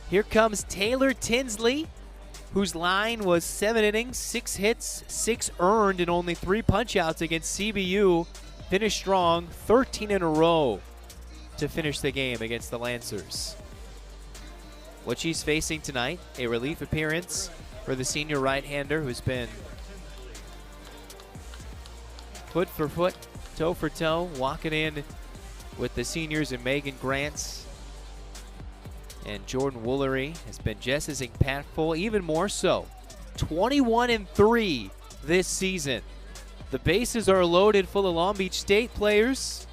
A: Here comes Taylor Tinsley, whose line was 7 innings, 6 hits, 6 earned, and only 3 punch-outs against CBU. Finished strong, 13 in a row to finish the game against the Lancers. What she's facing tonight, a relief appearance for the senior right-hander who's been foot for foot, toe for toe, walking in with the seniors and Megan Grants. And Jordan Woolery has been just as impactful, even more so. 21-3 this season. The bases are loaded full of Long Beach State players.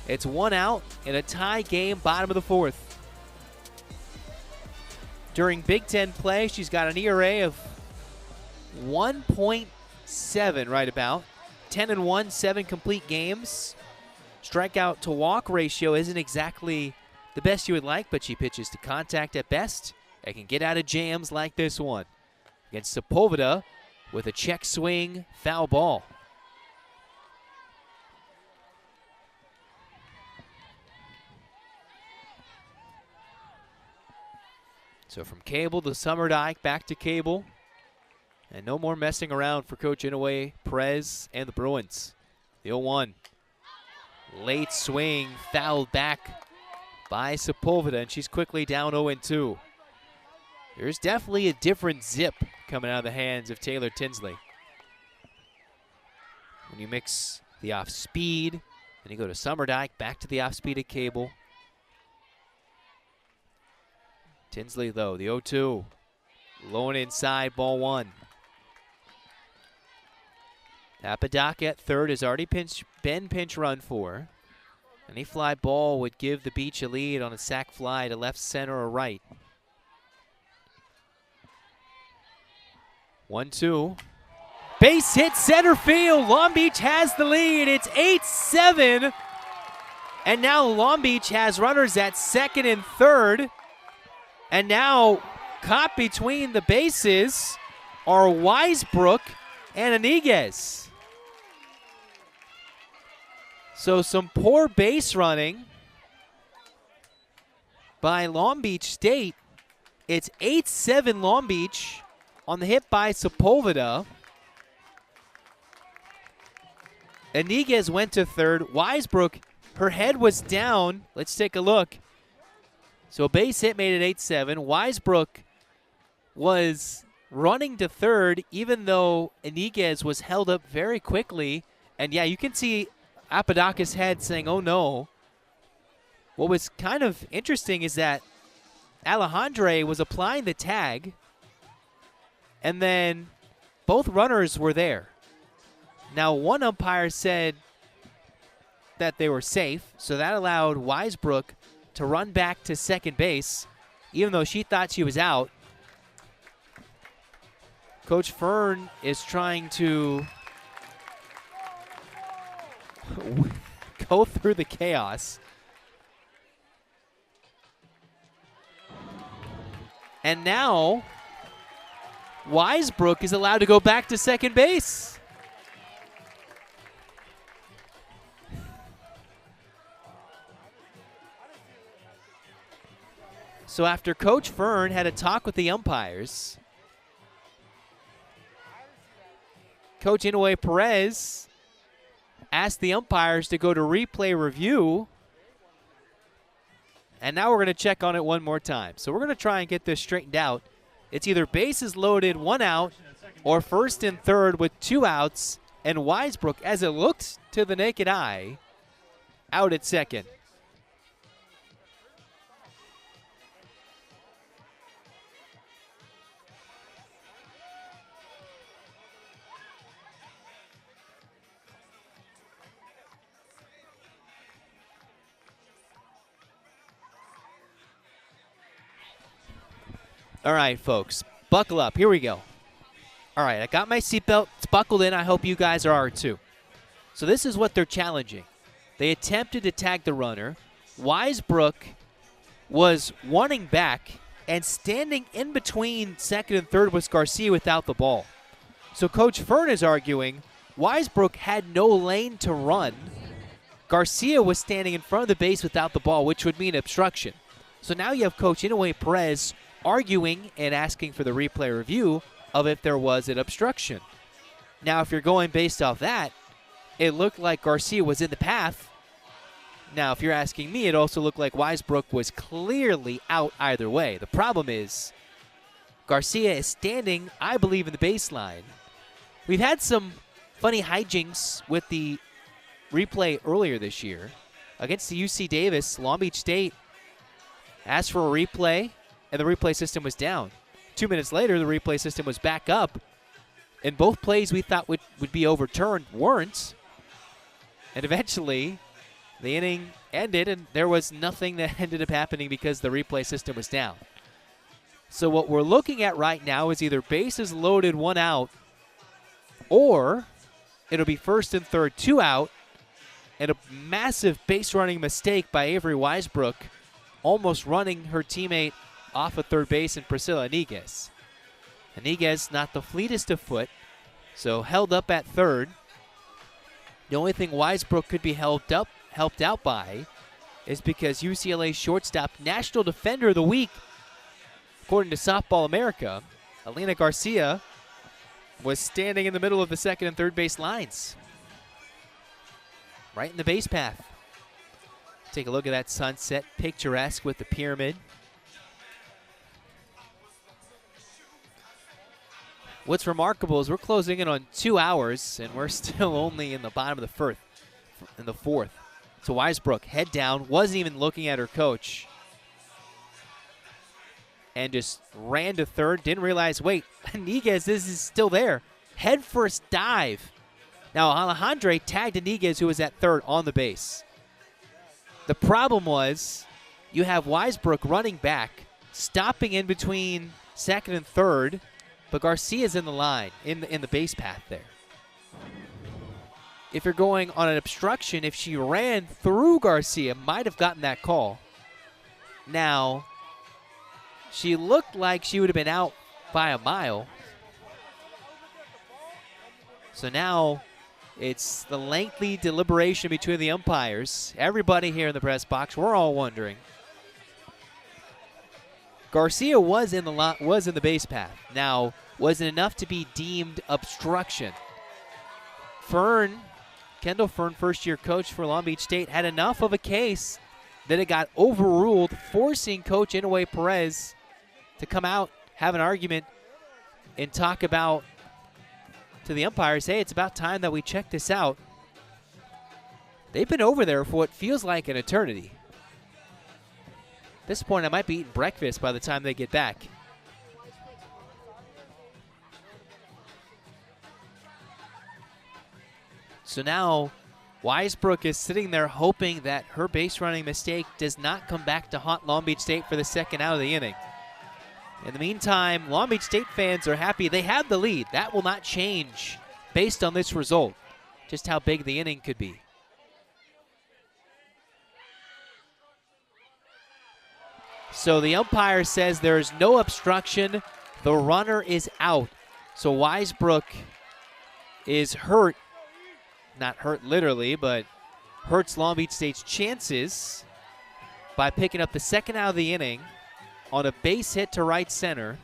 A: It's 1 out in a tie game, bottom of the 4th. During Big Ten play, she's got an ERA of 1.7 right about. 10-1, 7 complete games. Strikeout to walk ratio isn't exactly the best you would like, but she pitches to contact at best and can get out of jams like this one. Against Sepulveda with a check swing, foul ball. So from Cable to Summerdike, back to Cable. And no more messing around for Coach Inouye Perez and the Bruins. The 0-1. Late swing, fouled back by Sepulveda, and she's quickly down 0-2. There's definitely a different zip coming out of the hands of Taylor Tinsley. When you mix the off speed, then you go to Summerdijk, back to the off speed at Cable. Tinsley, though, the 0-2. Low and inside, ball one. Apodaca at third has already been pinch run for. Any fly ball would give the Beach a lead on a sac fly to left, center, or right. 1-2. Base hit center field. Long Beach has the lead. It's 8-7. And now Long Beach has runners at second and third. And now caught between the bases are Weisbrook and Iniguez. So some poor base running by Long Beach State. It's 8-7 Long Beach on the hit by Sepulveda. Iniguez went to third. Weisbrook, her head was down. Let's take a look. So a base hit made it 8-7. Weisbrook was running to third even though Iniguez was held up very quickly. And yeah, you can see Apodaca's head saying, oh no. What was kind of interesting is that Alejandre was applying the tag, and then both runners were there. Now, one umpire said that they were safe, so that allowed Weisbrook to run back to second base, even though she thought she was out. Coach Fern is trying to go through the chaos. And now Weisbrook is allowed to go back to second base. So after Coach Fern had a talk with the umpires, Coach Inoue Perez asked the umpires to go to replay review. And now we're going to check on it one more time. So we're going to try and get this straightened out. It's either bases loaded, 1 out, or first and third with 2 outs. And Weisbrook, as it looked to the naked eye, out at second. All right, folks, buckle up. Here we go. All right, I got my seatbelt. It's buckled in. I hope you guys are too. So this is what they're challenging. They attempted to tag the runner. Weisbrook was running back, and standing in between second and third was Garcia without the ball. So Coach Fern is arguing Weisbrook had no lane to run. Garcia was standing in front of the base without the ball, which would mean obstruction. So now you have Coach Inoue Perez arguing and asking for the replay review of if there was an obstruction. Now, if you're going based off that, it looked like Garcia was in the path. Now, if you're asking me, it also looked like Weisbrook was clearly out either way. The problem is Garcia is standing, I believe, in the baseline. We've had some funny hijinks with the replay earlier this year. Against the UC Davis, Long Beach State asked for a replay, and the replay system was down. 2 minutes later, the replay system was back up, and both plays we thought would be overturned weren't. And eventually, the inning ended, and there was nothing that ended up happening because the replay system was down. So what we're looking at right now is either bases loaded, 1 out, or it'll be first and third, 2 out, and a massive base running mistake by Avery Weisbrook, almost running her teammate off of third base and Priscilla Iniguez. Iniguez not the fleetest of foot, so held up at third. The only thing Weisbrook could be helped out by is because UCLA shortstop, National Defender of the Week, according to Softball America, Alina Garcia, was standing in the middle of the second and third base lines, right in the base path. Take a look at that sunset, picturesque with the pyramid. what's remarkable is we're closing in on 2 hours, and we're still only in the bottom of the fourth. So Weisbrook, head down, wasn't even looking at her coach, and just ran to third. Didn't realize, wait, Iniguez is still there. Head first dive. Now Alejandre tagged Iniguez, who was at third, on the base. The problem was you have Weisbrook running back, stopping in between second and third, but Garcia's in the line, in the base path there. If you're going on an obstruction, if she ran through Garcia, might have gotten that call. Now, she looked like she would have been out by a mile. So now it's the lengthy deliberation between the umpires. Everybody here in the press box, we're all wondering. Garcia was in the base path. Now, was it enough to be deemed obstruction? Kendall Fern, first-year coach for Long Beach State, had enough of a case that it got overruled, forcing Coach Inouye Perez to come out, have an argument, and talk about to the umpires, hey, it's about time that we check this out. They've been over there for what feels like an eternity. At this point, I might be eating breakfast by the time they get back. So now Weisbrook is sitting there hoping that her base running mistake does not come back to haunt Long Beach State for the second out of the inning. In the meantime, Long Beach State fans are happy. They have the lead. That will not change based on this result, just how big the inning could be. So the umpire says there is no obstruction. The runner is out. So Weisbrook is hurt. Not hurt literally, but hurts Long Beach State's chances by picking up the second out of the inning on a base hit to right center,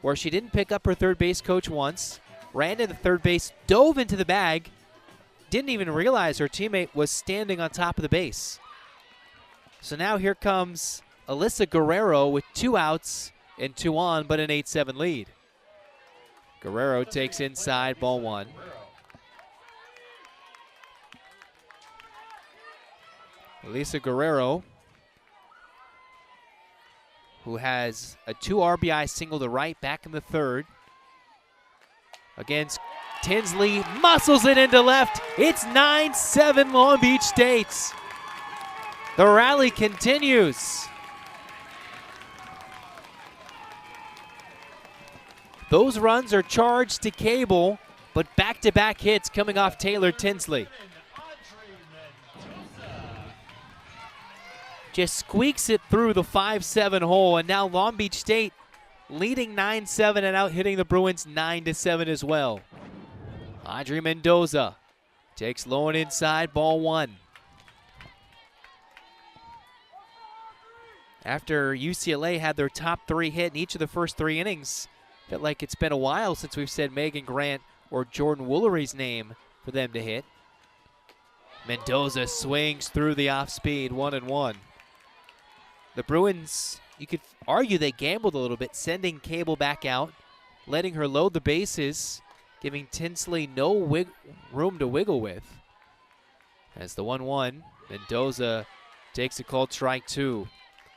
A: where she didn't pick up her third base coach once, ran to the third base, dove into the bag, didn't even realize her teammate was standing on top of the base. So now here comes Alyssa Guerrero with 2 outs and 2 on, but an 8-7 lead. Guerrero takes inside, ball 1. Alyssa Guerrero, who has a 2 RBI single to right, back in the third. Against Tinsley, muscles it into left. It's 9-7 Long Beach State. The rally continues. Those runs are charged to Cable, but back-to-back hits coming off Taylor Tinsley. Just squeaks it through the 5-7 hole, and now Long Beach State leading 9-7 and out hitting the Bruins 9-7 as well. Audrey Mendoza takes low and inside, ball 1. After UCLA had their top 3 hit in each of the first 3 innings, felt like it's been a while since we've said Megan Grant or Jordan Woolery's name for them to hit. Mendoza swings through the off-speed, 1-1. The Bruins, you could argue they gambled a little bit, sending Cable back out, letting her load the bases, giving Tinsley no room to wiggle with. As the 1-1, Mendoza takes a called strike 2.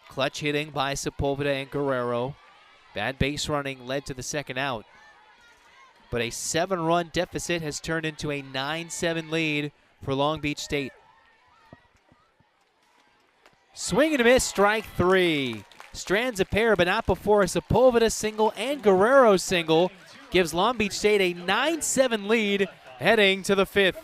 A: Clutch hitting by Sepulveda and Guerrero. Bad base running led to the second out. But a 7-run deficit has turned into a 9-7 lead for Long Beach State. Swing and a miss, strike 3. Strands a pair, but not before a Sepulveda single and Guerrero single gives Long Beach State a 9-7 lead heading to the 5th.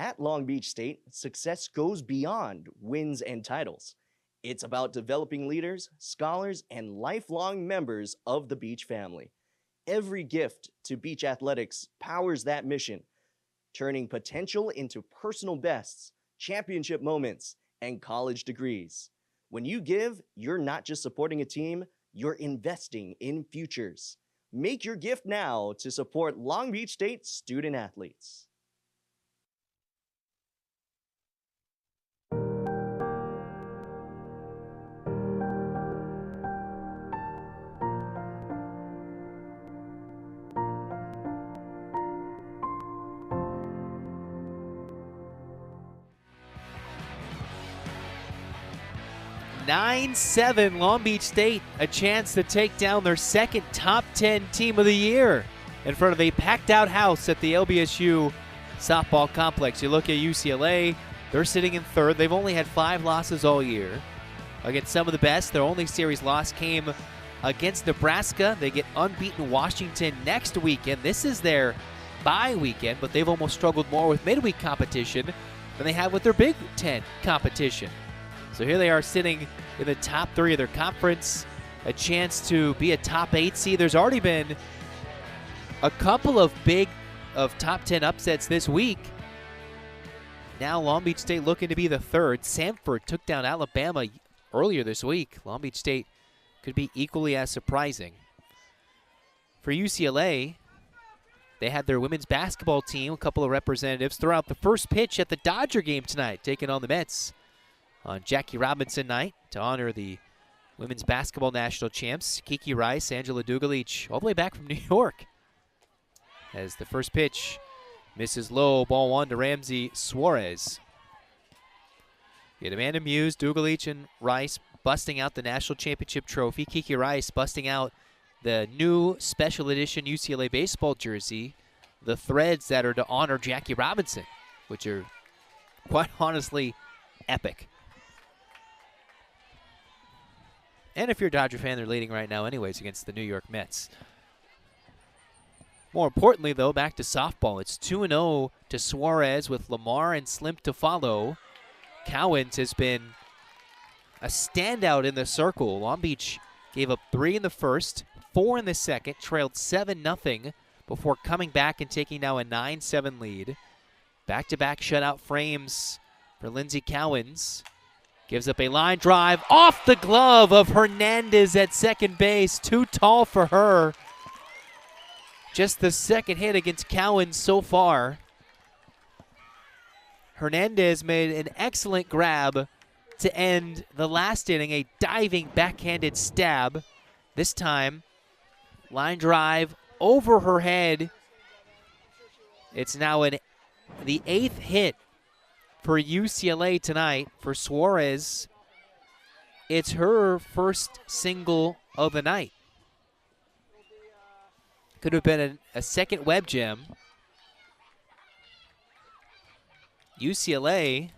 F: At Long Beach State, success goes beyond wins and titles. It's about developing leaders, scholars, and lifelong members of the Beach family. Every gift to Beach athletics powers that mission, turning potential into personal bests, championship moments, and college degrees. When you give, you're not just supporting a team, you're investing in futures. Make your gift now to support Long Beach State student athletes.
A: (9-7) Long Beach State, a chance to take down their second top 10 team of the year in front of a packed-out house at the LBSU softball complex. You look at UCLA, they're sitting in third. They've only had 5 losses all year. Against some of the best, their only series loss came against Nebraska. They get unbeaten Washington next weekend. This is their bye weekend, but they've almost struggled more with midweek competition than they have with their Big Ten competition. So here they are sitting in the top 3 of their conference, a chance to be a top 8 seed. There's already been a couple of top 10 upsets this week. Now Long Beach State looking to be the 3rd. Samford took down Alabama earlier this week. Long Beach State could be equally as surprising. For UCLA, they had their women's basketball team, a couple of representatives, throw out the first pitch at the Dodger game tonight, taking on the Mets on Jackie Robinson night to honor the women's basketball national champs, Kiki Rice, Angela Dugalich, all the way back from New York. As the first pitch misses low, ball 1 to Ramsey Suarez. You had Amanda Muse, Dugalich, and Rice busting out the national championship trophy. Kiki Rice busting out the new special edition UCLA baseball jersey, the threads that are to honor Jackie Robinson, which are quite honestly epic. And if you're a Dodger fan, they're leading right now anyways against the New York Mets. More importantly, though, back to softball. It's 2-0 to Suarez with Lamar and Slimp to follow. Cowens has been a standout in the circle. Long Beach gave up 3 in the first, 4 in the second, trailed 7-0 before coming back and taking now a 9-7 lead. Back-to-back shutout frames for Lindsey Cowens. Gives up a line drive off the glove of Hernandez at second base. Too tall for her. Just the second hit against Cowens so far. Hernandez made an excellent grab to end the last inning, a diving backhanded stab. This time, line drive over her head. It's now the 8th hit for UCLA tonight. For Suarez, it's her first single of the night. Could have been a second web gem. UCLA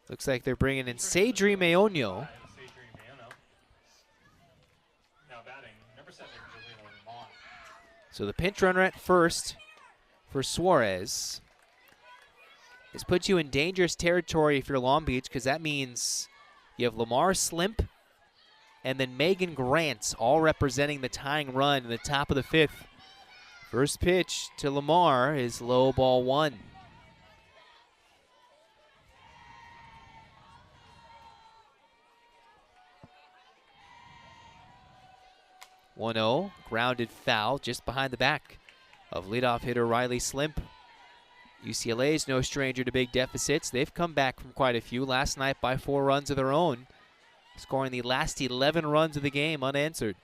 A: looks like they're bringing in Sadri Meoño. So the pinch runner at first for Suarez. This puts you in dangerous territory if you're Long Beach, because that means you have Lamar Slimp and then Megan Grant all representing the tying run in the top of the 5th. First pitch to Lamar is low, ball 1. (1-0), grounded foul just behind the back of leadoff hitter Riley Slimp. UCLA is no stranger to big deficits. They've come back from quite a few. Last night by 4 runs of their own, scoring the last 11 runs of the game unanswered,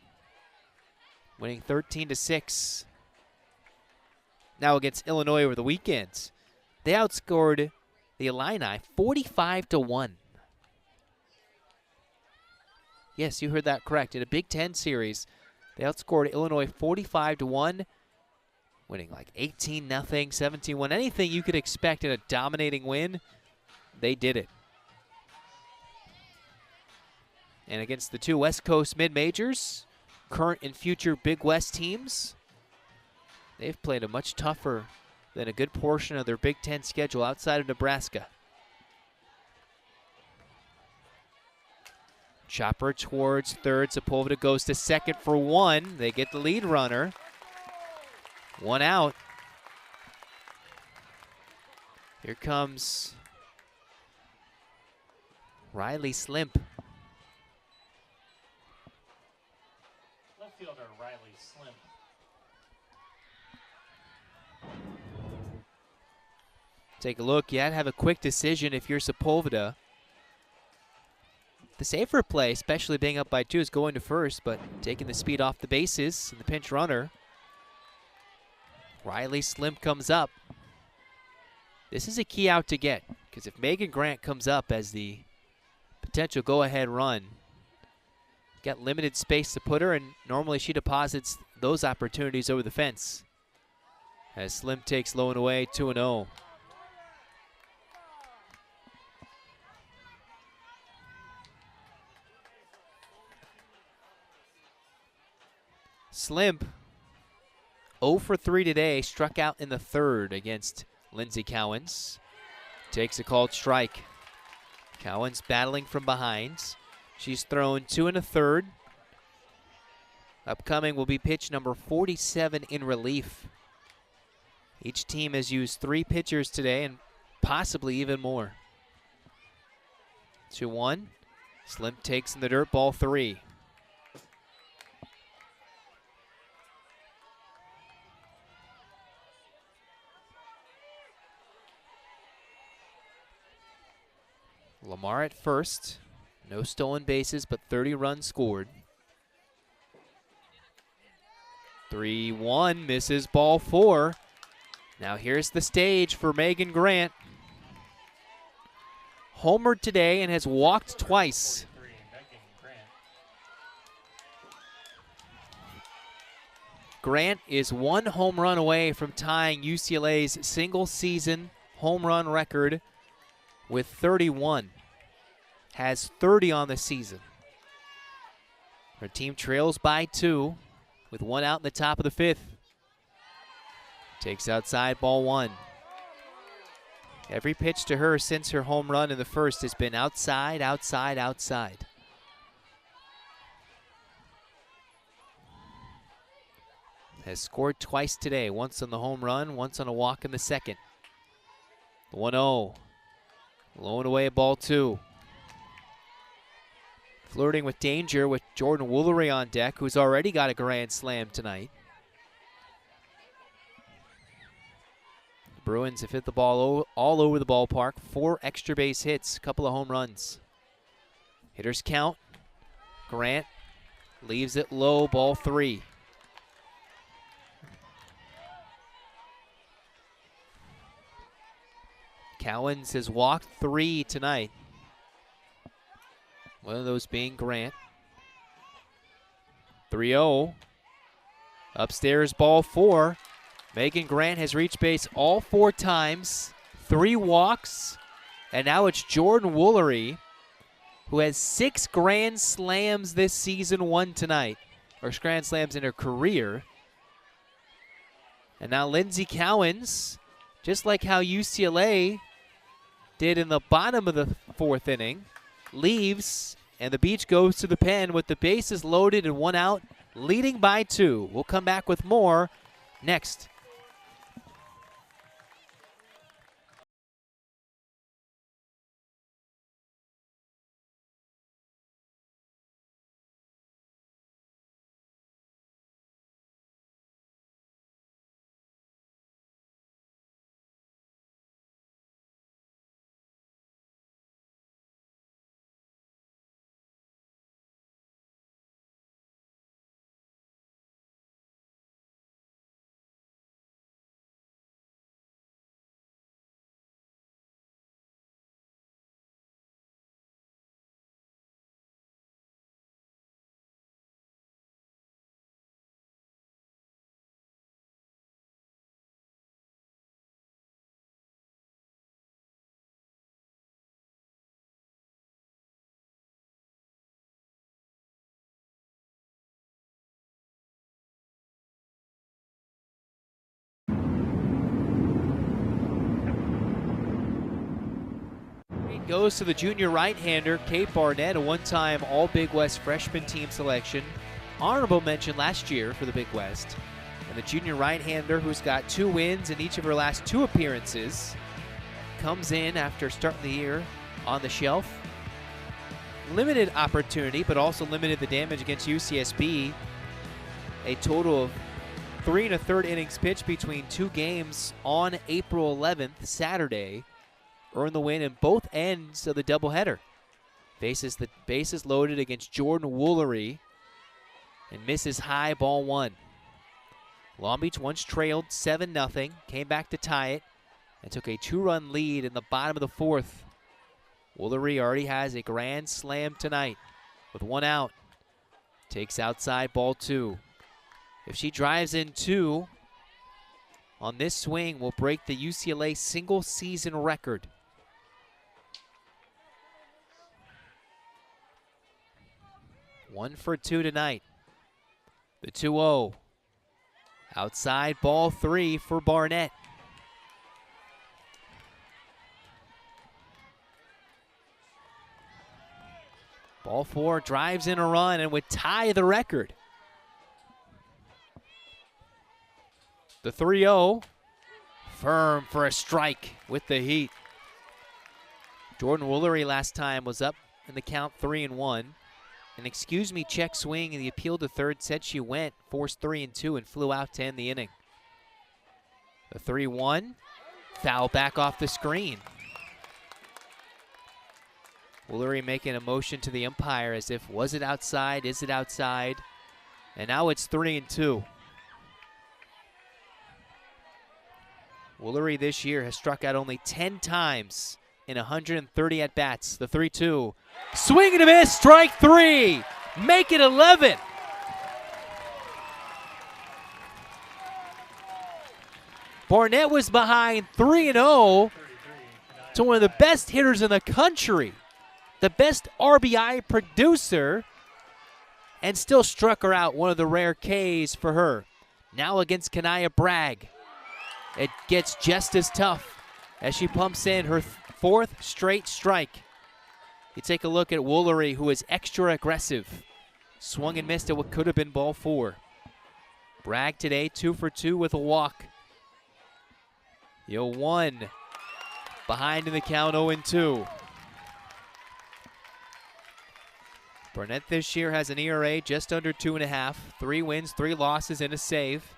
A: winning 13-6. Now against Illinois over the weekend, they outscored the Illini 45-1. Yes, you heard that correct. In a Big Ten series, they outscored Illinois 45-1, winning like 18-0, 17-1, anything you could expect in a dominating win, they did it. And against the two West Coast mid-majors, current and future Big West teams, they've played a much tougher than a good portion of their Big Ten schedule outside of Nebraska. Chopper towards third. Sepulveda goes to second for one. They get the lead runner. One out. Here comes Riley Slimp.
B: Left fielder Riley Slim.
A: Take a look. You had to have a quick decision if you're Sepulveda. The safer play, especially being up by 2, is going to first, but taking the speed off the bases and the pinch runner. Riley Slimp comes up. This is a key out to get, because if Megan Grant comes up as the potential go-ahead run, got limited space to put her, and normally she deposits those opportunities over the fence. As Slim takes low and away, 2-0. Slimp, 0 for 3 today, struck out in the third against Lindsey Cowens. Takes a called strike. Cowens battling from behind. She's thrown 2 1/3. Upcoming will be pitch number 47 in relief. Each team has used 3 pitchers today and possibly even more. 2-1. Slimp takes in the dirt, ball 3. Lamar at first. No stolen bases, but 30 runs scored. 3-1, misses ball 4. Now here's the stage for Megan Grant. Homered today and has walked twice. Grant is 1 home run away from tying UCLA's single-season home run record with 31. Has 30 on the season. Her team trails by 2 with 1 out in the top of the 5th. Takes outside, ball 1. Every pitch to her since her home run in the first has been outside, outside, outside. Has scored twice today, once on the home run, once on a walk in the second. 1-0. Low and away, ball 2. Flirting with danger with Jordan Woolery on deck, who's already got a grand slam tonight. The Bruins have hit the ball all over the ballpark. 4 extra base hits, a couple of home runs. Hitters count. Grant leaves it low, ball 3. Cowens has walked 3 tonight. One of those being Grant. 3-0. Upstairs, ball 4. Megan Grant has reached base all 4 times. 3 walks. And now it's Jordan Woolery, who has 6 grand slams this season, 1 tonight. Or grand slams in her career. And now Lindsey Cowens, just like how UCLA did in the bottom of the 4th inning, leaves, and the Beach goes to the pen with the bases loaded and 1 out, leading by 2. We'll come back with more next. goes to the junior right-hander, Kate Barnett, a one-time All-Big West freshman team selection. Honorable mention last year for the Big West. And the junior right-hander, who's got 2 wins in each of her last 2 appearances, comes in after starting the year on the shelf. Limited opportunity, but also limited the damage against UCSB. A total of 3 1/3 innings pitched between 2 games on April 11th, Saturday. Earned the win in both ends of the doubleheader. Bases loaded against Jordan Woolery and misses high, ball 1. Long Beach once trailed 7-0, came back to tie it, and took a 2-run lead in the bottom of the 4th. Woolery already has a grand slam tonight with 1 out. Takes outside, ball 2. If she drives in 2 on this swing, will break the UCLA single season record. One for 2 tonight. The 2-0. Outside, ball 3 for Barnett. Ball 4 drives in a run and would tie the record. The 3-0, firm for a strike with the heat. Jordan Woolery last time was up in the count 3-1. An excuse me check swing in the appeal to third said she went, forced 3-2 and flew out to end the inning. The 3-1, foul back off the screen. Woolery making a motion to the umpire as if, was it outside, is it outside? And now it's 3-2. Woolery this year has struck out only 10 times in 130 at-bats. The 3-2. Swing and a miss, strike 3. Make it 11. Barnett was behind 3-0 to one of the best hitters in the country, the best RBI producer, and still struck her out, one of the rare Ks for her. Now against Kanaya Bragg. It gets just as tough as she pumps in her 4th straight strike. You take a look at Woolery, who is extra aggressive. Swung and missed at what could have been ball 4. Bragg today 2 for 2 with a walk. The 0-1 behind in the count, 0-2. Barnett this year has an ERA just under 2.5. 3 wins, 3 losses, and a save.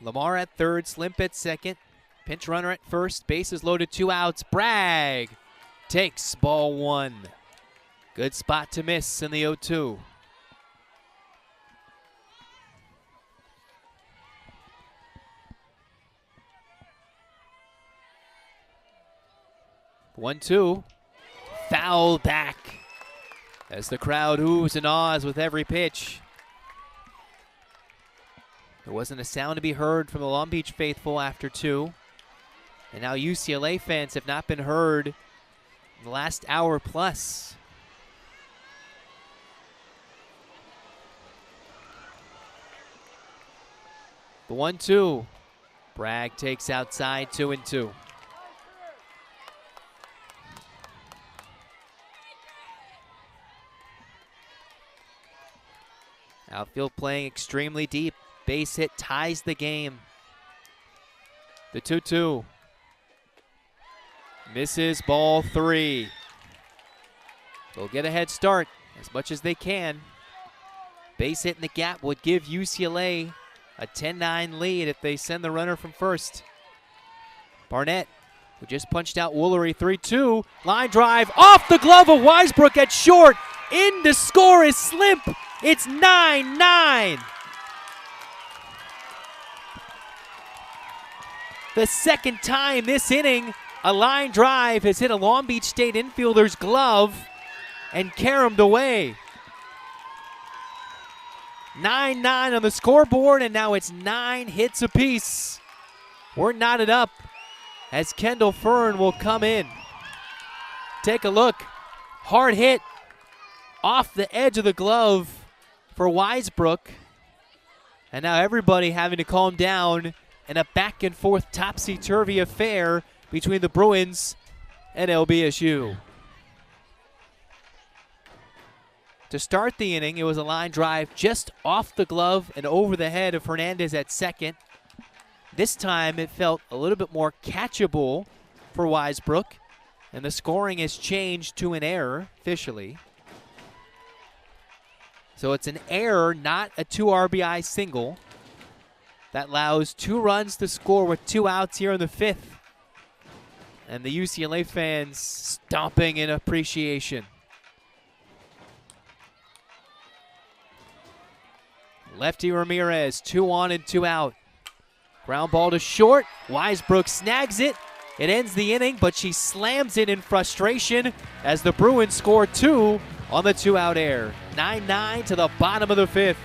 A: Lamar at third, Slimp at second. Pinch runner at first, bases loaded, 2 outs. Bragg takes ball 1. Good spot to miss in the 0-2. One, 2, foul back as the crowd oohs and ahs with every pitch. There wasn't a sound to be heard from the Long Beach faithful after 2. And now UCLA fans have not been heard in the last hour plus. The 1-2. Bragg takes outside, 2-2. Outfield playing extremely deep. Base hit ties the game. The 2-2. Misses, ball 3. They'll get a head start as much as they can. Base hit in the gap would give UCLA a 10-9 lead if they send the runner from first. Barnett, who just punched out Woolery, 3-2. Line drive off the glove of Weisbrook at short. In to score is Slimp. It's 9-9. The second time this inning, a line drive has hit a Long Beach State infielder's glove and caromed away. 9-9 on the scoreboard, and now it's 9 hits apiece. We're knotted up as Kendall Fern will come in. Take a look. Hard hit off the edge of the glove for Weisbrook And now everybody having to calm down in a back and forth topsy-turvy affair between the Bruins and LBSU. To start the inning, it was a line drive just off the glove and over the head of Hernandez at second. This time it felt a little bit more catchable for Weisbrook, and the scoring has changed to an error officially. So it's an error, not a 2 RBI single. That allows 2 runs to score with 2 outs here in the 5th. And the UCLA fans stomping in appreciation. Lefty Ramirez, 2 on and 2 out. Ground ball to short. Weisbrook snags it. It ends the inning, but she slams it in frustration as the Bruins score 2 on the 2-out error. 9-9 to the bottom of the 5th.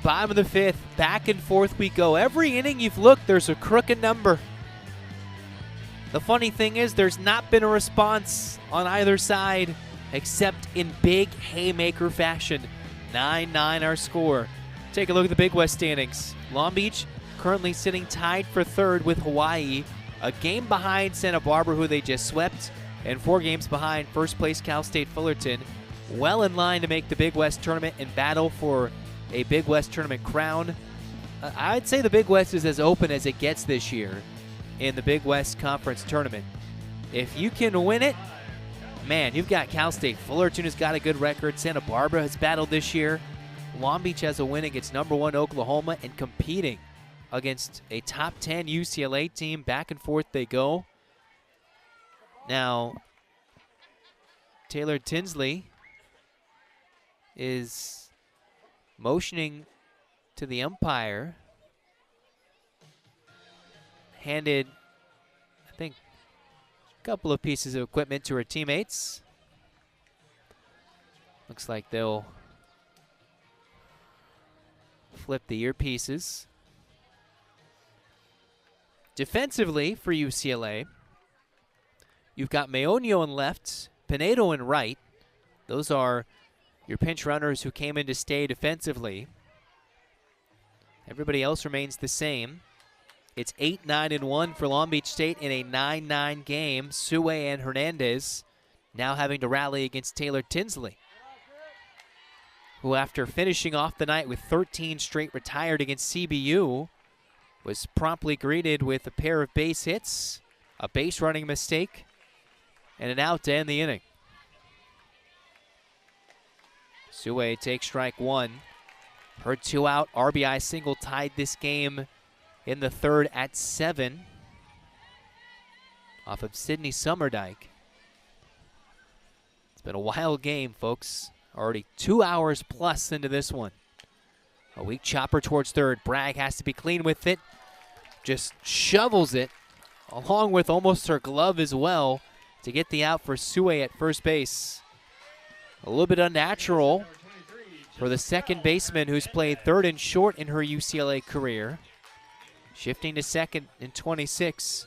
A: Bottom of the 5th, back and forth we go. Every inning you've looked, there's a crooked number. The funny thing is there's not been a response on either side except in big haymaker fashion. 9-9 our score. Take a look at the Big West standings. Long Beach currently sitting tied for 3rd with Hawaii, a game behind Santa Barbara, who they just swept, and 4 games behind first place Cal State Fullerton. Well in line to make the Big West tournament and battle for a Big West tournament crown. I'd say the Big West is as open as it gets this year in the Big West Conference tournament. If you can win it, man, you've got Cal State Fullerton has got a good record. Santa Barbara has battled this year. Long Beach has a win against number 1 Oklahoma and competing against a top 10 UCLA team. Back and forth they go. Now, Taylor Tinsley is motioning to the umpire. Handed, I think, a couple of pieces of equipment to her teammates. Looks like they'll flip the earpieces. Defensively for UCLA, you've got Meonio in left, Pinedo in right. Those are your pinch runners who came in to stay defensively. Everybody else remains the same. It's 8-9-1 for Long Beach State in a 9-9 game. Sue and Hernandez now having to rally against Taylor Tinsley, who after finishing off the night with 13 straight retired against CBU, was promptly greeted with a pair of base hits, a base running mistake, and an out to end the inning. Sue takes strike 1. Her 2-out RBI single tied this game in the 3rd at 7 off of Sydney Summerdike. It's been a wild game, folks. Already 2 hours plus into this one. A weak chopper towards 3rd. Bragg has to be clean with it. Just shovels it along with almost her glove as well to get the out for Sue at first base. A little bit unnatural for the second baseman who's played third and short in her UCLA career. Shifting to second in 26.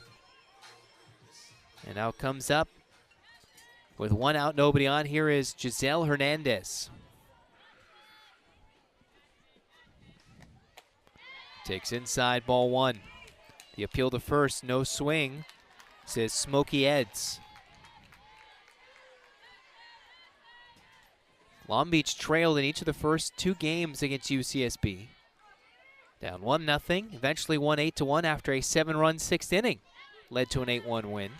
A: And now comes up with one out, nobody on. Here is Giselle Hernandez. Takes inside, ball one. The appeal to first, no swing, says Smokey Eds. Long Beach trailed in each of the first two games against UCSB. Down 1-0, eventually won 8-1 after a 7-run sixth inning led to an 8-1 win.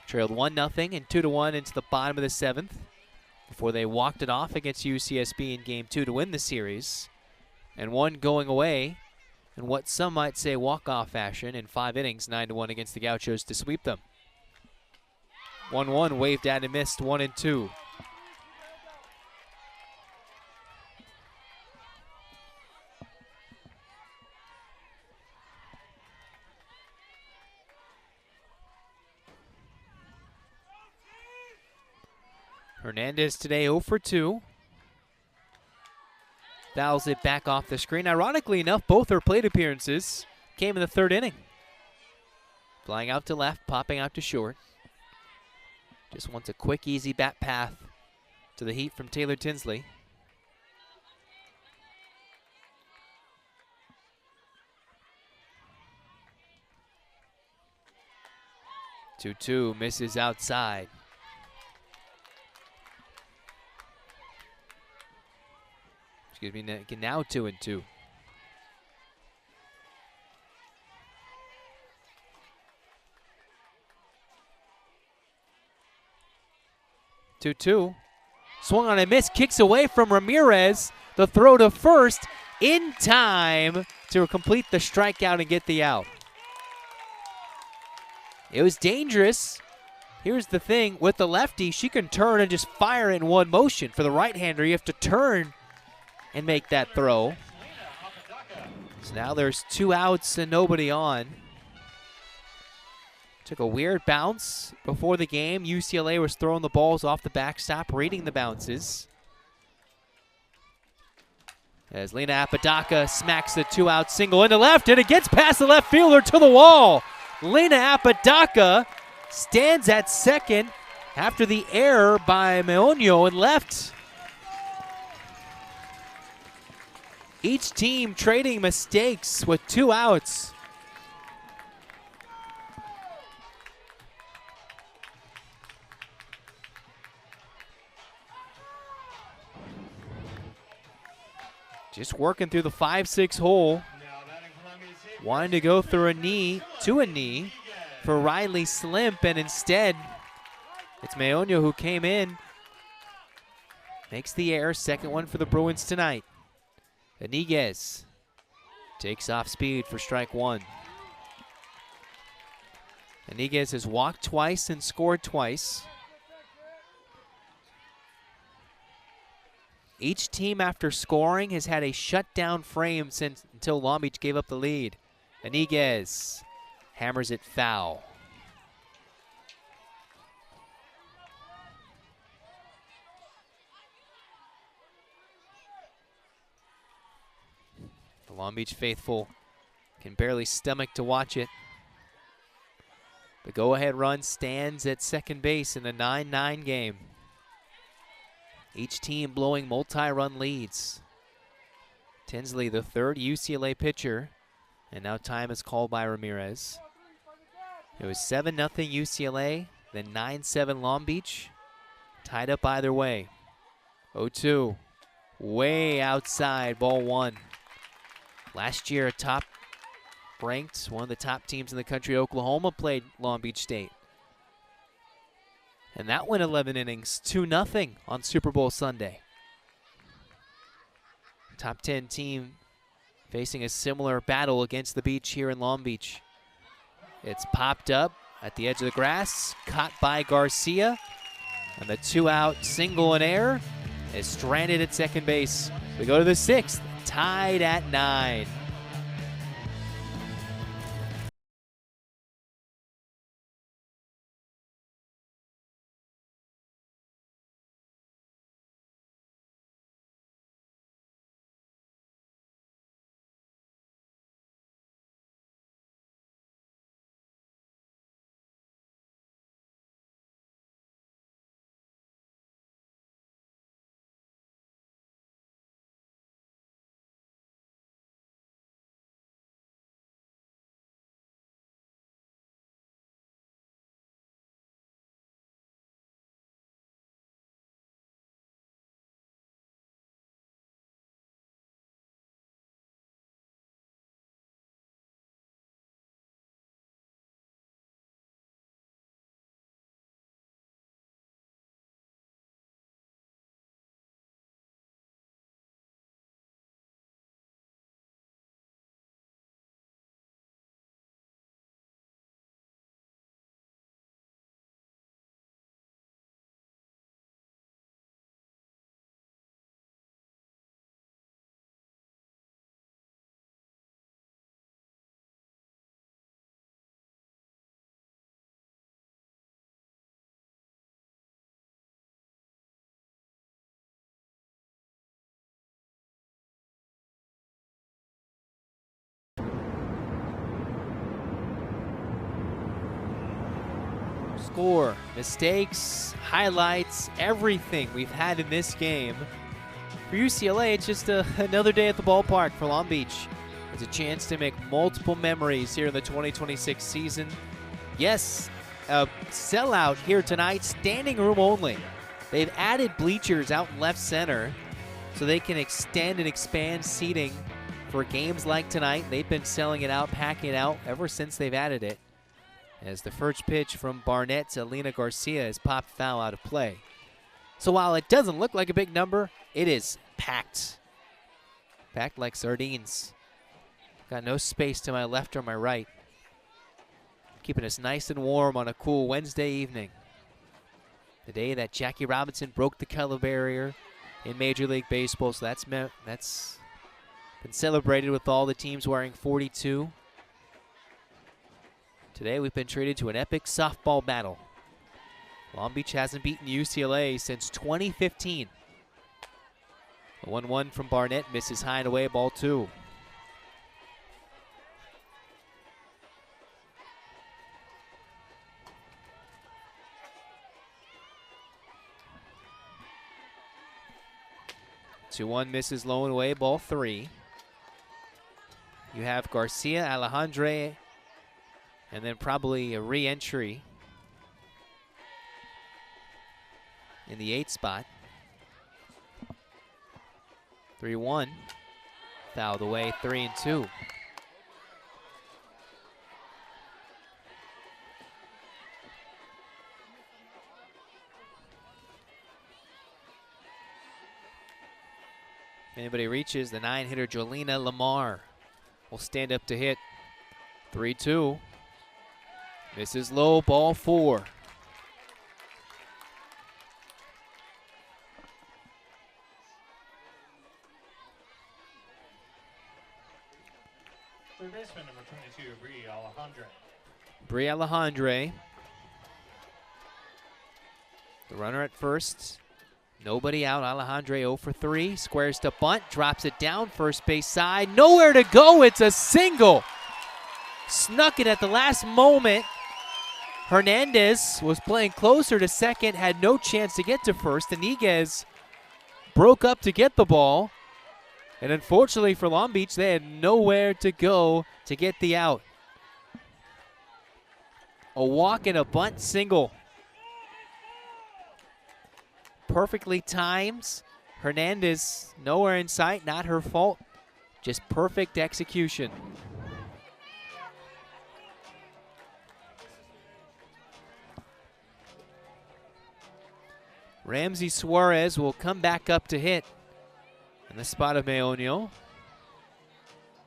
A: Trailed 1-0 and 2-1 into the bottom of the seventh before they walked it off against UCSB in game 2 to win the series. And one going away in what some might say walk-off fashion in 5 innings, 9-1 against the Gauchos to sweep them. 1-1 waved at and missed, 1-2. Hernandez today 0 for 2. Fouls it back off the screen. Ironically enough, both her plate appearances came in the third inning. Flying out to left, popping out to short. Just wants a quick, easy bat path to the heat from Taylor Tinsley. Two misses outside. Excuse me, now 2-2. Two. Swung on a miss, kicks away from Ramirez. The throw to first in time to complete the strikeout and get the out. It was dangerous. Here's the thing, with the lefty, she can turn and just fire in one motion. For the right-hander, you have to turn and make that throw. So now there's 2 outs and nobody on. Took a weird bounce before the game. UCLA was throwing the balls off the backstop, reading the bounces. As Lena Apodaca smacks the 2-out single into left, and it gets past the left fielder to the wall. Lena Apodaca stands at second after the error by Meoño in left. Each team trading mistakes with 2 outs. Just working through the 5-6 hole. Wanting to go through a knee, to a knee for Riley Slimp, and instead it's Meoño who came in. Makes the error, second one for the Bruins tonight. Iniguez takes off speed for strike one. Iniguez has walked twice and scored twice. Each team after scoring has had a shutdown frame until Long Beach gave up the lead. Iniguez hammers it foul. The Long Beach faithful can barely stomach to watch it. The go-ahead run stands at second base in the 9-9 game. Each team blowing multi-run leads. Tinsley, the third UCLA pitcher, and now time is called by Ramirez. It was 7-0 UCLA, then 9-7 Long Beach. Tied up either way. 0-2, way outside, ball one. Last year, a top-ranked, one of the top teams in the country, Oklahoma, played Long Beach State. And that went 11 innings, 2-0 on Super Bowl Sunday. Top 10 team facing a similar battle against the Beach here in Long Beach. It's popped up at the edge of the grass, caught by Garcia, and the 2-out single in air is stranded at second base. We go to the 6th, tied at 9. score. Mistakes, highlights, everything we've had in this game. For UCLA, it's just another day at the ballpark for Long Beach. It's a chance to make multiple memories here in the 2026 season. Yes, a sellout here tonight, standing room only. They've added bleachers out in left center so they can extend and expand seating for games like tonight. They've been selling it out, packing it out ever since they've added it. As the first pitch from Barnett to Lena Garcia is popped foul out of play. So while it doesn't look like a big number, it is packed. Packed like sardines. Got no space to my left or my right. Keeping us nice and warm on a cool Wednesday evening. The day that Jackie Robinson broke the color barrier in Major League Baseball. So that's been celebrated with all the teams wearing 42. Today we've been treated to an epic softball battle. Long Beach hasn't beaten UCLA since 2015. A 1-1 from Barnett, misses high and away, ball 2. Two 1 misses low and away, ball 3. You have Garcia, Alejandre, and then probably a re-entry in the 8 spot. 3-1. Fouled away, 3-2. Anybody reaches, the 9-hitter Jolena Lamar will stand up to hit. 3-2. Misses low, ball 4.
B: Third baseman number 22, Bree Alejandre.
A: Bree Alejandre. The runner at first. Nobody out. Alejandre 0 for 3. Squares to bunt. Drops it down. First base side. Nowhere to go. It's a single. Snuck it at the last moment. Hernandez was playing closer to second. Had no chance to get to first. Iniguez broke up to get the ball. And unfortunately for Long Beach, they had nowhere to go to get the out. A walk and a bunt single. Perfectly timed. Hernandez nowhere in sight, not her fault. Just perfect execution. Ramsey Suarez will come back up to hit in the spot of Meonio.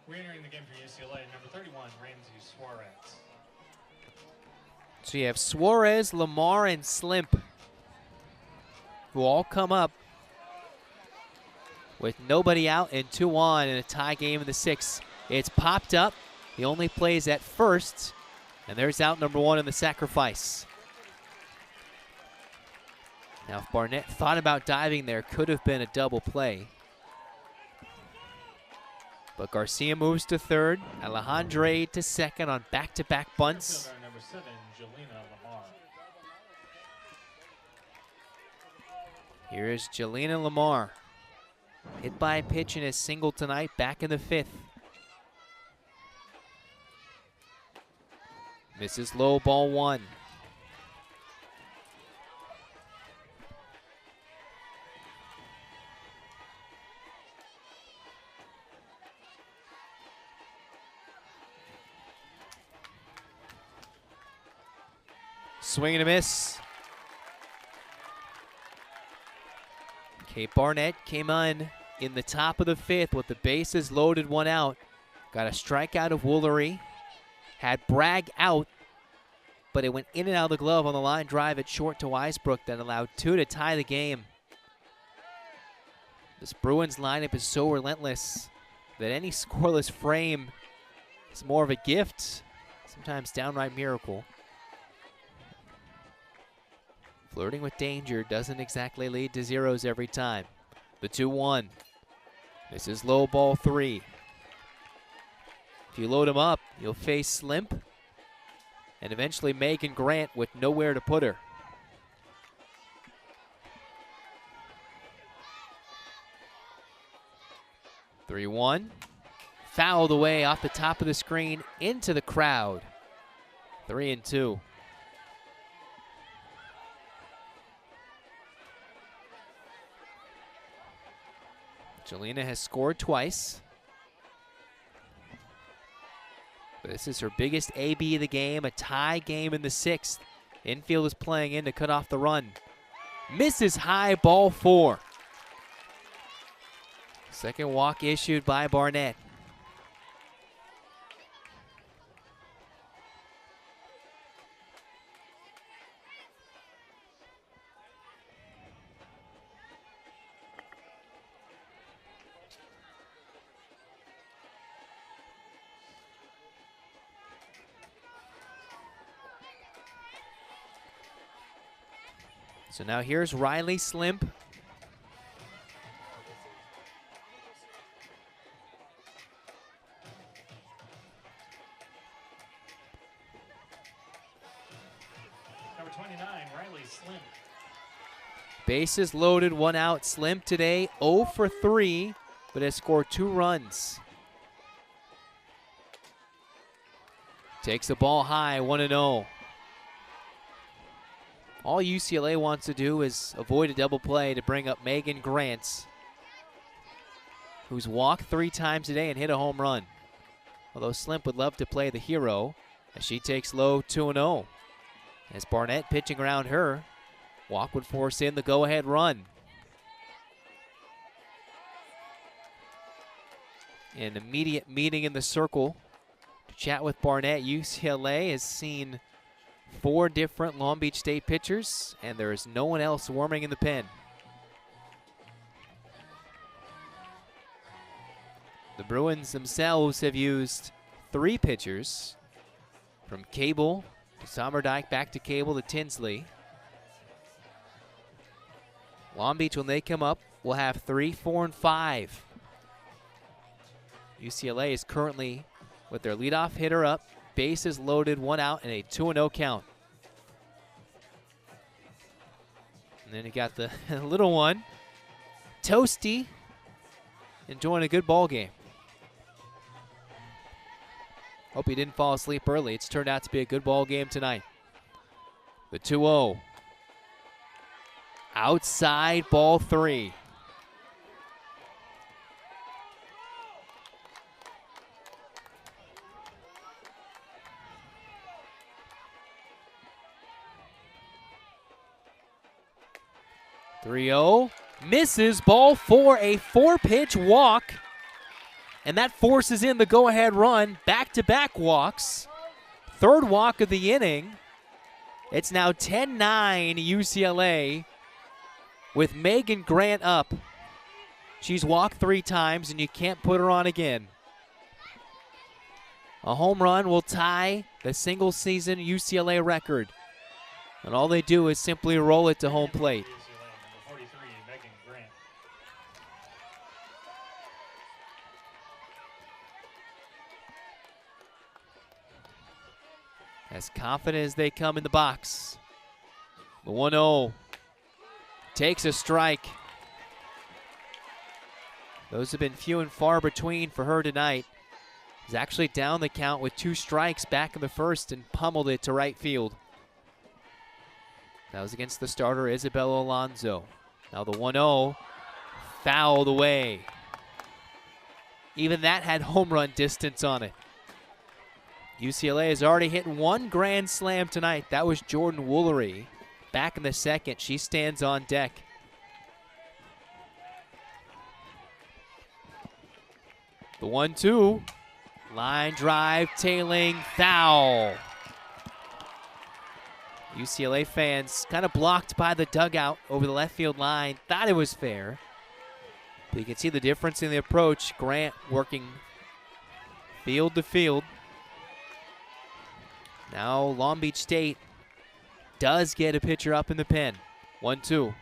B: Re-entering the game for UCLA, number 31, Ramsey Suarez.
A: So you have Suarez, Lamar, and Slimp, who all come up with nobody out and 2 on in a tie game in the 6th. It's popped up. He only plays at first, and there's out number 1 in the sacrifice. Now, if Barnett thought about diving there, could have been a double play. But Garcia moves to third. Alejandre to second on back-to-back bunts.
B: Fielder, number 7, Jelena Lamar.
A: Here is Jelena Lamar. Hit by a pitch in his single tonight, back in the 5th. Misses low, ball 1. Swing and a miss. Kate Barnett came on in the top of the 5th with the bases loaded, 1 out. Got a strikeout of Woolery. Had Bragg out, but it went in and out of the glove on the line drive at short to Weisbrook that allowed 2 to tie the game. This Bruins lineup is so relentless that any scoreless frame is more of a gift, sometimes downright miracle. Flirting with danger doesn't exactly lead to zeros every time. The 2-1. This is low, ball 3. If you load him up, you'll face Slimp and eventually Megan Grant with nowhere to put her. (3-1). Fouled away off the top of the screen into the crowd. 3-2. Jelena has scored twice. This is her biggest AB of the game, a tie game in the 6th. Infield is playing in to cut off the run. Misses high, ball 4. Second walk issued by Barnett. So now here's Riley Slimp.
B: Number 29, Riley Slim.
A: Bases loaded, 1 out. Slimp today 0 for 3, but has scored 2 runs. Takes the ball high, 1-0. All UCLA wants to do is avoid a double play to bring up Megan Grant, who's walked 3 times today and hit a home run. Although Slimp would love to play the hero as she takes low 2-0. As Barnett pitching around her, walk would force in the go-ahead run. An immediate meeting in the circle to chat with Barnett. UCLA has seen 4 different Long Beach State pitchers, and there is no one else warming in the pen. The Bruins themselves have used 3 pitchers, from Cable to Sommerdyke, back to Cable to Tinsley. Long Beach, when they come up, will have 3, 4, and 5. UCLA is currently with their leadoff hitter up, bases loaded, 1 out, and a 2-0 count. And then you got the little one, Toasty, enjoying a good ball game. Hope he didn't fall asleep early. It's turned out to be a good ball game tonight. The 2-0. Outside, ball 3. Misses, ball 4, a 4-pitch walk, and that forces in the go-ahead run. Back-to-back walks, 3rd walk of the inning. It's now 10-9 UCLA with Megan Grant up. She's walked 3 times, and you can't put her on again. A home run will tie the single-season UCLA record, and all they do is simply roll it to home plate.
B: UCLA, number 43, Megan Grant.
A: As confident as they come in the box. The 1-0 takes a strike. Those have been few and far between for her tonight. He's actually down the count with 2 strikes back in the first and pummeled it to right field. That was against the starter, Isabella Alonso. Now the 1-0 fouled away. Even that had home run distance on it. UCLA has already hit 1 grand slam tonight. That was Jordan Woolery. Back in the second, she stands on deck. The 1-2. Line drive, tailing, foul. UCLA fans kind of blocked by the dugout over the left field line. Thought it was fair. But you can see the difference in the approach. Grant working field to field. Now Long Beach State does get a pitcher up in the pen. 1-2.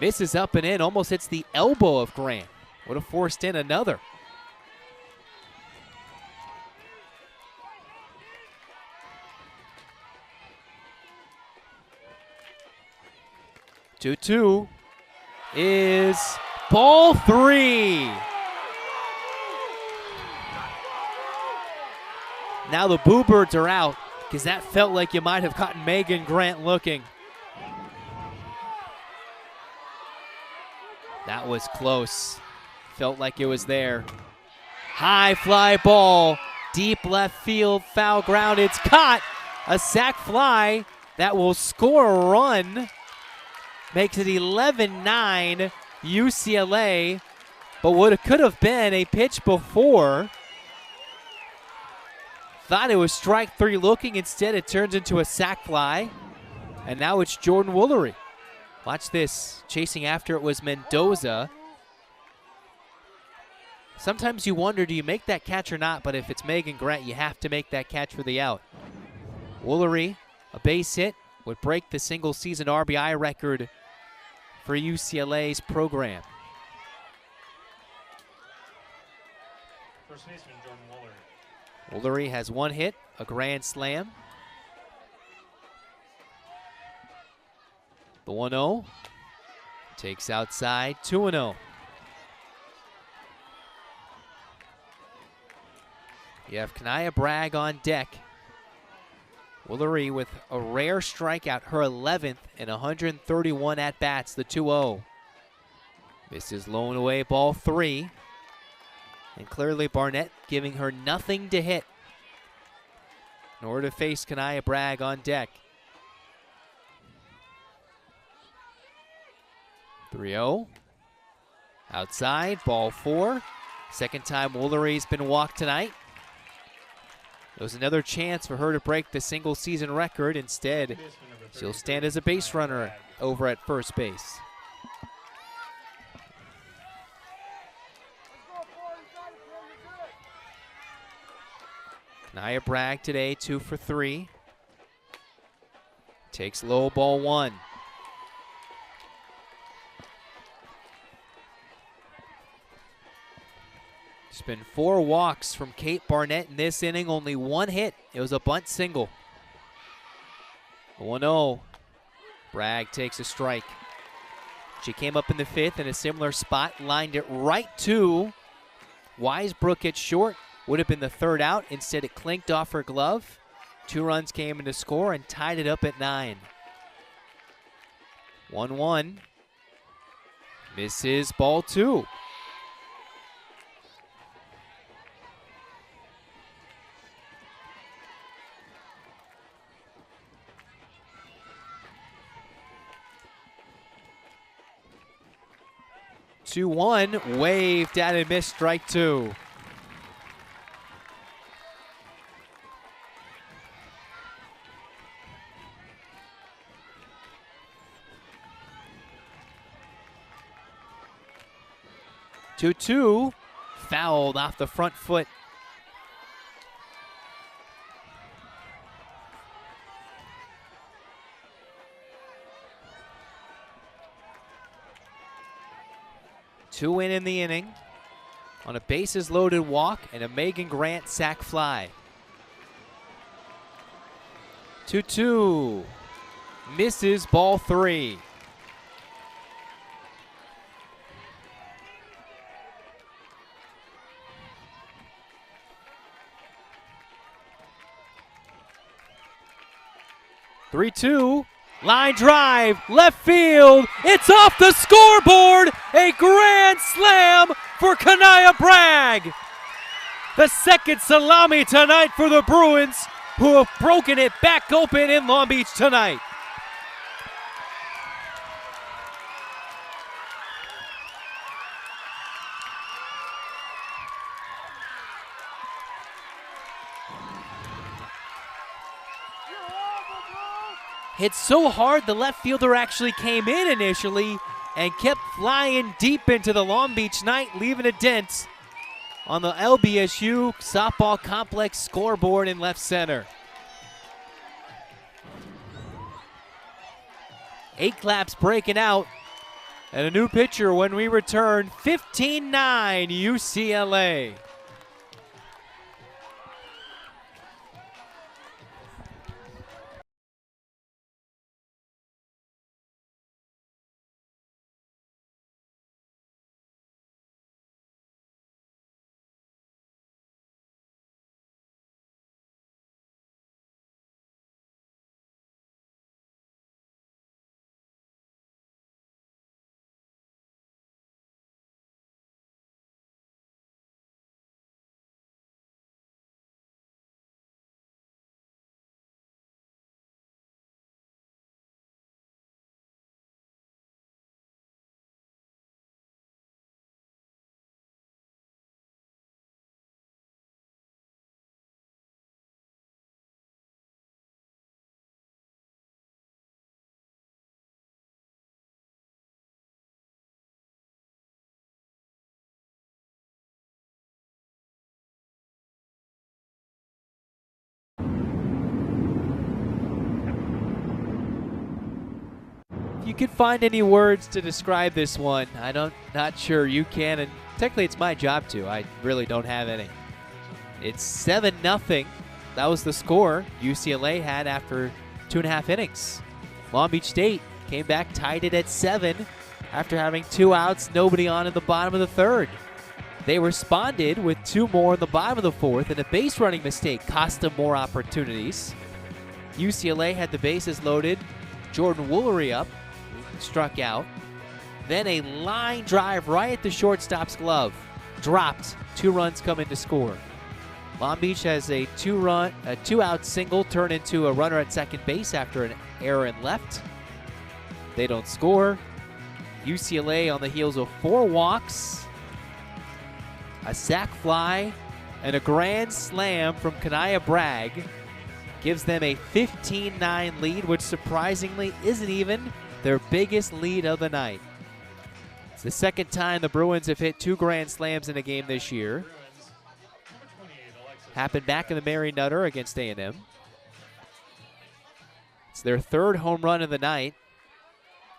A: Misses up and in, almost hits the elbow of Grant. Would have forced in another. 2-2 is ball 3. Now the Boo Birds are out because that felt like you might have caught Megan Grant looking. That was close. Felt like it was there. High fly ball, deep left field, foul ground. It's caught. A sac fly that will score a run. Makes it 11-9 UCLA. But what it could have been a pitch before. Thought it was strike 3 looking. Instead, it turns into a sac fly. And now it's Jordan Woolery. Watch this. Chasing after it was Mendoza. Sometimes you wonder, do you make that catch or not? But if it's Megan Grant, you have to make that catch for the out. Woolery, a base hit, would break the single-season RBI record for UCLA's program.
B: First baseman Jordan Woolery.
A: Woolery has 1 hit, a grand slam. The 1-0 takes outside, 2-0. You have Kanaya Bragg on deck. Woolery with a rare strikeout, her 11th and 131 at-bats, the 2-0. This is blown away, ball 3. And clearly Barnett giving her nothing to hit in order to face Kanaya Bragg on deck. 3-0. Outside, ball 4. Second time Woolery's been walked tonight. There was another chance for her to break the single season record. Instead, she'll stand as a base runner over at first base. Kanaya Bragg today, 2 for 3. Takes low, ball 1. It's been 4 walks from Kate Barnett in this inning, only 1 hit. It was a bunt single. 1-0. Bragg takes a strike. She came up in the 5th in a similar spot, lined it right to Weisbrook at short. Would have been the 3rd out. Instead, it clinked off her glove. 2 runs came in to score and tied it up at 9. 1-1. Misses, ball 2. Two, 1, waved at and missed, strike 2. Two, fouled off the front foot. Two in the inning on a bases loaded walk and a Megan Grant sac fly. 2-2, misses, ball 3. Three-two. Line drive, left field, it's off the scoreboard! A grand slam for Kanaya Bragg! The second salami tonight for the Bruins, who have broken it back open in Long Beach tonight. Hit so hard, the left fielder actually came in initially and kept flying deep into the Long Beach night, leaving a dent on the LBSU softball complex scoreboard in left center. 8 claps breaking out, and a new pitcher when we return. 15-9 UCLA. you could find any words to describe this one, not sure you can, and technically it's my job to. I really don't have any. It's 7-0. That was the score UCLA had after 2.5 innings. Long Beach State came back, tied it at 7 after having 2 outs, nobody on in the bottom of the 3rd. They responded with 2 more in the bottom of the 4th, and a base running mistake cost them more opportunities. UCLA had the bases loaded. Jordan Woolery up, struck out. Then a line drive right at the shortstop's glove. Dropped. 2 runs come in to score. Long Beach has a 2-out single turn into a runner at second base after an error in left. They don't score. UCLA on the heels of 4 walks, a sac fly, and a grand slam from Kanaya Bragg gives them a 15-9 lead, which surprisingly isn't even their biggest lead of the night. It's the second time the Bruins have hit 2 grand slams in a game this year. Happened back in the Mary Nutter against A&M. It's their 3rd home run of the night.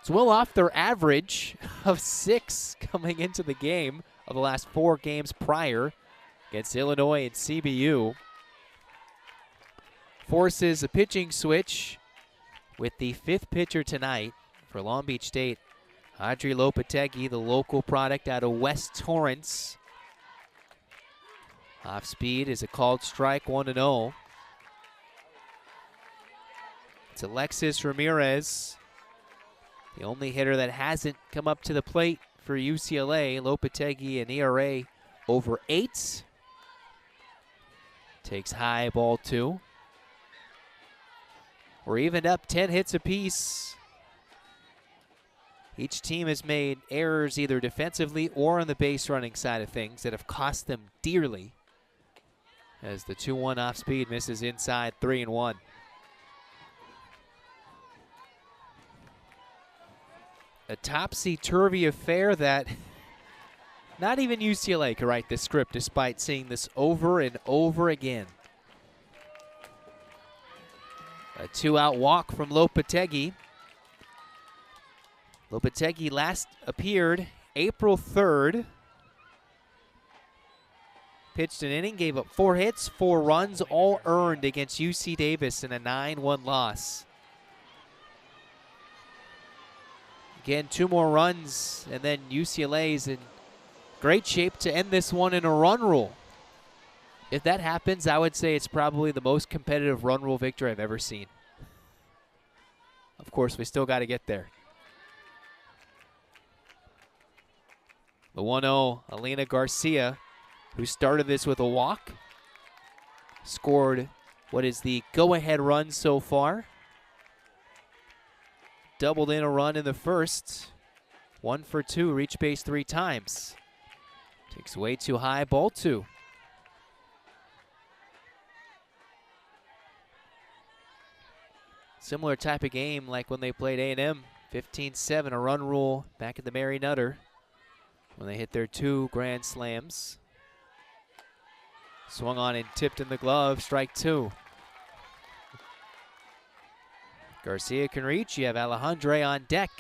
A: It's well off their average of 6 coming into the game of the last 4 games prior against Illinois and CBU. Forces a pitching switch with the 5th pitcher tonight for Long Beach State, Audrey Lopetegui, the local product out of West Torrance. Off speed is a called strike, 1-0. It's Alexis Ramirez, the only hitter that hasn't come up to the plate for UCLA. Lopetegui, an ERA over 8. Takes high, ball 2. We're evened up 10 hits apiece. Each team has made errors either defensively or on the base running side of things that have cost them dearly. As the 2-1 off speed misses inside, 3-1. A topsy-turvy affair that not even UCLA could write this script despite seeing this over and over again. A 2-out walk from Lopetegui. Lopetegui last appeared April 3rd. Pitched an inning, gave up 4 hits, 4 runs, all earned against UC Davis in a 9-1 loss. Again, 2 more runs, and then UCLA's in great shape to end this one in a run rule. If that happens, I would say it's probably the most competitive run rule victory I've ever seen. Of course, we still got to get there. The 1-0, Alina Garcia, who started this with a walk, scored what is the go-ahead run so far. Doubled in a run in the first. 1 for 2, reached base 3 times. Takes way too high, ball 2. Similar type of game like when they played A&M, 15-7, a run rule back at the Mary Nutter when they hit their 2 grand slams. Swung on and tipped in the glove, strike 2. Garcia can reach. You have Alejandre on deck,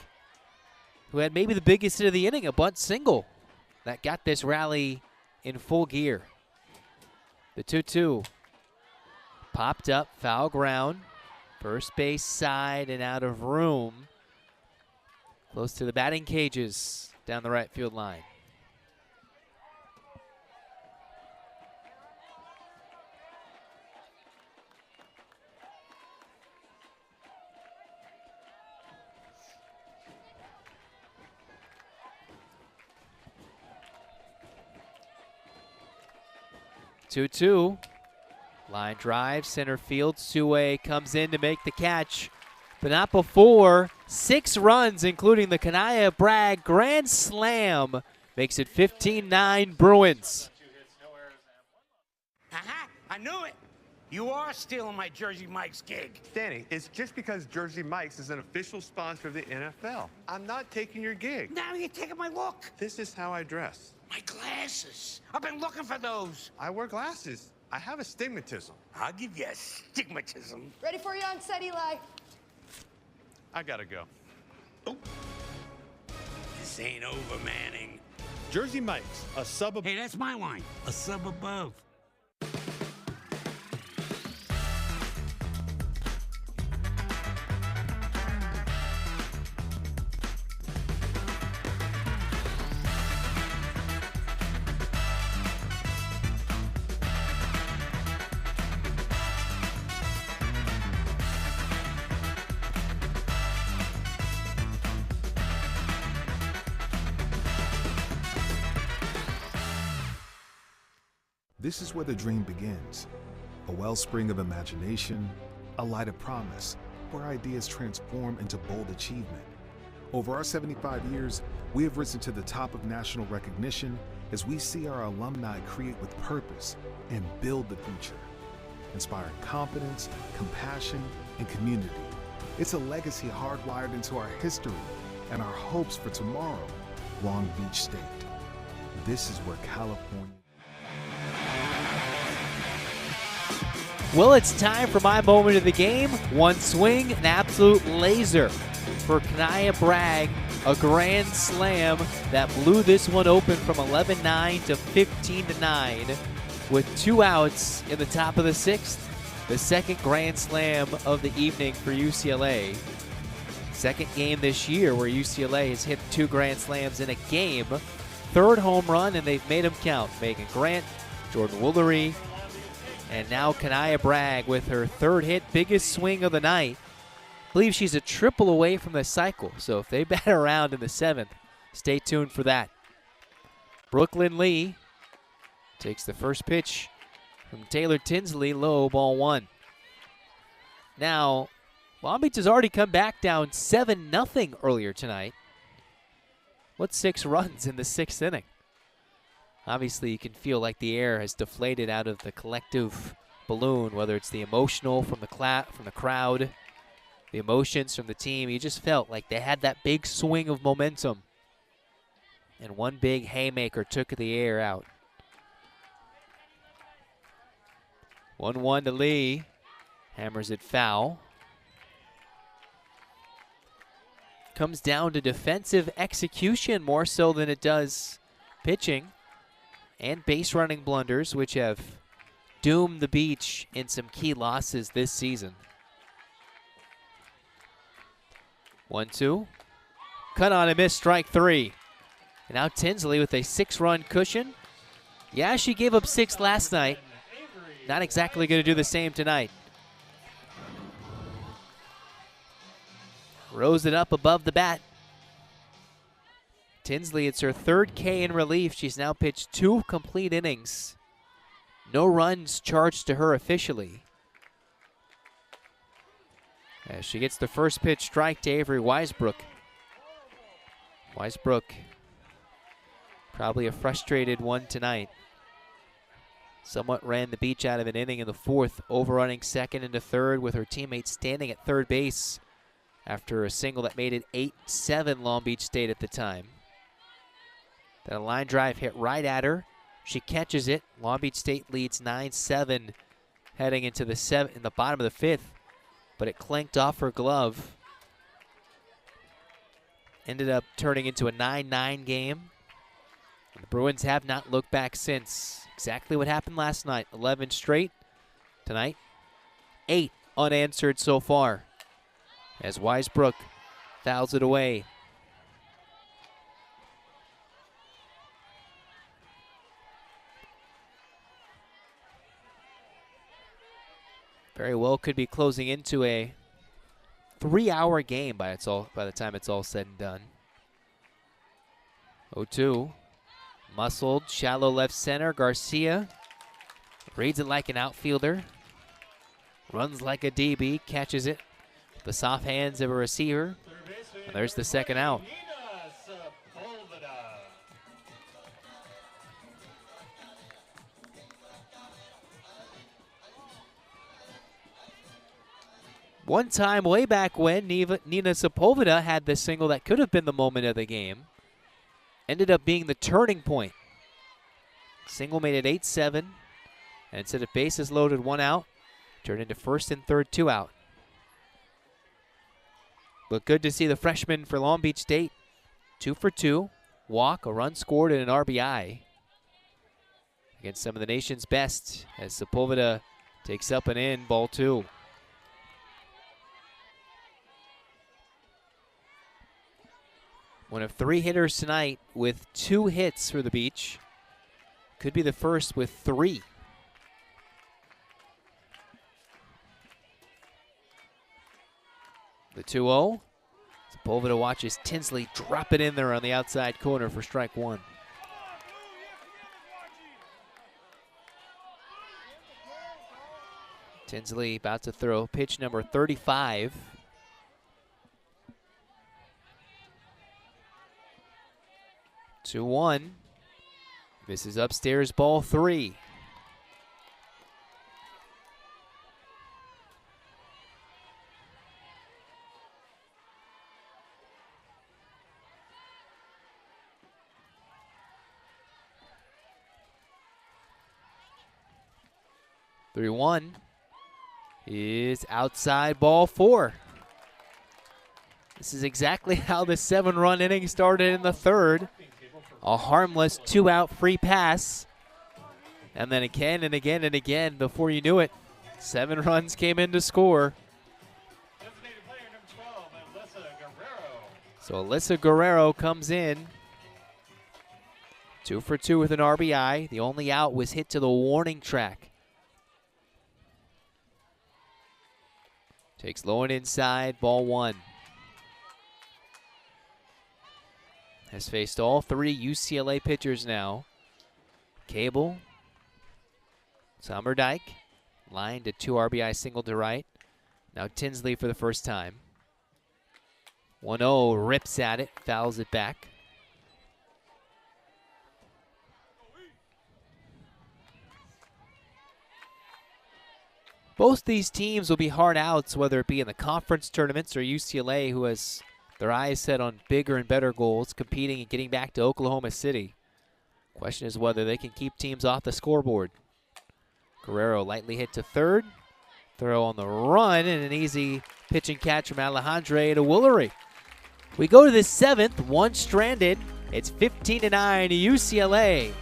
A: who had maybe the biggest hit of the inning, a bunt single that got this rally in full gear. The 2-2 popped up, foul ground, first base side and out of room, close to the batting cages down the right field line. Two-two, line drive, center field. Sue comes in to make the catch, but not before 6 runs, including the Kanaya Bragg grand slam, makes it 15-9 Bruins.
G: Aha! I knew it! You are stealing my Jersey Mike's gig.
H: Danny, it's just because Jersey Mike's is an official sponsor of the NFL. I'm not taking your gig.
G: Now you're taking my look.
H: This is how I dress.
G: My glasses. I've been looking for those.
H: I wear glasses. I have astigmatism.
G: I'll give you astigmatism.
I: Ready for you on set, Eli.
H: I gotta go.
G: This ain't over, Manning.
H: Jersey Mike's, a sub of
G: Hey, that's my line. A sub above.
D: This is where the dream begins. A wellspring of imagination, a light of promise, where ideas transform into bold achievement. Over our 75 years, we have risen to the top of national recognition as we see our alumni create with purpose and build the future, inspiring confidence, compassion, and community. It's a legacy hardwired into our history and our hopes for tomorrow. Long Beach State. This is where California.
A: Well, it's time for my moment of the game. One swing, an absolute laser for Kanaya Bragg. A grand slam that blew this one open from 11-9 to 15-9 with 2 outs in the top of the 6th. The second grand slam of the evening for UCLA. Second game this year where UCLA has hit 2 grand slams in a game. Third home run, and they've made them count. Megan Grant, Jordan Woolery, and now Kanaya Bragg with her 3rd hit, biggest swing of the night. I believe she's a triple away from the cycle, so if they bat around in the 7th, stay tuned for that. Brooklyn Lee takes the first pitch from Taylor Tinsley, low, ball 1. Now, Long Beach has already come back down 7-0 earlier tonight. What's 6 runs in the 6th inning? Obviously, you can feel like the air has deflated out of the collective balloon, whether it's the emotional from the crowd, the emotions from the team. You just felt like they had that big swing of momentum. And one big haymaker took the air out. 1-1 to Lee. Hammers it foul. Comes down to defensive execution more so than it does pitching. And base running blunders, which have doomed the Beach in some key losses this season. 1-2. Cut on and miss, strike 3. And now Tinsley with a 6-run cushion. Yeah, she gave up 6 last night. Not exactly going to do the same tonight. Rose it up above the bat. Tinsley, it's her 3rd K in relief. She's now pitched 2 complete innings. No runs charged to her officially. As she gets the first pitch strike to Avery Weisbrook. Weisbrook, probably a frustrated one tonight. Somewhat ran the Beach out of an inning in the 4th, overrunning 2nd into 3rd with her teammates standing at 3rd base after a single that made it 8-7 Long Beach State at the time. Then a line drive hit right at her. She catches it. Long Beach State leads 9-7 heading into the bottom of the 5th, but it clanked off her glove. Ended up turning into a 9-9 game. The Bruins have not looked back since. Exactly what happened last night. 11 straight. Tonight, 8 unanswered so far. As Weisbrook fouls it away. Very well could be closing into a 3-hour game by the time it's all said and done. 0-2. Muscled, shallow left center. Garcia reads it like an outfielder. Runs like a DB, catches it. The soft hands of a receiver. And there's the second out. One time way back when, Nina Sepulveda had the single that could have been the moment of the game. Ended up being the turning point. Single made it 8-7. And instead of bases loaded, 1 out, turned into 1st and 3rd, 2 out. Look good to see the freshman for Long Beach State. 2 for 2. Walk, a run scored, and an RBI. Against some of the nation's best as Sepulveda takes up and in, ball 2. One of 3 hitters tonight with 2 hits for the Beach. Could be the first with 3. The 2-0. Sepulveda watches Tinsley drop it in there on the outside corner for strike 1. Tinsley about to throw pitch number 35. Two 1. This is upstairs, ball 3. Three 1 is outside, ball 4. This is exactly how the 7-run inning started in the 3rd. A harmless 2-out free pass. And then again and again and again, before you knew it, 7 runs came in to score. So Alyssa Guerrero comes in. 2 for 2 with an RBI. The only out was hit to the warning track. Takes low and inside, ball 1. Has faced all 3 UCLA pitchers now. Cable, Sommerdike, lined a 2 RBI single to right. Now Tinsley for the first time. 1-0, rips at it, fouls it back. Both these teams will be hard outs, whether it be in the conference tournaments or UCLA, who has their eyes set on bigger and better goals, competing and getting back to Oklahoma City. Question is whether they can keep teams off the scoreboard. Guerrero lightly hit to 3rd. Throw on the run and an easy pitch and catch from Alejandre to Woolery. We go to the 7th, 1 stranded. It's 15-9 to UCLA.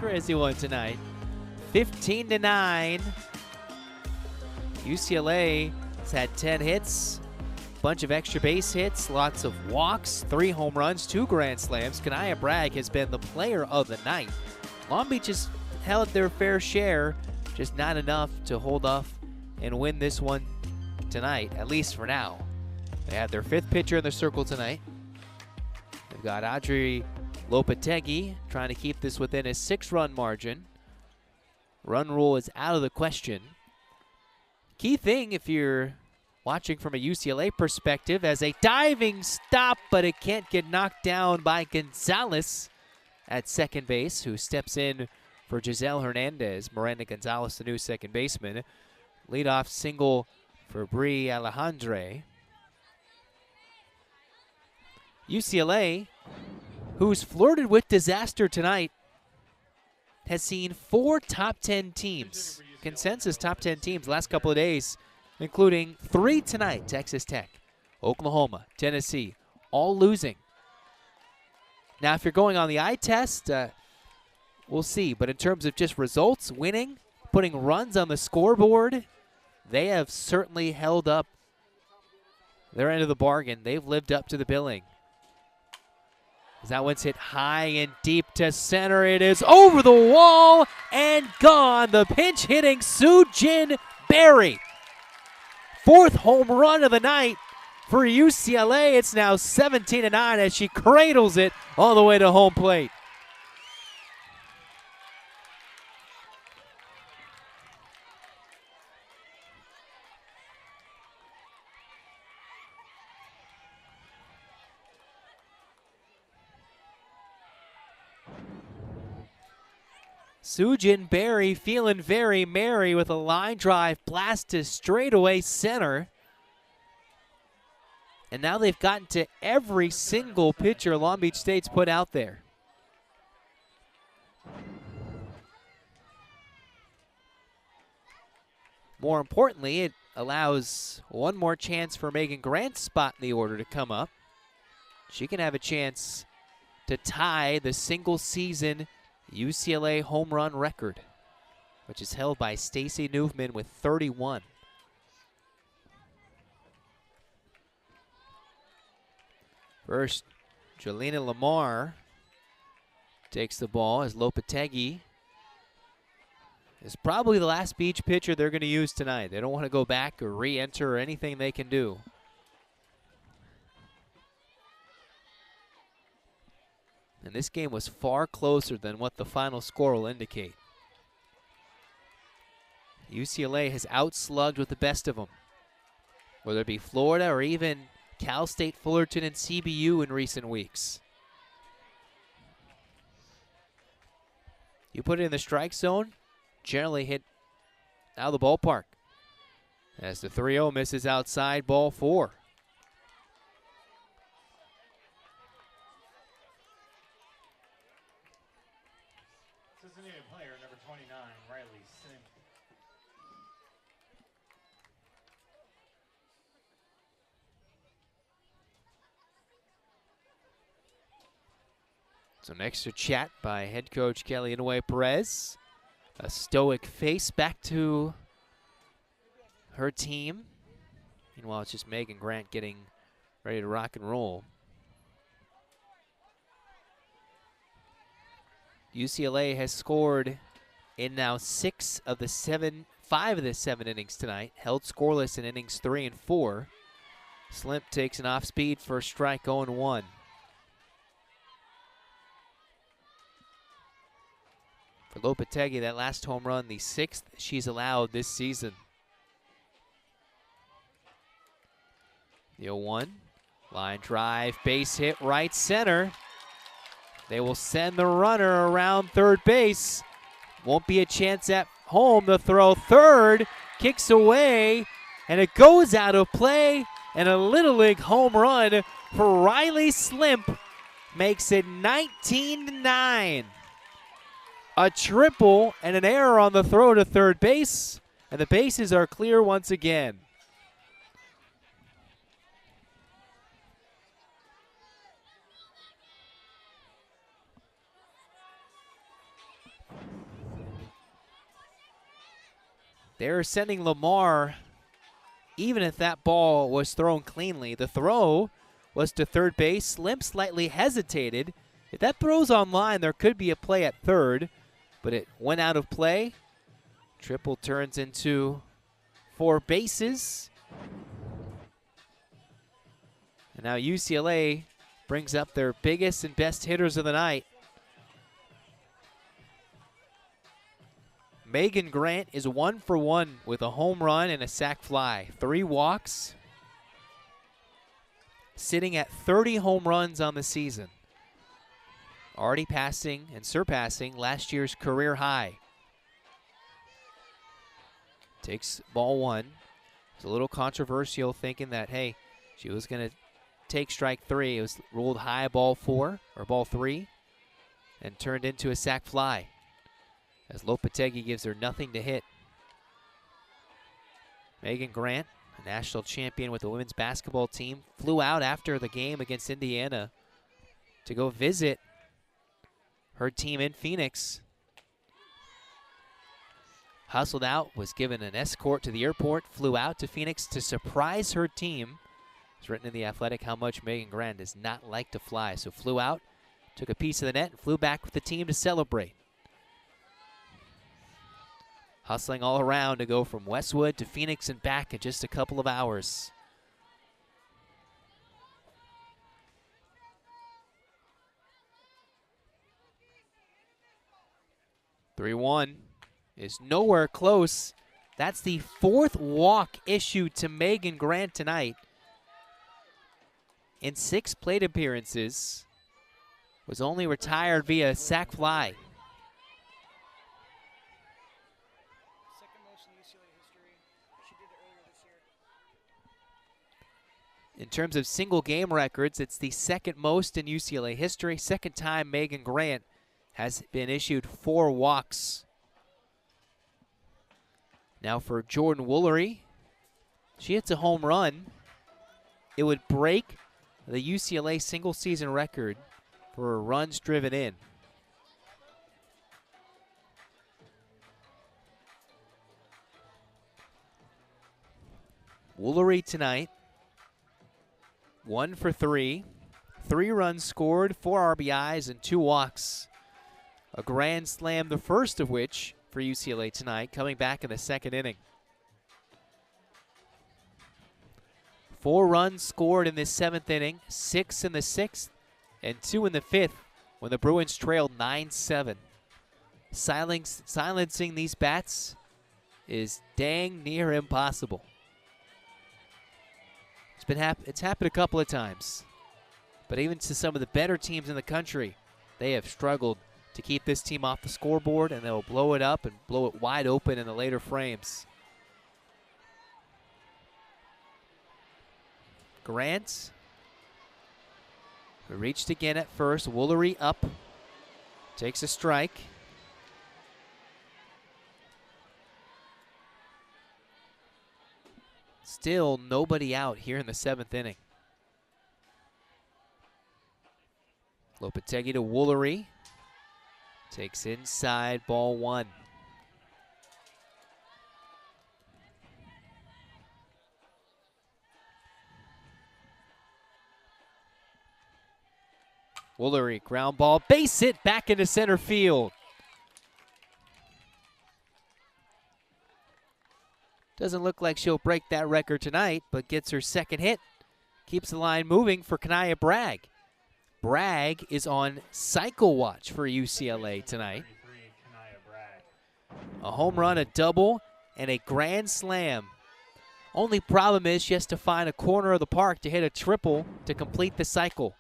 A: Crazy one tonight. 15-9. UCLA has had 10 hits, bunch of extra base hits, lots of walks, 3 home runs, 2 grand slams. Kanaya Bragg has been the player of the night. Long Beach has held their fair share, just not enough to hold off and win this one tonight, at least for now. They have their 5th pitcher in the circle tonight. They've got Audrey Lopetegui trying to keep this within a 6-run margin. Run rule is out of the question. Key thing, if you're watching from a UCLA perspective, as a diving stop, but it can't get knocked down by Gonzalez at second base, who steps in for Giselle Hernandez. Miranda Gonzalez, the new second baseman. Leadoff single for Brie Alejandre. UCLA, who's flirted with disaster tonight, has seen 4 top 10 teams, consensus top 10 teams the last couple of days, including 3 tonight. Texas Tech, Oklahoma, Tennessee, all losing. Now, if you're going on the eye test, we'll see. But in terms of just results, winning, putting runs on the scoreboard, they have certainly held up their end of the bargain. They've lived up to the billing. As that one's hit high and deep to center. It is over the wall and gone. The pinch hitting Soo-Jin Berry. 4th home run of the night for UCLA. It's now 17-9 as she cradles it all the way to home plate. Soo-Jin Berry feeling very merry with a line drive blast to straightaway center. And now they've gotten to every single pitcher Long Beach State's put out there. More importantly, it allows one more chance for Megan Grant's spot in the order to come up. She can have a chance to tie the single season UCLA home run record, which is held by Stacy Newman with 31. First, Jelena Lamar takes the ball as Lopetegui is probably the last Beach pitcher they're going to use tonight. They don't want to go back or re-enter or anything they can do. And this game was far closer than what the final score will indicate. UCLA has outslugged with the best of them, whether it be Florida or even Cal State Fullerton and CBU in recent weeks. You put it in the strike zone, generally hit out of the ballpark. As the 3-0 misses outside, ball 4.
B: Designated player number 29, Riley Sim.
A: So next to chat by head coach Kelly Inouye Perez. A stoic face back to her team. Meanwhile, it's just Megan Grant getting ready to rock and roll. UCLA has scored in now 5 of the 7 innings tonight. Held scoreless in innings 3 and 4. Slimp takes an off-speed for a strike, 0-1. For Lopetegui, that last home run, the 6th she's allowed this season. The 0-1, line drive, base hit right center. They will send the runner around third base. Won't be a chance at home. The throw third, kicks away, and it goes out of play. And a Little League home run for Riley Slimp makes it 19-9. A triple and an error on the throw to third base, and the bases are clear once again. They're sending Lamar, even if that ball was thrown cleanly. The throw was to third base. Slimp slightly hesitated. If that throw's on line, there could be a play at third, but it went out of play. Triple turns into 4 bases. And now UCLA brings up their biggest and best hitters of the night. Megan Grant is 1 for 1 with a home run and a sac fly. 3 walks. Sitting at 30 home runs on the season. already passing and surpassing last year's career high. Takes ball one. It's a little controversial, thinking that, hey, she was going to take strike three. It was ruled high ball four, or ball three, and turned into a sac fly, as Lopetegui gives her nothing to hit. Megan Grant, a national champion with the women's basketball team, flew out after the game against Indiana to go visit her team in Phoenix. Hustled out, was given an escort to the airport, flew out to Phoenix to surprise her team. It's written in The Athletic how much Megan Grant does not like to fly. So flew out, took a piece of the net, and flew back with the team to celebrate. Hustling all around to go from Westwood to Phoenix and back in just a couple of hours. (3-1) is nowhere close. That's the fourth walk issued to Megan Grant tonight. In 6 plate appearances, was only retired via sac fly. In terms of single game records, it's the second most in UCLA history. Second time Megan Grant has been issued 4 walks. Now for Jordan Woolery, she hits a home run. It would break the UCLA single season record for runs driven in. Woolery tonight, 1 for 3, 3 runs scored, 4 RBIs, and 2 walks. A grand slam, the first of which for UCLA tonight, coming back in the second inning. 4 runs scored in this 7th inning, 6 in the 6th, and 2 in the 5th when the Bruins trailed 9-7. Silencing these bats is dang near impossible. It's happened a couple of times, but even to some of the better teams in the country, they have struggled to keep this team off the scoreboard, and they'll blow it up and blow it wide open in the later frames. Grant, who reached again at first. Woolery up, takes a strike. Still nobody out here in the 7th inning. Lopetegui to Woolery. Takes inside, ball 1. Woolery, ground ball, base hit back into center field. Doesn't look like she'll break that record tonight, but gets her second hit. Keeps the line moving for Kanaya Bragg. Bragg is on cycle watch for UCLA tonight. A home run, a double, and a grand slam. Only problem is she has to find a corner of the park to hit a triple to complete the cycle.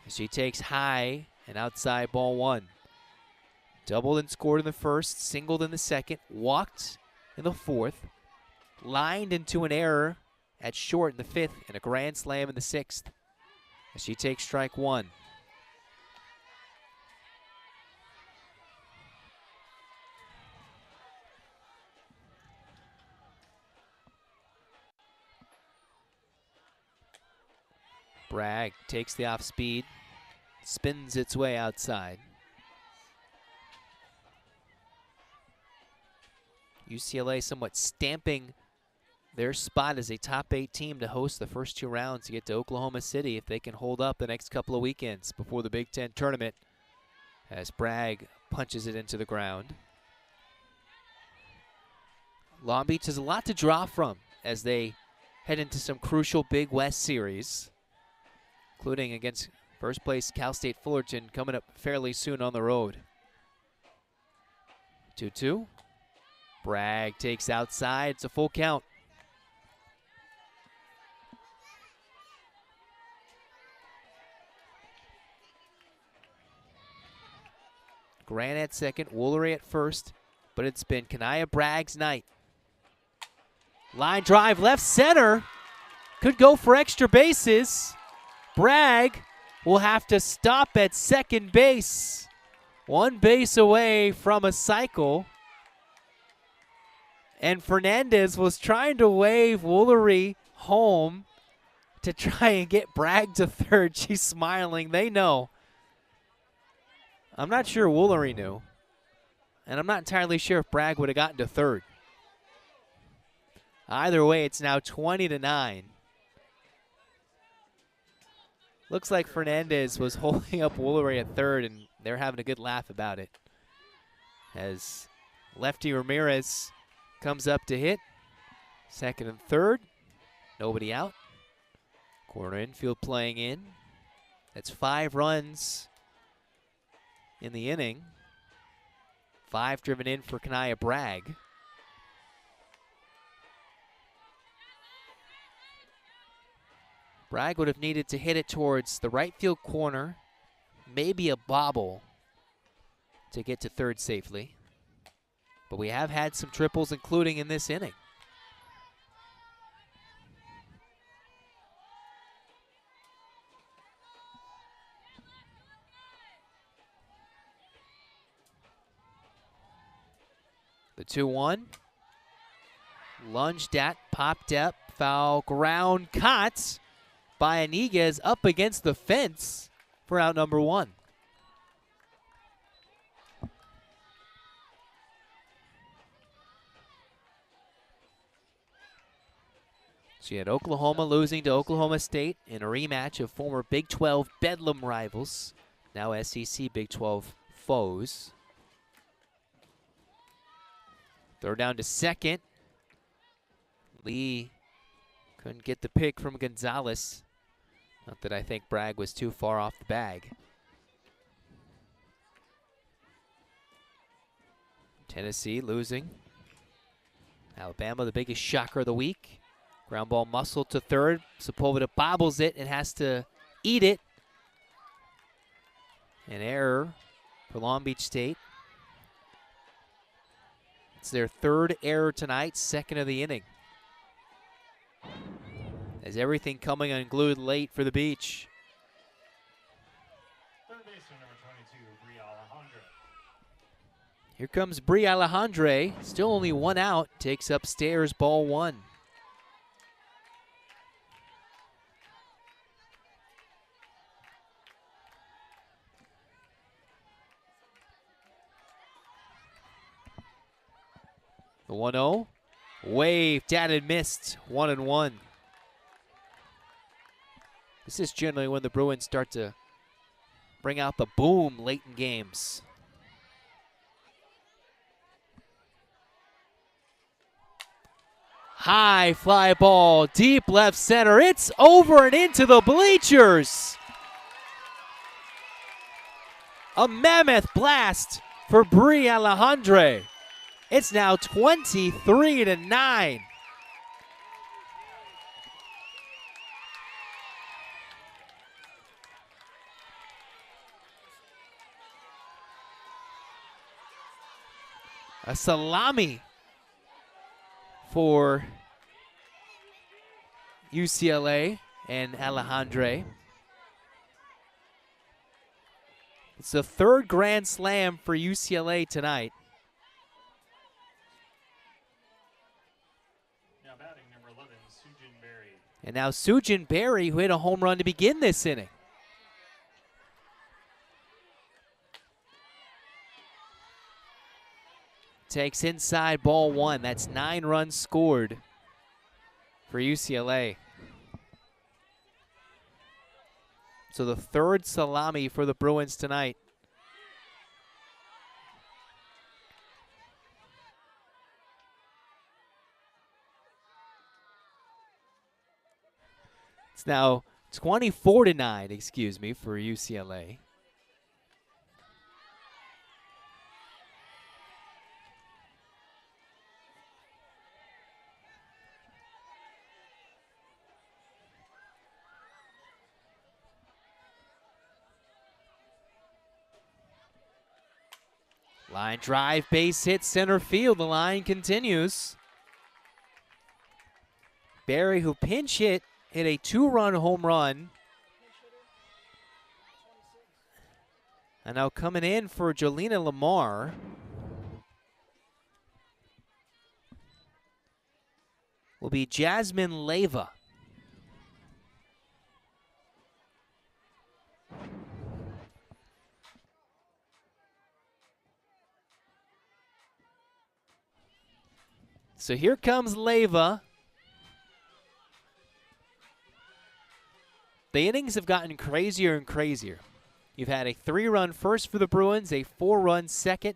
A: She takes high and outside, ball 1. Doubled and scored in the first, singled in the second, walked in the 4th, lined into an error at short in the 5th, and a grand slam in the 6th. As she takes strike 1. Bragg takes the off speed, spins its way outside. UCLA somewhat stamping their spot as a top 8 team to host the first 2 rounds to get to Oklahoma City if they can hold up the next couple of weekends before the Big Ten tournament, as Bragg punches it into the ground. Long Beach has a lot to draw from as they head into some crucial Big West series, including against first place Cal State Fullerton coming up fairly soon on the road. 2-2. Bragg takes outside. It's a full count. Grant at second, Woolery at first, but it's been Kanaya Bragg's night. Line drive left center. Could go for extra bases. Bragg will have to stop at second base. One base away from a cycle. And Fernandez was trying to wave Woolery home to try and get Bragg to third. She's smiling. They know. I'm not sure Woolery knew. And I'm not entirely sure if Bragg would have gotten to third. Either way, it's now 20-9. Looks like Fernandez was holding up Woolery at third, and they're having a good laugh about it. As lefty Ramirez comes up to hit. Second and third. Nobody out. Corner infield playing in. That's 5 runs in the inning. 5 driven in for Kanaya Bragg. Bragg would have needed to hit it towards the right field corner, maybe a bobble to get to third safely. But we have had some triples, including in this inning. The 2-1. Lunged at, popped up, foul, ground, caught by Iniguez up against the fence for out number 1. So you had Oklahoma losing to Oklahoma State in a rematch of former Big 12 Bedlam rivals, now SEC Big 12 foes. Throw down to second. Lee couldn't get the pick from Gonzalez. Not that I think Bragg was too far off the bag. Tennessee losing. Alabama, the biggest shocker of the week. Ground ball muscle to third. Sepulveda bobbles it and has to eat it. An error for Long Beach State. It's their 3rd error tonight, 2nd of the inning. As everything coming unglued late for the Beach.
B: Third baseman number 22, Bri Alejandre.
A: Here comes Bri Alejandre. Still only 1 out. Takes upstairs, ball 1. The 1-0. Waved at and missed. 1-1. This is generally when the Bruins start to bring out the boom late in games. High fly ball, deep left center. It's over and into the bleachers. A mammoth blast for Bri Alejandre. It's now 23-9. A salami for UCLA and Alejandre. It's the 3rd grand slam for UCLA tonight.
B: Now batting number 11, Sujin Berry.
A: And now Sujin Berry, who hit a home run to begin this inning. Takes inside, ball 1. That's 9 runs scored for UCLA. So the 3rd salami for the Bruins tonight. It's now 24-9, excuse me, for UCLA. Line drive, base hit, center field. The line continues. Barry, who pinch hit a 2-run home run. And now coming in for Jolena Lamar. Will be Jasmine Leyva. So here comes Leyva. The innings have gotten crazier and crazier. You've had a 3-run first for the Bruins, a 4-run second.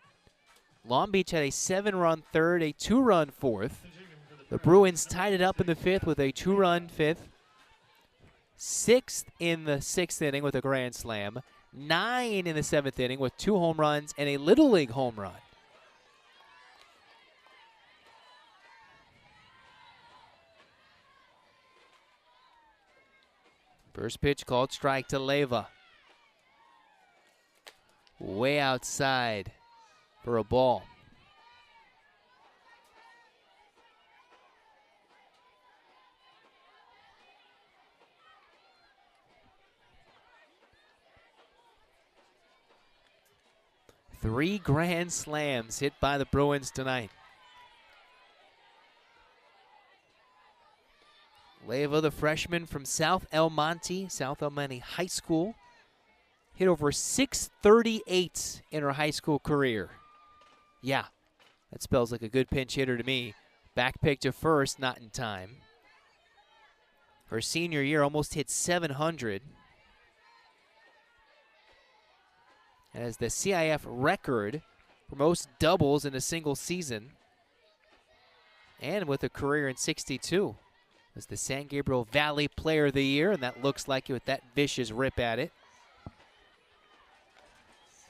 A: Long Beach had a 7-run third, a 2-run fourth. The Bruins tied it up in the 5th with a 2-run 5th. 6th in the 6th inning with a grand slam. 9 in the 7th inning with 2 home runs and a Little League home run. First pitch called strike to Leyva. Way outside for a ball. Three grand slams hit by the Bruins tonight. Leyva, the freshman from South El Monte High School, hit over 638 in her high school career. Yeah, that spells like a good pinch hitter to me. Back pick to first, not in time. Her senior year almost hit 700. As the CIF record for most doubles in a single season. And with a career in 62. Was the San Gabriel Valley Player of the Year, and that looks like it with that vicious rip at it.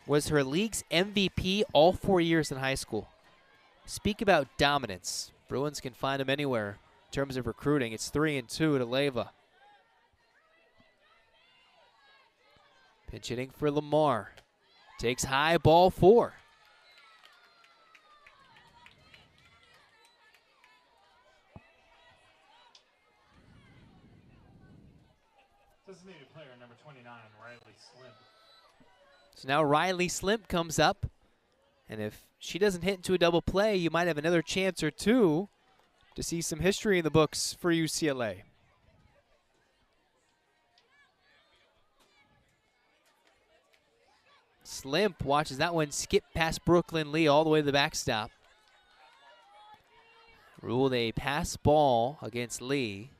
A: Was her league's MVP all 4 years in high school. Speak about dominance. Bruins can find them anywhere in terms of recruiting. It's 3-2 to Leyva. Pinch hitting for Lamar. Takes high, ball 4.
B: Designated player number 29, Riley Slim.
A: So now Riley Slim comes up, and if she doesn't hit into a double play, you might have another chance or two to see some history in the books for UCLA. Slim watches that one skip past Brooklyn Lee all the way to the backstop. Ruled a pass ball against Lee.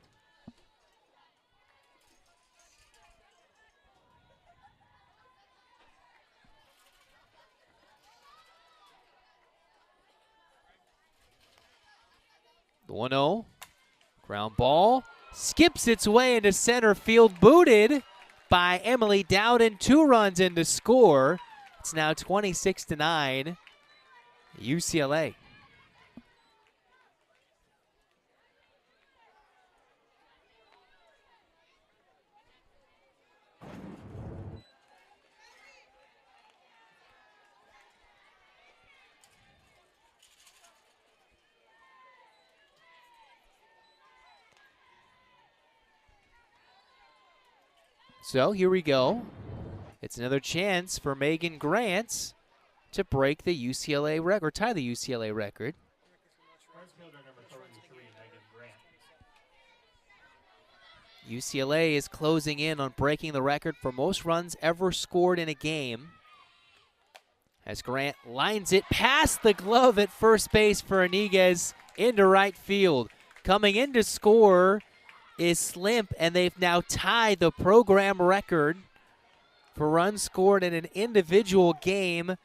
A: The 1-0. Ground ball. Skips its way into center field. Booted by Emily Dowden. 2 runs in to score. It's now 26-9. UCLA. So here we go. It's another chance for Megan Grant to break the UCLA record, or tie the UCLA record. UCLA is closing in on breaking the record for most runs ever scored in a game. As Grant lines it past the glove at first base for Iniguez into right field. Coming in to score is Slimp, and they've now tied the program record for runs scored in an individual game.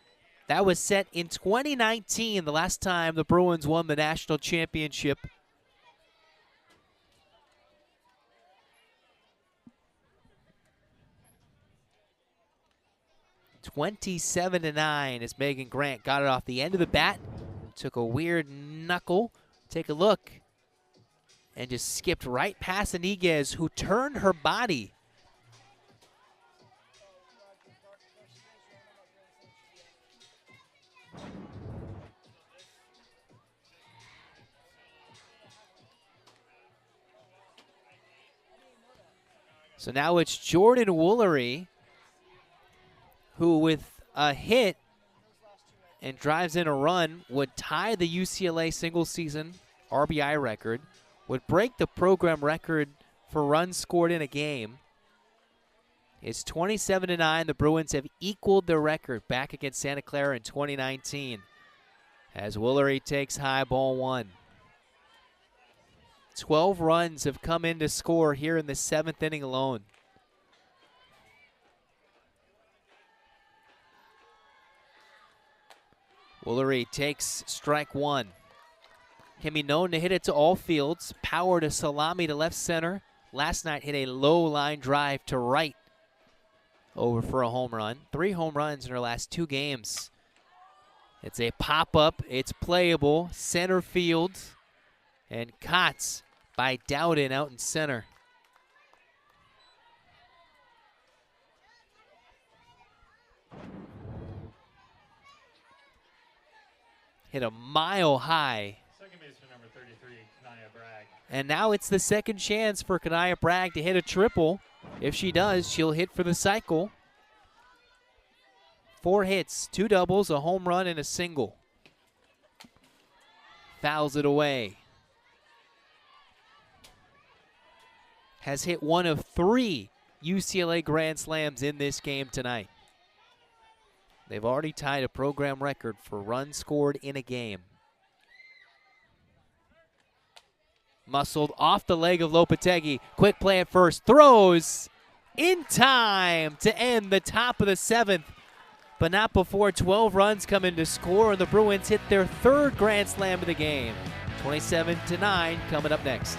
A: That was set in 2019, the last time the Bruins won the national championship. (27-9) as Megan Grant got it off the end of the bat. Took a weird knuckle. Take a look. And just skipped right past Iniguez, who turned her body. So now it's Jordan Woolery, who with a hit and drives in a run would tie the UCLA single season RBI record, would break the program record for runs scored in a game. It's 27-9. The Bruins have equaled their record back against Santa Clara in 2019 as Woolery takes high, ball one. 12 runs have come in to score here in the 7th inning alone. Woolery takes strike one. Can be known to hit it to all fields. Power to salami to left center. Last night hit a low line drive to right over for a home run. 3 home runs in her last 2 games. It's a pop-up. It's playable. Center field. And Kotz by Dowden out in center. Hit a mile high.
B: Second baseman number 33, Kanaya Bragg.
A: And now it's the second chance for Kanaya Bragg to hit a triple. If she does, she'll hit for the cycle. 4 hits, 2 doubles, a home run, and a single. Fouls it away. Has hit 1 of 3 UCLA Grand Slams in this game tonight. They've already tied a program record for runs scored in a game. Muscled off the leg of Lopetegui. Quick play at first. Throws in time to end the top of the 7th. But not before 12 runs come in to score, and the Bruins hit their 3rd Grand Slam of the game. 27-9 coming up next.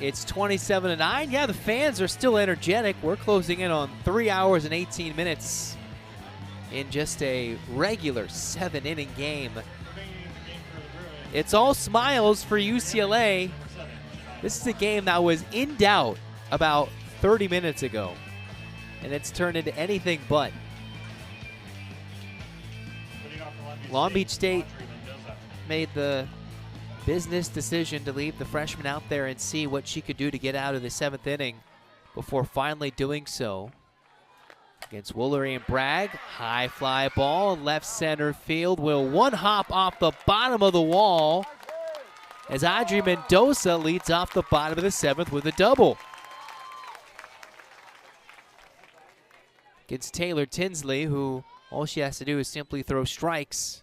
A: It's 27-9. Yeah, the fans are still energetic. We're closing in on 3 hours and 18 minutes in just a regular 7-inning game. It's all smiles for UCLA. This is a game that was in doubt about 30 minutes ago, and it's turned into anything but. Long Beach State made the business decision to leave the freshman out there and see what she could do to get out of the 7th inning before finally doing so. Against Woolery and Bragg, high fly ball, left center field will one hop off the bottom of the wall as Audrey Mendoza leads off the bottom of the 7th with a double. Against Taylor Tinsley, who all she has to do is simply throw strikes.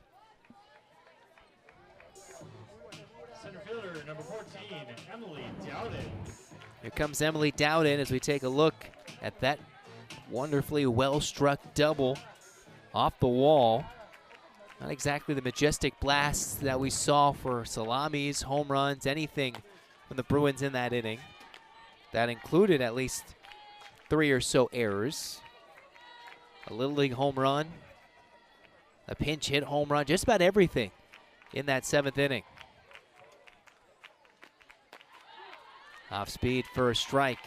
B: Number 14, Emily Dowden.
A: Here comes Emily Dowden as we take a look at that wonderfully well-struck double off the wall. Not exactly the majestic blasts that we saw for salamis, home runs, anything from the Bruins in that inning. That included at least 3 or so errors. A Little League home run, a pinch hit home run, just about everything in that 7th inning. Off speed for a strike.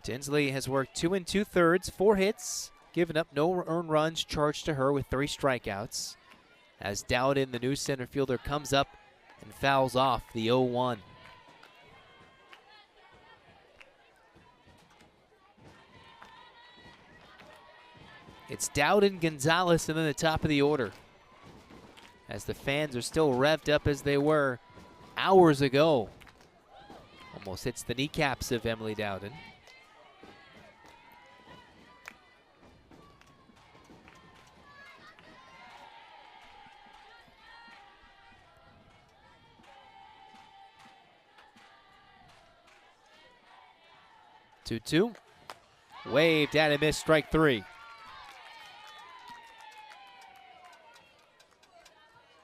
A: Tinsley has worked 2 2/3, 4 hits, given up no earned runs charged to her with 3 strikeouts. As Dowden, the new center fielder, comes up and fouls off the 0-1. It's Dowden, Gonzalez, and then the top of the order, as the fans are still revved up as they were hours ago. Almost hits the kneecaps of Emily Dowden. Two. Waved at and missed, strike 3.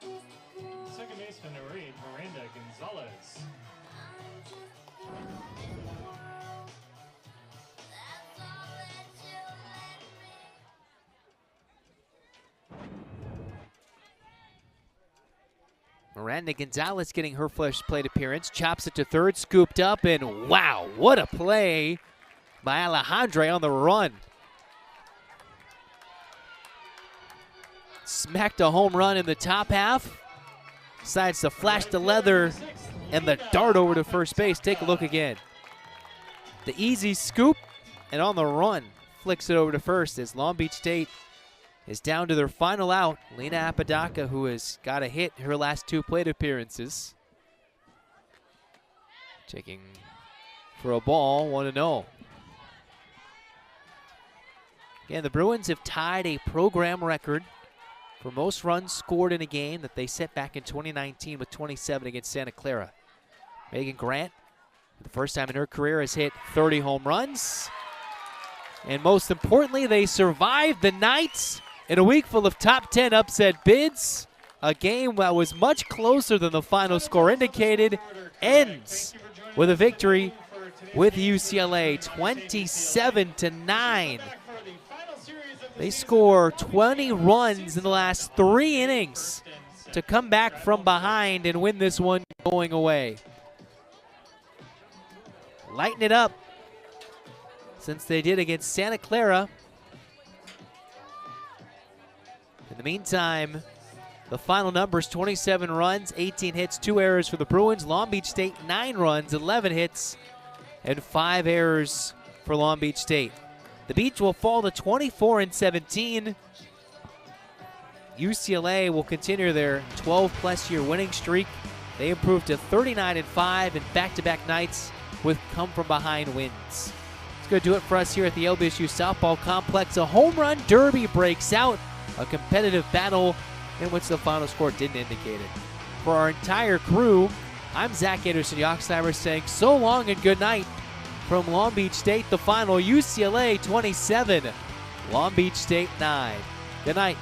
B: Second baseman to read, Miranda Gonzalez.
A: Miranda Gonzalez getting her first plate appearance, chops it to third, scooped up, and wow, what a play by Alejandre on the run. Smacked a home run in the top half. Decides to flash the leather and the dart over to first base. Take a look again. The easy scoop, and on the run, flicks it over to first as Long Beach State is down to their final out. Lena Apodaca, who has got a hit her last 2 plate appearances. Checking for a ball, 1-0. Again, the Bruins have tied a program record for most runs scored in a game that they set back in 2019 with 27 against Santa Clara. Megan Grant, for the first time in her career, has hit 30 home runs. And most importantly, they survived the night in a week full of top 10 upset bids. A game that was much closer than the final score indicated ends with a victory with UCLA, 27-9. They score 20 runs in the last 3 innings to come back from behind and win this one going away. Lighten it up, since they did against Santa Clara. In the meantime, the final numbers: 27 runs, 18 hits, 2 errors for the Bruins. Long Beach State, 9 runs, 11 hits, and 5 errors for Long Beach State. The Beach will fall to 24-17. UCLA will continue their 12-plus year winning streak. They improved to 39-5 in back-to-back nights with come-from-behind wins. That's going to do it for us here at the LBSU Softball Complex. A home run derby breaks out, a competitive battle in which the final score didn't indicate it. For our entire crew, I'm Zach Anderson-Yoxheimer saying so long and good night. From Long Beach State, the final: UCLA 27, Long Beach State 9. Good night.